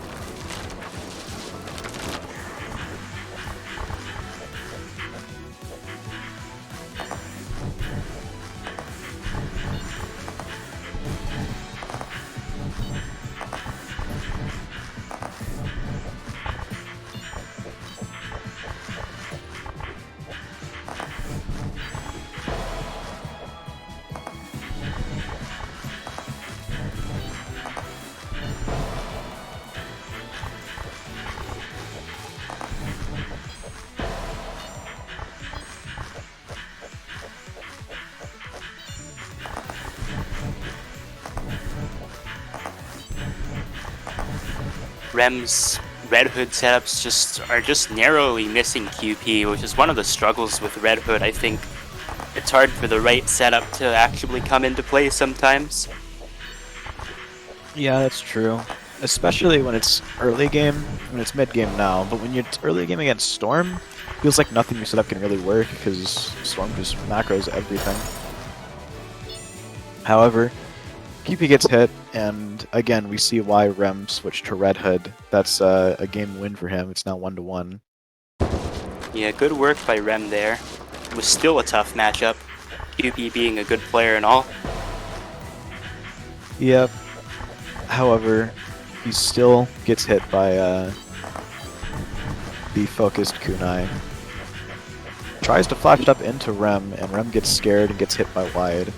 Rem's Red Hood setups are just narrowly missing QP, which is one of the struggles with Red Hood. I think it's hard for the right setup to actually come into play sometimes. Yeah, that's true. Especially when it's early game, when it's mid game now. But when you're early game against Storm, feels like nothing you set up can really work because Storm just macros everything. However, QP gets hit, and again, we see why Rem switched to Red Hood. That's a game win for him. It's now 1-1. Yeah, good work by Rem there. It was still a tough matchup, QP being a good player and all. Yep. However, he still gets hit by the focused kunai. Tries to flash up into Rem, and Rem gets scared and gets hit by wide.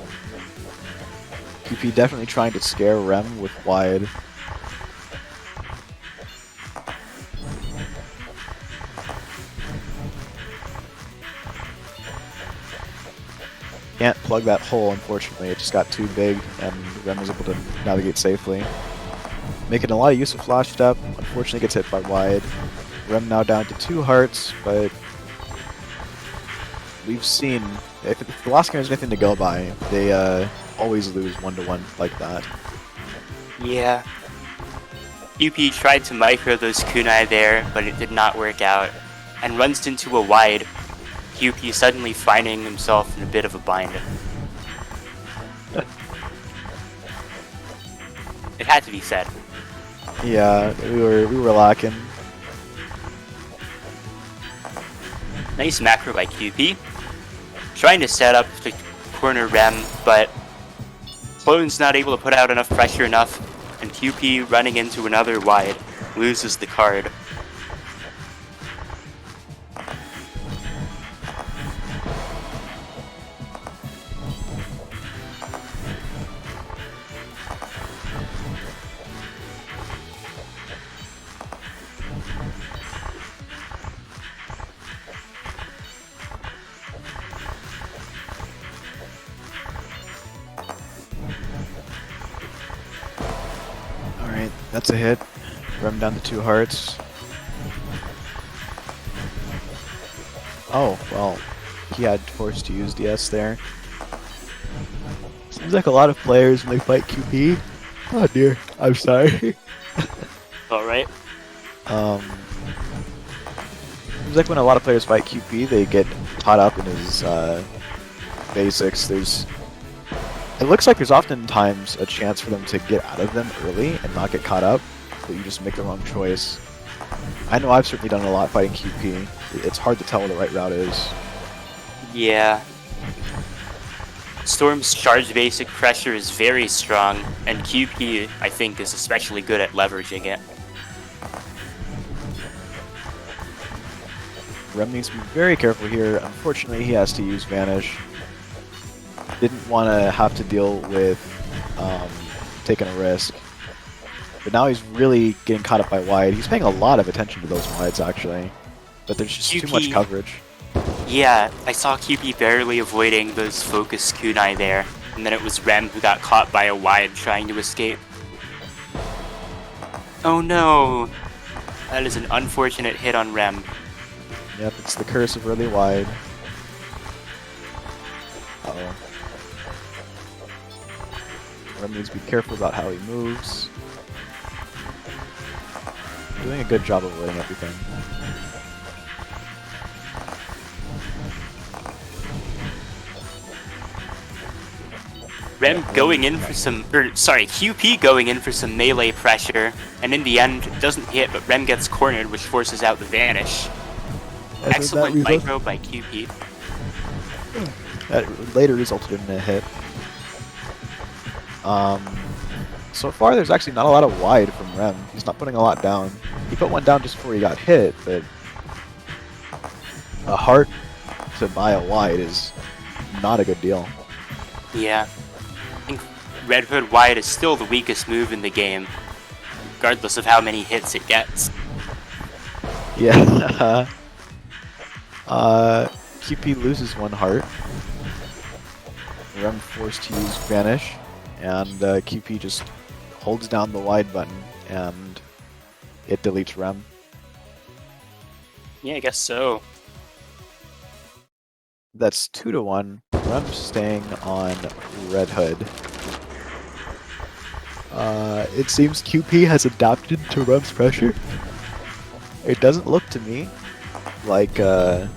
Kewpie definitely trying to scare Rem with wide. Can't plug that hole, unfortunately. It just got too big, and Rem was able to navigate safely. Making a lot of use of flash step. Unfortunately, gets hit by wide. Rem now down to 2 hearts, but we've seen if the last game has anything to go by, they always lose 1-1 like that. Yeah. Kewpie tried to micro those kunai there, but it did not work out, and runs into a wide. Kewpie suddenly finding himself in a bit of a bind. It had to be said. Yeah, we were lacking. Nice macro by Kewpie. Trying to set up to corner Rem, but Clone's not able to put out enough pressure and Kewpie running into another wide loses the card. Alright, that's a hit. Rem down to 2 hearts. Oh, well, he had forced to use DS there. Seems like a lot of players when they fight QP. Oh dear, I'm sorry. Alright. Seems like when a lot of players fight QP, they get caught up in his basics. It looks like there's oftentimes a chance for them to get out of them early and not get caught up, but you just make the wrong choice. I know I've certainly done a lot fighting QP. It's hard to tell what the right route is. Yeah. Storm's charge basic pressure is very strong, and Kewpie, I think, is especially good at leveraging it. Rem needs to be very careful here. Unfortunately, he has to use Vanish. Didn't want to have to deal with taking a risk. But now he's really getting caught up by wide. He's paying a lot of attention to those wides, actually. But there's just too much coverage. Yeah, I saw Kewpie barely avoiding those focus kunai there, and then it was Rem who got caught by a wide trying to escape. Oh no! That is an unfortunate hit on Rem. Yep, it's the curse of really wide. Uh-oh. Rem needs to be careful about how he moves. Doing a good job of avoiding everything. Rem going in for some, Kewpie going in for some melee pressure, and in the end, it doesn't hit, but Rem gets cornered, which forces out the Vanish. Excellent micro by Kewpie. That later resulted in a hit. So far there's actually not a lot of wide from Rem. He's not putting a lot down. He put one down just before he got hit, but a heart to buy a wide is not a good deal. Yeah. I think Red Hood wide is still the weakest move in the game, regardless of how many hits it gets. Yeah. QP loses 1 heart. Rem forced to use Vanish, and QP just holds down the wide button, and it deletes Rem. Yeah, I guess so. That's 2-1. Rem staying on Red Hood. It seems QP has adapted to Rem's pressure. It doesn't look to me like Rem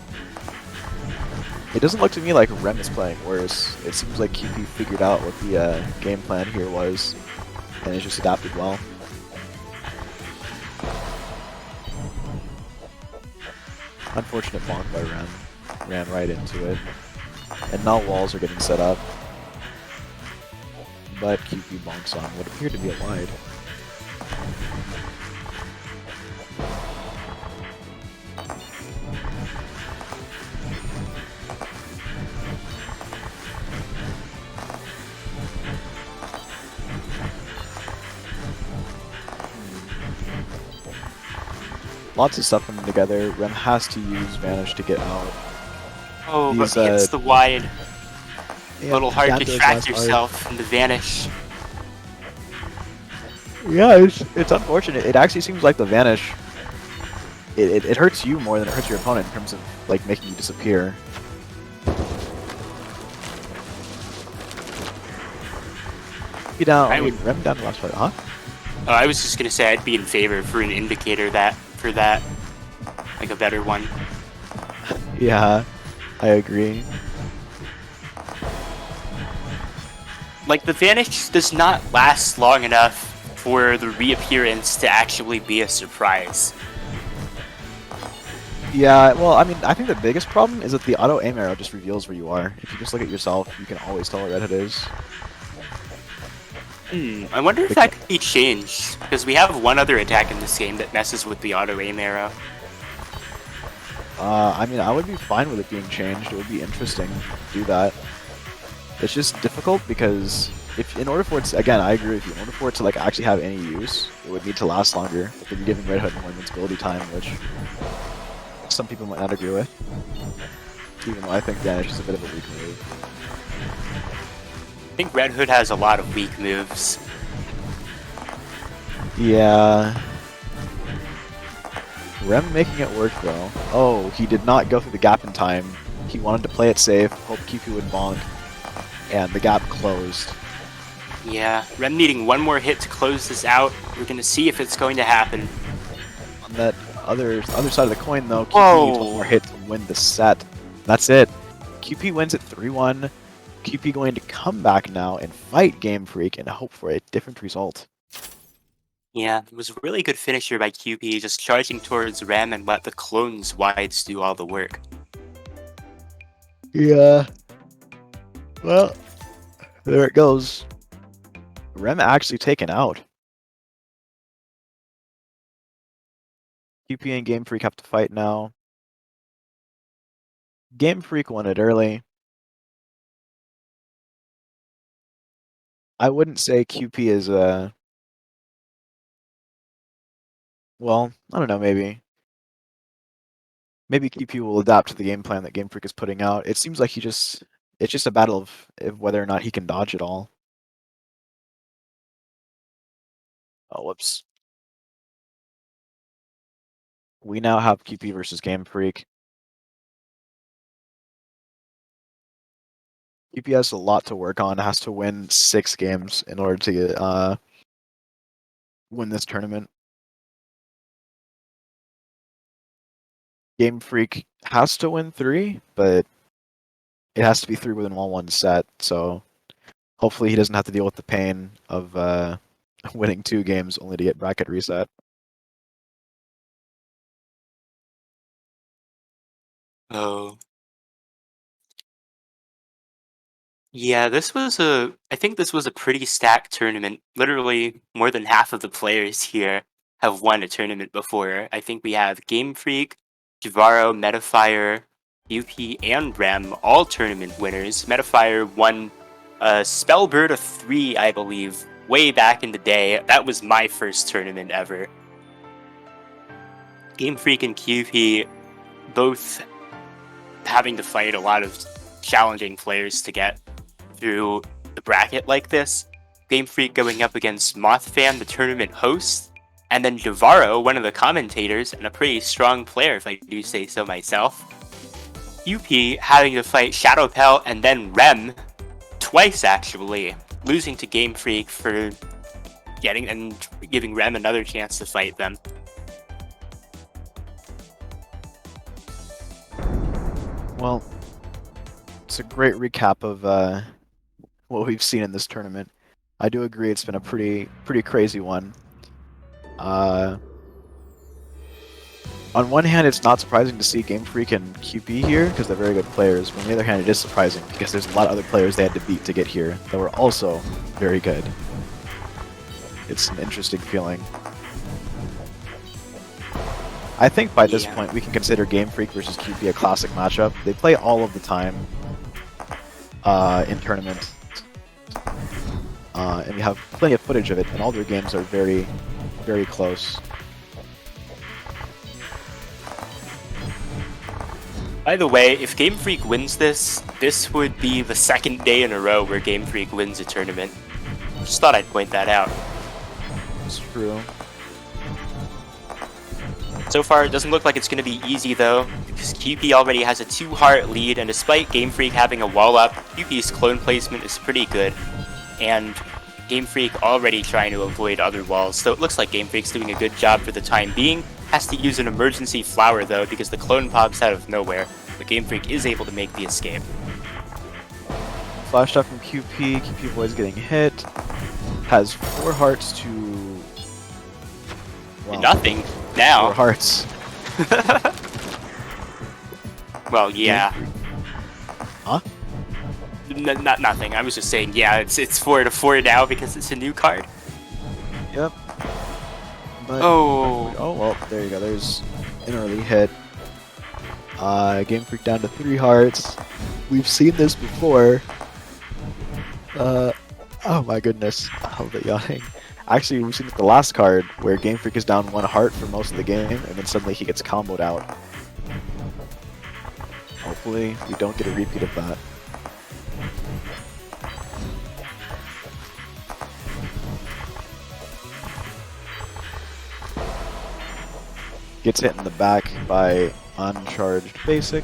is playing worse. It seems like QP figured out what the game plan here was, and has just adapted well. Unfortunate bonk by Rem. Ran right into it. And now walls are getting set up. But QP bonks on what appeared to be a wide. lots of stuff coming together. Rem has to use Vanish to get out. Oh, These, but hits the wide. Yeah, Little hard to Ganto's track last yourself from the Vanish. Yeah, it's unfortunate. It actually seems like the Vanish, it hurts you more than it hurts your opponent in terms of like making you disappear. Be down. Rem down the last part, huh? Oh, I was just gonna say I'd be in favor for an indicator for that, like a better one. Yeah, I agree. Like, the Vanish does not last long enough for the reappearance to actually be a surprise. Yeah, well, I mean, I think the biggest problem is that the auto aim arrow just reveals where you are. If you just look at yourself, you can always tell where Red Hood is. I wonder if that could be changed, because we have one other attack in this game that messes with the auto aim arrow. I mean, I would be fine with it being changed. It would be interesting to do that. It's just difficult because in order for it to, again, I agree with you, in order for it to like actually have any use, it would need to last longer. But then you're giving Red Hood more invincibility time, which some people might not agree with. Even though I think Vanish is a bit of a weak move. I think Red Hood has a lot of weak moves. Yeah. Rem making it work though. Oh, he did not go through the gap in time. He wanted to play it safe, hope Kewpie would bonk, and the gap closed. Yeah, Rem needing one more hit to close this out. We're gonna see if it's going to happen. On that other side of the coin though, Kewpie needs one more hit to win the set. That's it. Kewpie wins at 3-1. Kewpie going to come back now and fight Game Freak and hope for a different result. Yeah, it was a really good finisher by Kewpie, just charging towards Rem and let the clones wides do all the work. Yeah. Well, there it goes. Rem actually taken out. Kewpie and Game Freak have to fight now. Game Freak won it early. I wouldn't say Kewpie is well, I don't know, maybe. Maybe Kewpie will adapt to the game plan that Game Freak is putting out. It seems like it's just a battle of whether or not he can dodge it all. Oh, whoops. We now have Kewpie versus Game Freak. Kewpie has a lot to work on, has to win 6 games in order to win this tournament. Game Freak has to win 3, but it has to be 3 within one set, so hopefully he doesn't have to deal with the pain of winning 2 games only to get bracket reset. Oh. Yeah, I think this was a pretty stacked tournament. Literally, more than half of the players here have won a tournament before. I think we have Game Freak, Jahvaro, Metafire, UP, and Rem, all tournament winners. Metafire won Spellbird of 3, I believe, way back in the day. That was my first tournament ever. Game Freak and QP both having to fight a lot of challenging players to get through the bracket like this. Game Freak going up against Moth, the tournament host, and then Jahvaro, one of the commentators, and a pretty strong player if I do say so myself. UP having to fight Shadowpel and then Rem, twice actually, losing to Game Freak for giving Rem another chance to fight them. Well, it's a great recap of what we've seen in this tournament. I do agree it's been a pretty crazy one. On one hand, it's not surprising to see Game Freak and QP here because they're very good players. But on the other hand, it is surprising because there's a lot of other players they had to beat to get here that were also very good. It's an interesting feeling. I think by this point we can consider Game Freak versus QP a classic matchup. They play all of the time in tournaments. And we have plenty of footage of it, and all their games are very, very close. By the way, if Game Freak wins this, this would be the second day in a row where Game Freak wins a tournament. Just thought I'd point that out. It's true. So far, it doesn't look like it's going to be easy though, because Kewpie already has a 2-heart lead, and despite Game Freak having a wall up, Kewpie's clone placement is pretty good, and Game Freak already trying to avoid other walls, so it looks like Game Freak's doing a good job for the time being. Has to use an emergency flower though, because the clone pops out of nowhere, but Game Freak is able to make the escape. Flash shot from QP. QP avoids getting hit. Has 4 hearts to... Well, Nothing now. 4 hearts. Well, yeah. Huh? Not nothing. I was just saying, yeah, it's 4 to 4 now because it's a new card. Yep. But, oh well, there you go. There's an early hit. Game Freak down to 3 hearts. We've seen this before. Oh my goodness. Oh, the yawning. Actually, we've seen it the last card where Game Freak is down 1 heart for most of the game, and then suddenly he gets comboed out. Hopefully, we don't get a repeat of that. Gets hit in the back by uncharged basic.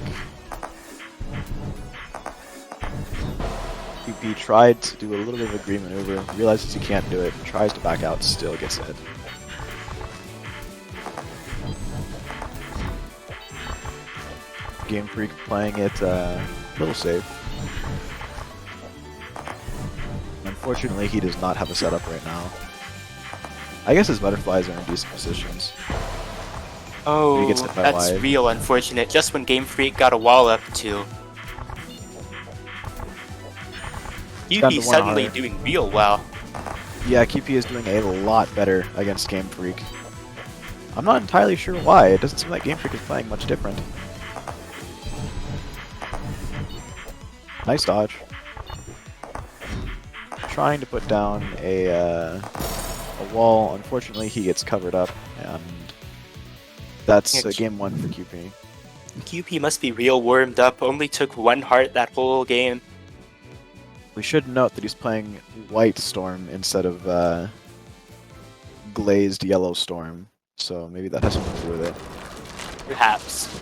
QP tried to do a little bit of a green maneuver, realizes he can't do it, tries to back out, still gets hit. Game Freak playing it a little safe. Unfortunately, he does not have a setup right now. I guess his butterflies are in decent positions. Oh, He gets hit by that's wide. real unfortunate. Just when Game Freak got a wall up too. down to Kewpie 1 suddenly heart. doing real well. Yeah, QP is doing a lot better against Game Freak. I'm not entirely sure why. It doesn't seem like Game Freak is playing much different. Nice dodge. Trying to put down a wall. Unfortunately, he gets covered up, and that's game 1 for QP. Kewpie must be real warmed up. Only took 1 heart that whole game. We should note that he's playing White Storm instead of glazed Yellow Storm, so maybe that has something to do with it. Perhaps.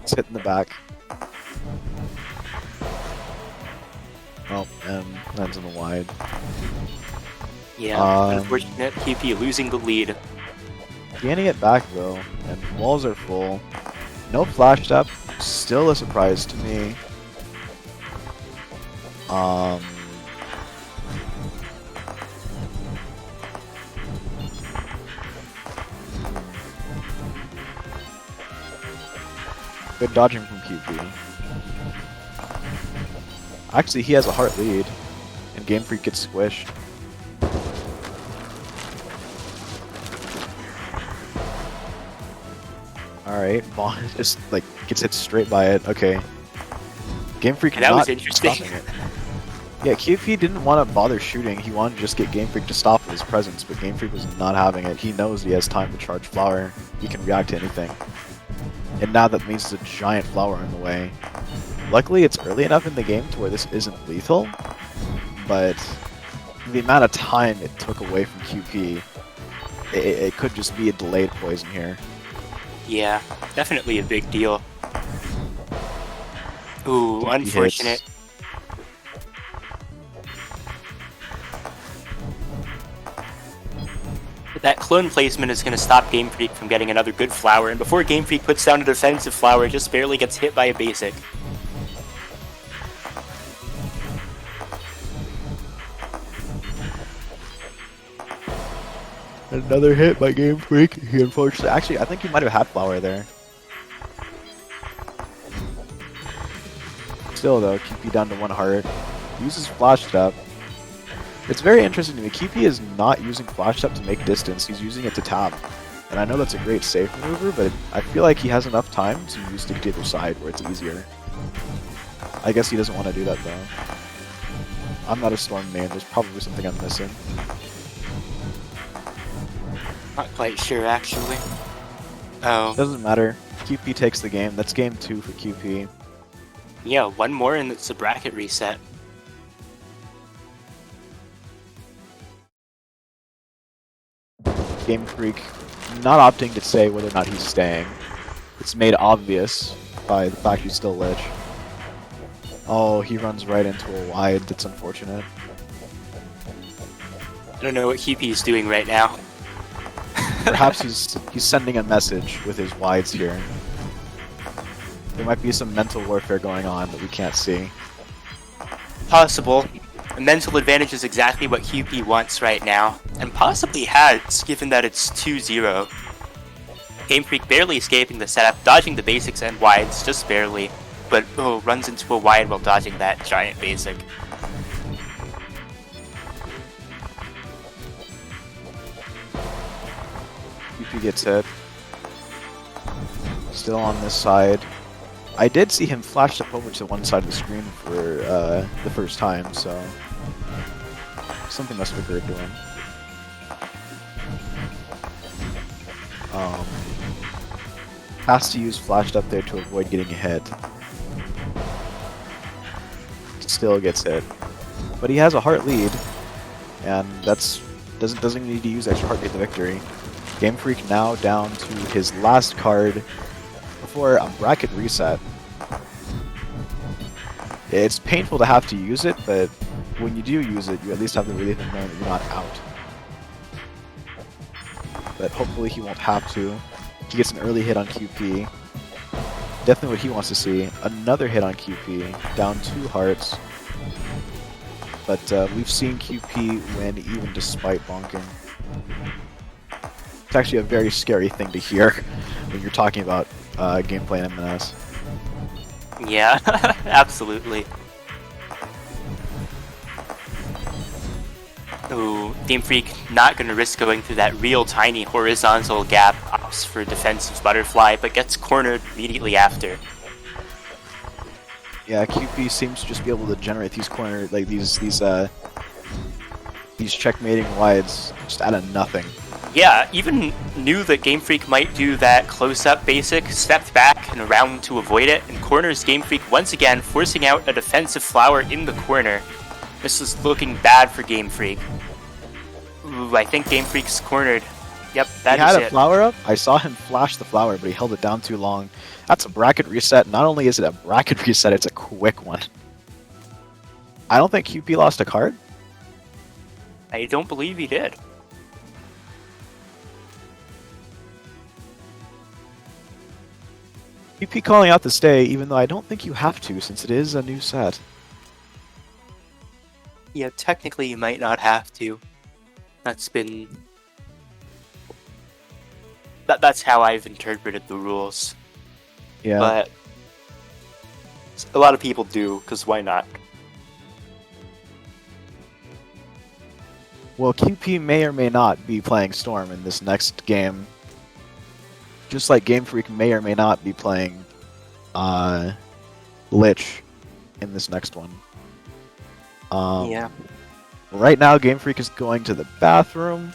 It's hit in the back. Oh, and lands in the wide. Yeah, unfortunate. Kewpie losing the lead. Gaining it back though, and walls are full. No flash up. Still a surprise to me. Good dodging from QP. Actually, he has a heart lead, and Game Freak gets squished. Alright, Moth just like gets hit straight by it. Okay. Game Freak That was not interesting. stopping it. Yeah, QP didn't want to bother shooting. He wanted to just get Game Freak to stop with his presence, but Game Freak was not having it. He knows he has time to charge flower. He can react to anything. And now that means there's a giant flower in the way. Luckily, it's early enough in the game to where this isn't lethal, but the amount of time it took away from QP, it could just be a delayed poison here. Yeah, definitely a big deal. Ooh, QP unfortunate. hits. That clone placement is going to stop Game Freak from getting another good flower, and before Game Freak puts down a defensive flower, it just barely gets hit by a basic. Another hit by Game Freak. He unfortunately, actually, I think he might have had flower there. Still though, QP down to 1 heart. Uses flash step. It's very interesting to me. Kewpie is not using flash up to make distance, he's using it to tap. And I know that's a great safe maneuver, but I feel like he has enough time to use the other side where it's easier. I guess he doesn't want to do that though. I'm not a Storm main, there's probably something I'm missing. Not quite sure, actually. Oh. Doesn't matter. Kewpie takes the game. That's game 2 for Kewpie. Yeah, one more and it's a bracket reset. Game Freak not opting to say whether or not he's staying. It's made obvious by the fact he's still Lich. Oh, he runs right into a wide. That's unfortunate. I don't know what Kewpie is doing right now. Perhaps he's sending a message with his wides here. There might be some mental warfare going on that we can't see. Possible. A mental advantage is exactly what Kewpie wants right now, and possibly has, given that it's 2-0. Game Freak barely escaping the setup, dodging the basics and wides, just barely, but runs into a wide while dodging that giant basic. Kewpie gets hit. Still on this side. I did see him flash up over to one side of the screen for the first time, so something must have occurred to him. Has to use flashed up there to avoid getting hit. Still gets hit, but he has a heart lead, and doesn't need to use extra heart to get the victory. Game Freak now down to his last card before a bracket reset. It's painful to have to use it, but when you do use it, you at least have the relief of knowing that you're not out. But hopefully he won't have to. He gets an early hit on Kewpie. Definitely what he wants to see. Another hit on Kewpie, down 2 hearts. But we've seen Kewpie win even despite bonking. It's actually a very scary thing to hear when you're talking about gameplay in MNS. Yeah, absolutely. Ooh, Game Freak not going to risk going through that real tiny horizontal gap, opts for defensive butterfly, but gets cornered immediately after. Yeah, Kewpie seems to just be able to generate these corner, like these checkmating wides just out of nothing. Yeah, even knew that Game Freak might do that close-up basic, stepped back and around to avoid it, and corners Game Freak once again, forcing out a defensive flower in the corner. This is looking bad for Game Freak. Ooh, I think Game Freak's cornered. Yep, that is it. He had a flower up. I saw him flash the flower, but he held it down too long. That's a bracket reset. Not only is it a bracket reset, it's a quick one. I don't think Kewpie lost a card. I don't believe he did. Kewpie calling out the stay, even though I don't think you have to, since it is a new set. Yeah, technically you might not have to. That's how I've interpreted the rules. Yeah. But a lot of people do, because why not? Well, Kewpie may or may not be playing Storm in this next game. Just like Game Freak may or may not be playing Lich in this next one. Yeah. Right now, Game Freak is going to the bathroom.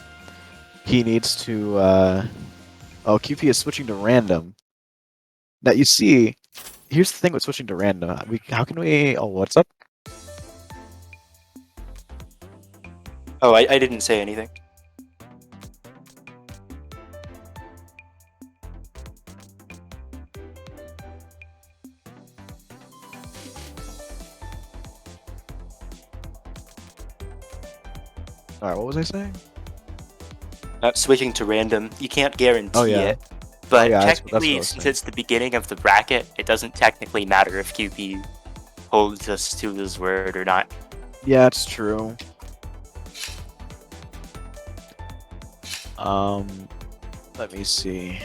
He needs to... Oh, Kewpie is switching to random. Now, you see, here's the thing with switching to random. How can we... Oh, what's up? Oh, I didn't say anything. Alright, what was I saying? Switching to random, you can't guarantee yeah. it. But yeah, that's technically, what I was since saying. it's the beginning of the bracket, it doesn't technically matter if Kewpie holds us to his word or not. Yeah, it's true. Let me see.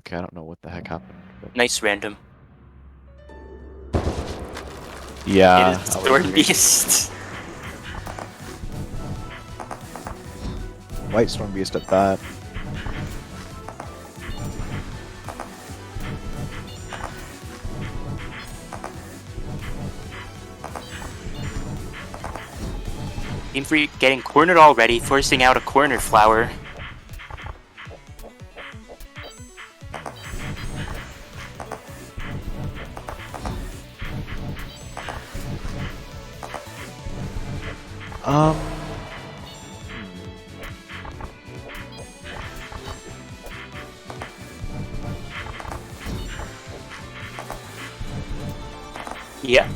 Okay, I don't know what the heck happened. But... Nice random. Yeah, It is I would Thorn agree. Beast. White Storm Beast at that. Game Freak getting cornered already, forcing out a corner flower. Yeah.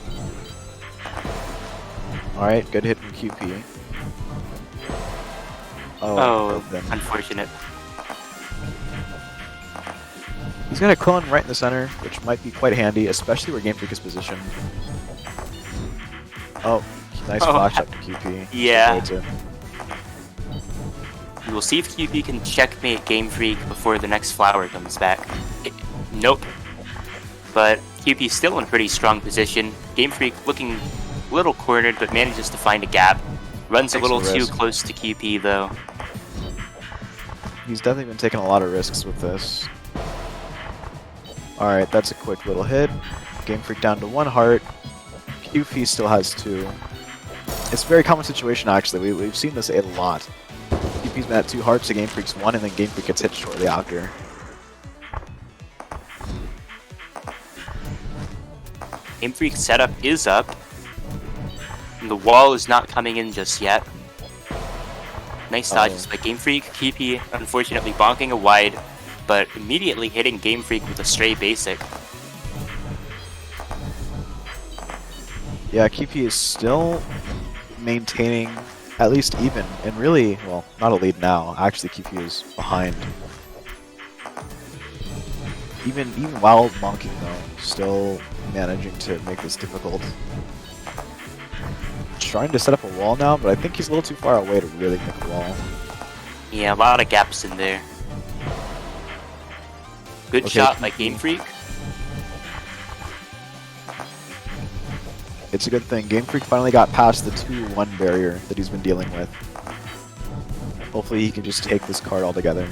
Alright, good hit from QP. Oh, then. unfortunate. He's got a clone right in the center, which might be quite handy, especially where Game Freak is positioned. Oh, nice flash up to QP. Yeah. It. We will see if QP can checkmate Game Freak before the next flower comes back. Nope. But QP's still in a pretty strong position. Game Freak looking a little cornered, but manages to find a gap. Runs a little too close to QP, though. He's definitely been taking a lot of risks with this. Alright, that's a quick little hit. Game Freak down to 1 heart. QP still has 2. It's a very common situation, actually. We've seen this a lot. QP's been at 2 hearts to Game Freak's 1, and then Game Freak gets hit shortly after. Game Freak's setup is up. And the wall is not coming in just yet. Nice dodges by Game Freak. QP unfortunately bonking a wide, but immediately hitting Game Freak with a stray basic. Yeah, QP is still maintaining at least even, and really, well, not a lead now. Actually, QP is behind. Even while bonking though, still managing to make this difficult. Trying to set up a wall now, but I think he's a little too far away to really make a wall. Yeah, a lot of gaps in there. Good shot by Game Freak. It's a good thing. Game Freak finally got past the 2-1 barrier that he's been dealing with. Hopefully he can just take this card altogether.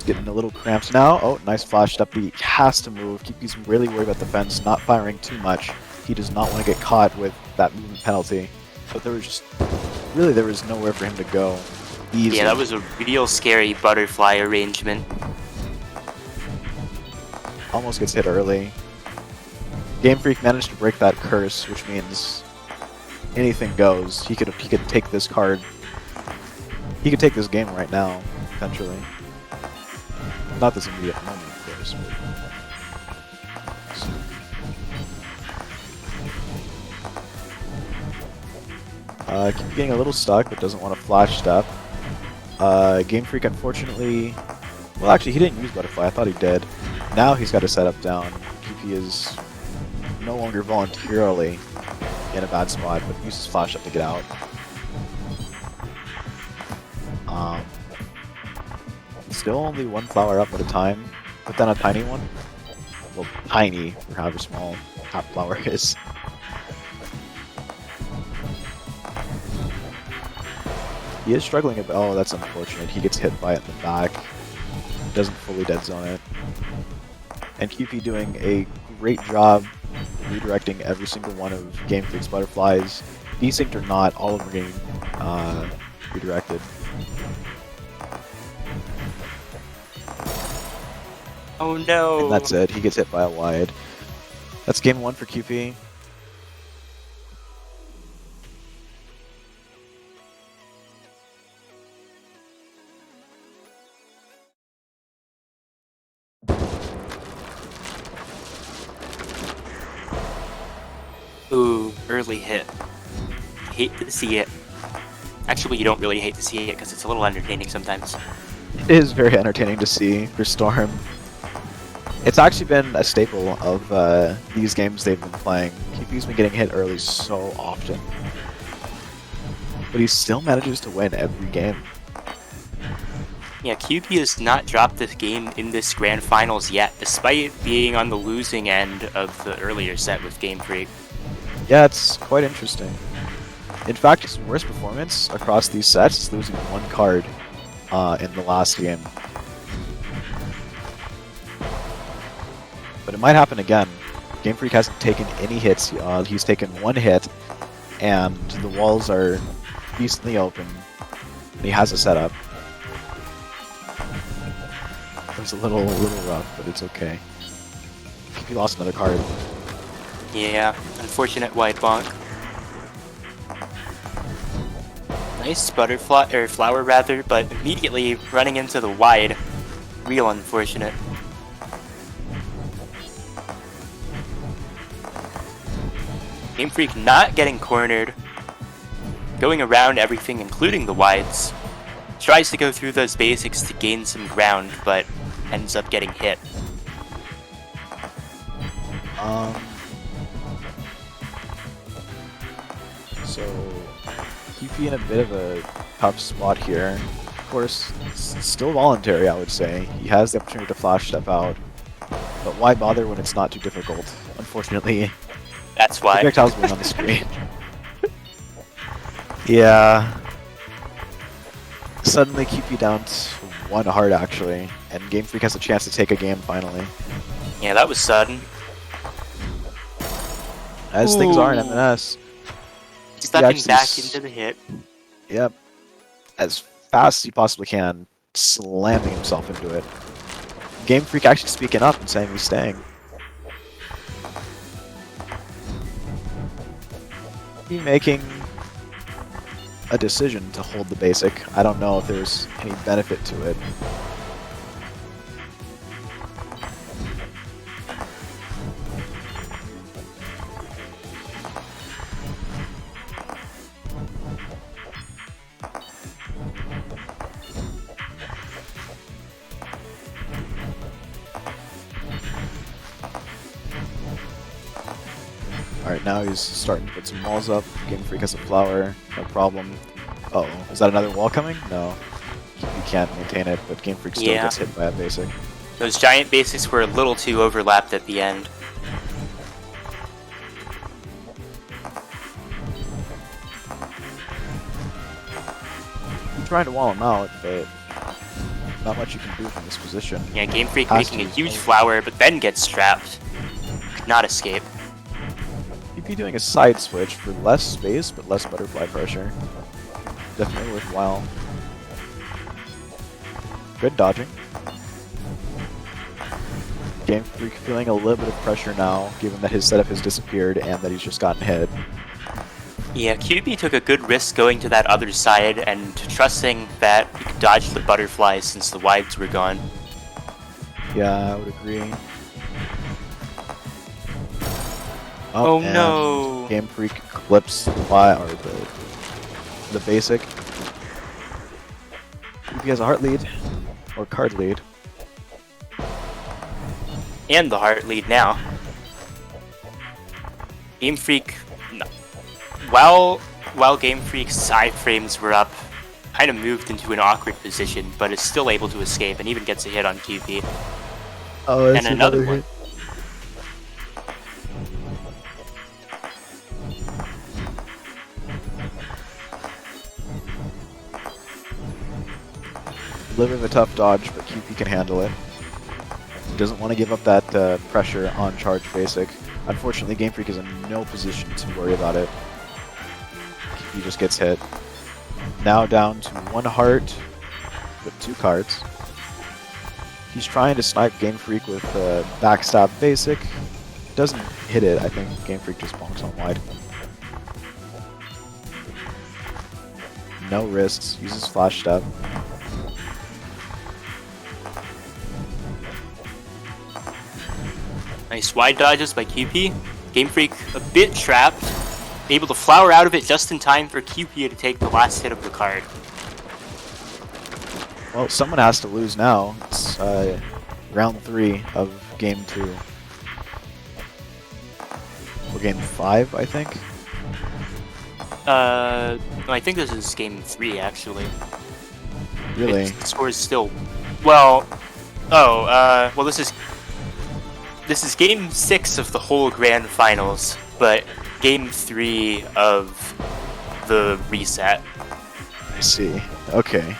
Getting a little cramped now. Oh, nice flash up. He has to move. He's really worried about the fence, not firing too much. He does not want to get caught with that movement penalty. But there was just, really there was nowhere for him to go. Easy. Yeah, that was a real scary butterfly arrangement. Almost gets hit early. Game Freak managed to break that curse, which means anything goes. He could take this card. He could take this game right now, potentially. Not this immediate moment, of course. Keep getting a little stuck, but doesn't want to flash step. Game Freak, unfortunately... Well, actually, he didn't use Butterfly. I thought he did. Now he's got to set up down. Kewpie is no longer voluntarily in a bad spot, but uses flash up to get out. Still only 1 flower up at a time, but then a tiny one. Well, tiny, for however small that flower is. He is struggling a bit. Oh, that's unfortunate. He gets hit by it in the back. Doesn't fully dead zone it. And Kewpie doing a great job redirecting every single one of Game Freak's butterflies. Desynced or not, all of them are getting redirected. Oh no! And that's it. He gets hit by a wide. That's game 1 for Kewpie. Ooh, early hit. Hate to see it. Actually, you don't really hate to see it because it's a little entertaining sometimes. It is very entertaining to see for Storm. It's actually been a staple of these games they've been playing. Kewpie's been getting hit early so often. But he still manages to win every game. Yeah, Kewpie has not dropped this game in this grand finals yet, despite being on the losing end of the earlier set with Game Freak. Yeah, it's quite interesting. In fact, his worst performance across these sets is losing one card in the last game. But it might happen again. Game Freak hasn't taken any hits. He's taken one hit, and the walls are decently open. And he has a setup. It was a little rough, but it's okay. He lost another card. Yeah, unfortunate wide bonk. Nice butterfly, or flower rather, but immediately running into the wide. Real unfortunate. Game Freak not getting cornered. Going around everything, including the wides. Tries to go through those basics to gain some ground, but ends up getting hit. So, Kewpie in a bit of a tough spot here. Of course, it's still voluntary, I would say. He has the opportunity to flash step out, but why bother when it's not too difficult? Unfortunately, That's why. projectiles win on the screen. Yeah. Suddenly Kewpie down to one heart, actually, and Game Freak has a chance to take a game finally. Yeah, that was sudden. As things are in MNS. Stepping actually back into the hit. Yep. As fast as he possibly can, slamming himself into it. Game Freak actually speaking up and saying he's staying. He making a decision to hold the basic. I don't know if there's any benefit to it. Alright, now he's starting to put some walls up. Game Freak has a flower, no problem. Uh oh, is that another wall coming? No. He can't maintain it, but Game Freak still gets hit by a basic. Those giant basics were a little too overlapped at the end. I'm trying to wall him out, but not much you can do from this position. Yeah, Game Freak making a huge flower, but then gets trapped. Could not escape. He'd be doing a side switch for less space, but less butterfly pressure. Definitely worthwhile. Good dodging. Game Freak feeling a little bit of pressure now, given that his setup has disappeared and that he's just gotten hit. Yeah, Kewpie took a good risk going to that other side and trusting that he could dodge the butterflies since the wides were gone. Yeah, I would agree. Oh and no! Game Freak clips the basic. If he has a heart lead, or card lead. And the heart lead now. Game Freak, no. While Game Freak's iframes were up, kind of moved into an awkward position, but is still able to escape and even gets a hit on Kewpie. Oh, that's and another one. hit. Living a tough dodge, but Kewpie can handle it. Doesn't want to give up that pressure on charge basic. Unfortunately, Game Freak is in no position to worry about it. Kewpie just gets hit. Now down to one heart with two cards. He's trying to snipe Game Freak with backstab basic. Doesn't hit it. I think Game Freak just bonks on wide. No risks. Uses flash step. Nice wide dodges by Kewpie. Game Freak a bit trapped, able to flower out of it just in time for Kewpie to take the last hit of the card. Well, someone has to lose now. It's round 3 of game 2? Or game 5, I think? No, I think this is game 3, actually. Really? The score is still... Well... Oh, well, this is game 6 of the whole grand finals, but game 3 of the reset. I see. Okay.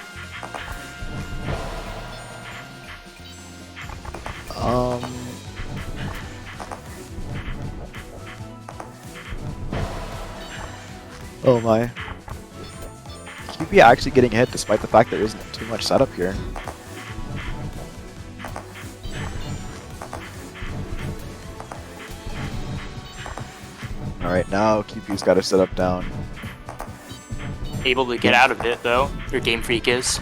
Oh my. Kewpie actually getting hit despite the fact there isn't too much setup here. Alright, now Kewpie's got to set up down. Able to get out of it, though. Your Game Freak is.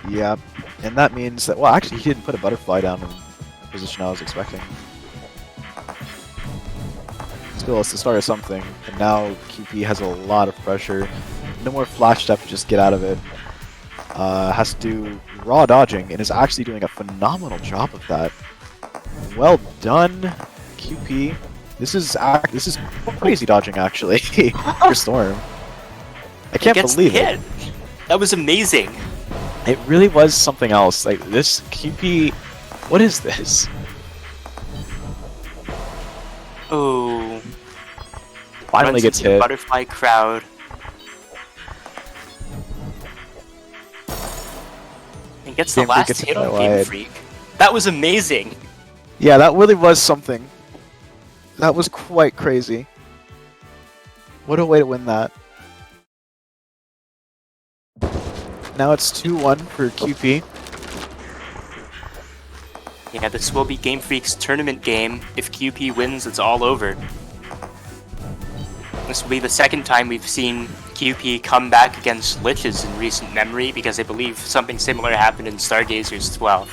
Yep. And that means that, well, actually, he didn't put a butterfly down in the position I was expecting. Still, it's the start of something. And now Kewpie has a lot of pressure. No more flash step to just get out of it. Has to do raw dodging and is actually doing a phenomenal job of that. Well done, Kewpie. This is crazy dodging, actually, for Storm. I can't believe it. That was amazing. It really was something else. Like, this Kewpie... What is this? Oh. Finally gets hit. Butterfly crowd. And gets the last hit on Game Freak. That was amazing. Yeah, that really was something. That was quite crazy. What a way to win that. Now it's 2-1 for Kewpie. Yeah, this will be Game Freak's tournament game. If Kewpie wins, it's all over. This will be the second time we've seen Kewpie come back against Liches in recent memory, because I believe something similar happened in Stargazers 12.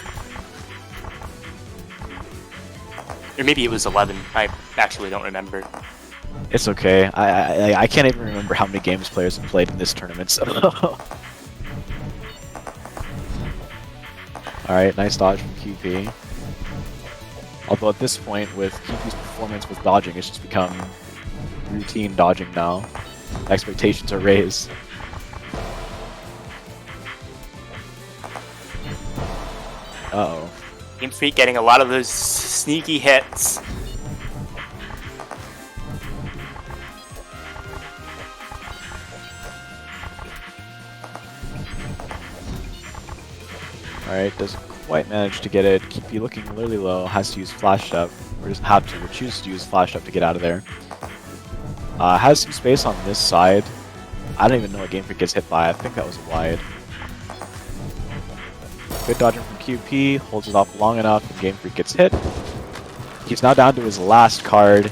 Or maybe it was 11. I actually don't remember. It's okay. I can't even remember how many games players have played in this tournament, so... Alright, nice dodge from Kewpie. Although at this point, with Kewpie's performance with dodging, it's just become routine dodging now. Expectations are raised. Uh-oh. Game Freak getting a lot of those sneaky hits. Alright, doesn't quite manage to get it. Kewpie looking really low, has to use Flash Up, or doesn't have to, but chooses to use Flash Up to get out of there. Has some space on this side. I don't even know what Game Freak gets hit by. I think that was a wide. Good dodging from Kewpie, holds it off long enough, and Game Freak gets hit. He's now down to his last card,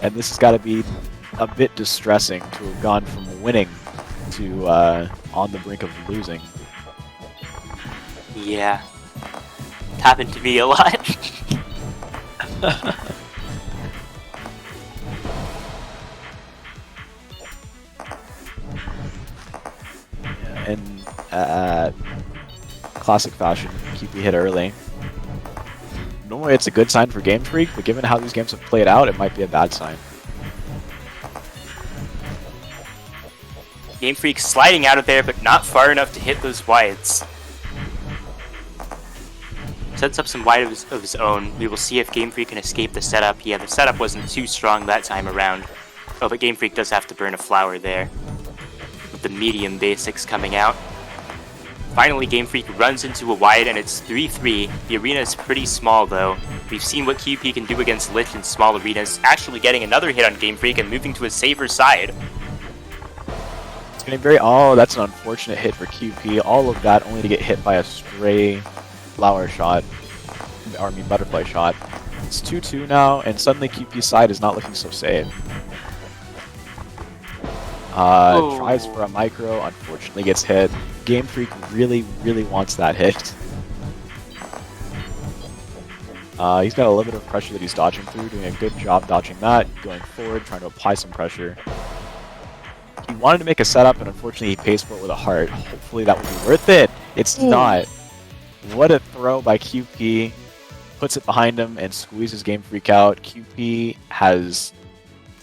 and this has got to be a bit distressing to have gone from winning to on the brink of losing. Yeah. It happened to me a lot. In classic fashion, Kewpie hit early. Normally it's a good sign for Game Freak, but given how these games have played out, it might be a bad sign. Game Freak sliding out of there, but not far enough to hit those wides. Sets up some wide of his own. We will see if Game Freak can escape the setup. Yeah, the setup wasn't too strong that time around. Oh, but Game Freak does have to burn a flower there. With the medium basics coming out. Finally, Game Freak runs into a wide, and it's 3-3. The arena is pretty small, though. We've seen what Kewpie can do against Lich in small arenas, actually getting another hit on Game Freak and moving to a safer side. It's getting very... Oh, that's an unfortunate hit for Kewpie. All of that only to get hit by a stray flower shot. Or, I mean, butterfly shot. It's 2-2 now, and suddenly Kewpie's side is not looking so safe. Tries for a micro, unfortunately gets hit. Game Freak really, really wants that hit. He's got a little bit of pressure that he's dodging through, doing a good job dodging that, going forward, trying to apply some pressure. He wanted to make a setup, and unfortunately he pays for it with a heart. Hopefully that will be worth it. It's not. What a throw by Kewpie. puts it behind him and squeezes Game Freak out. QP has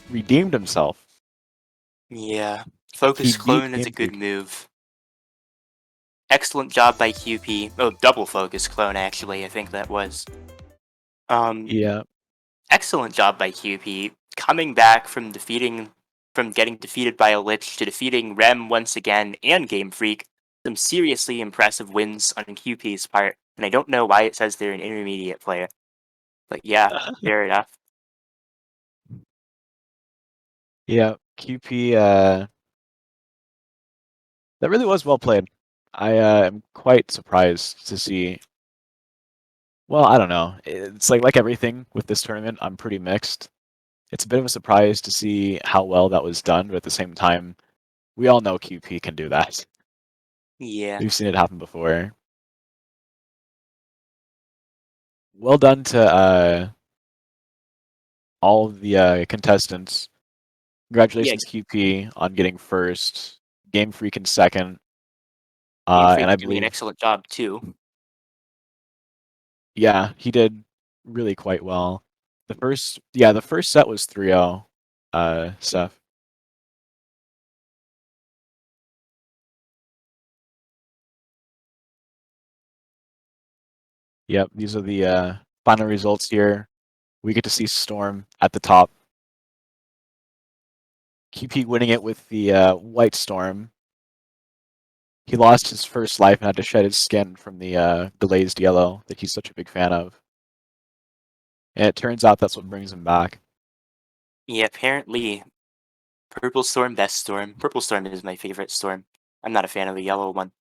redeemed himself. Yeah. He Focus beat clone is a Game good Freak. move. Excellent job by QP. Oh, double focus clone, actually, I think that was. Um, Yeah. Excellent job by QP. Coming back from getting defeated by a Lich to defeating Rem once again and Game Freak. Some seriously impressive wins on QP's part, and I don't know why it says they're an intermediate player. But yeah, fair enough. Yeah. QP, that really was well played. I am quite surprised to see. Well, I don't know. It's like everything with this tournament, I'm pretty mixed. It's a bit of a surprise to see how well that was done, but at the same time, we all know QP can do that. Yeah. We've seen it happen before. Well done to all of the contestants. Yeah, Congratulations, QP, on getting first. Game Freak in second. Game And Freak I doing an believe, excellent job too. yeah, he did really quite well. The first set was 3-0, Seth. Yep, these are the final results here. We get to see Storm at the top. QP winning it with the White Storm. He lost his first life and had to shed his skin from the glazed yellow that he's such a big fan of. And it turns out that's what brings him back. Yeah, apparently Purple Storm, best Storm. Purple Storm is my favorite Storm. I'm not a fan of the yellow one.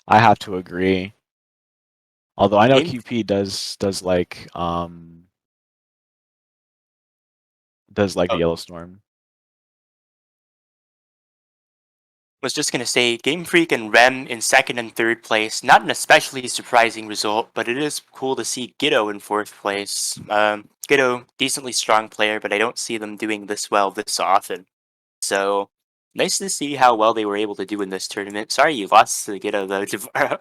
I have to agree. Although I know Game QP does like the oh, Yellow Storm. was just gonna say Game Freak and Rem in second and third place. Not an especially surprising result, but it is cool to see UnGitto in fourth place. UnGitto, decently strong player, but I don't see them doing this well this often. So nice to see how well they were able to do in this tournament. Sorry you lost to UnGitto though, Jahvaro.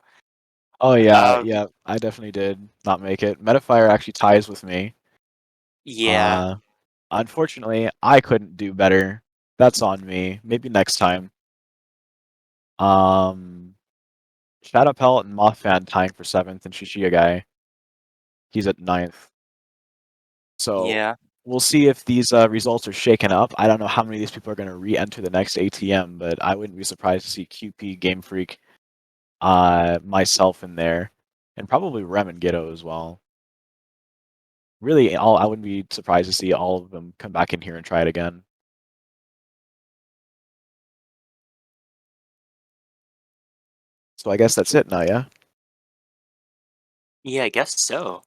Oh yeah, Um, yeah, I definitely did not make it. Metafire actually ties with me. yeah, Uh, Unfortunately, I couldn't do better. That's on me. Maybe next time. Um, Shadow Pellet and Mothfan tying for seventh, and Shyoshiguy, he's at ninth. So yeah. we'll see if these results are shaken up. I don't know how many of these people are going to re-enter the next ATM, but I wouldn't be surprised to see QP, Game Freak, myself in there, and probably Rem and Ghetto as well. Really, I wouldn't be surprised to see all of them come back in here and try it again. So I guess that's it now, yeah? Yeah, I guess so.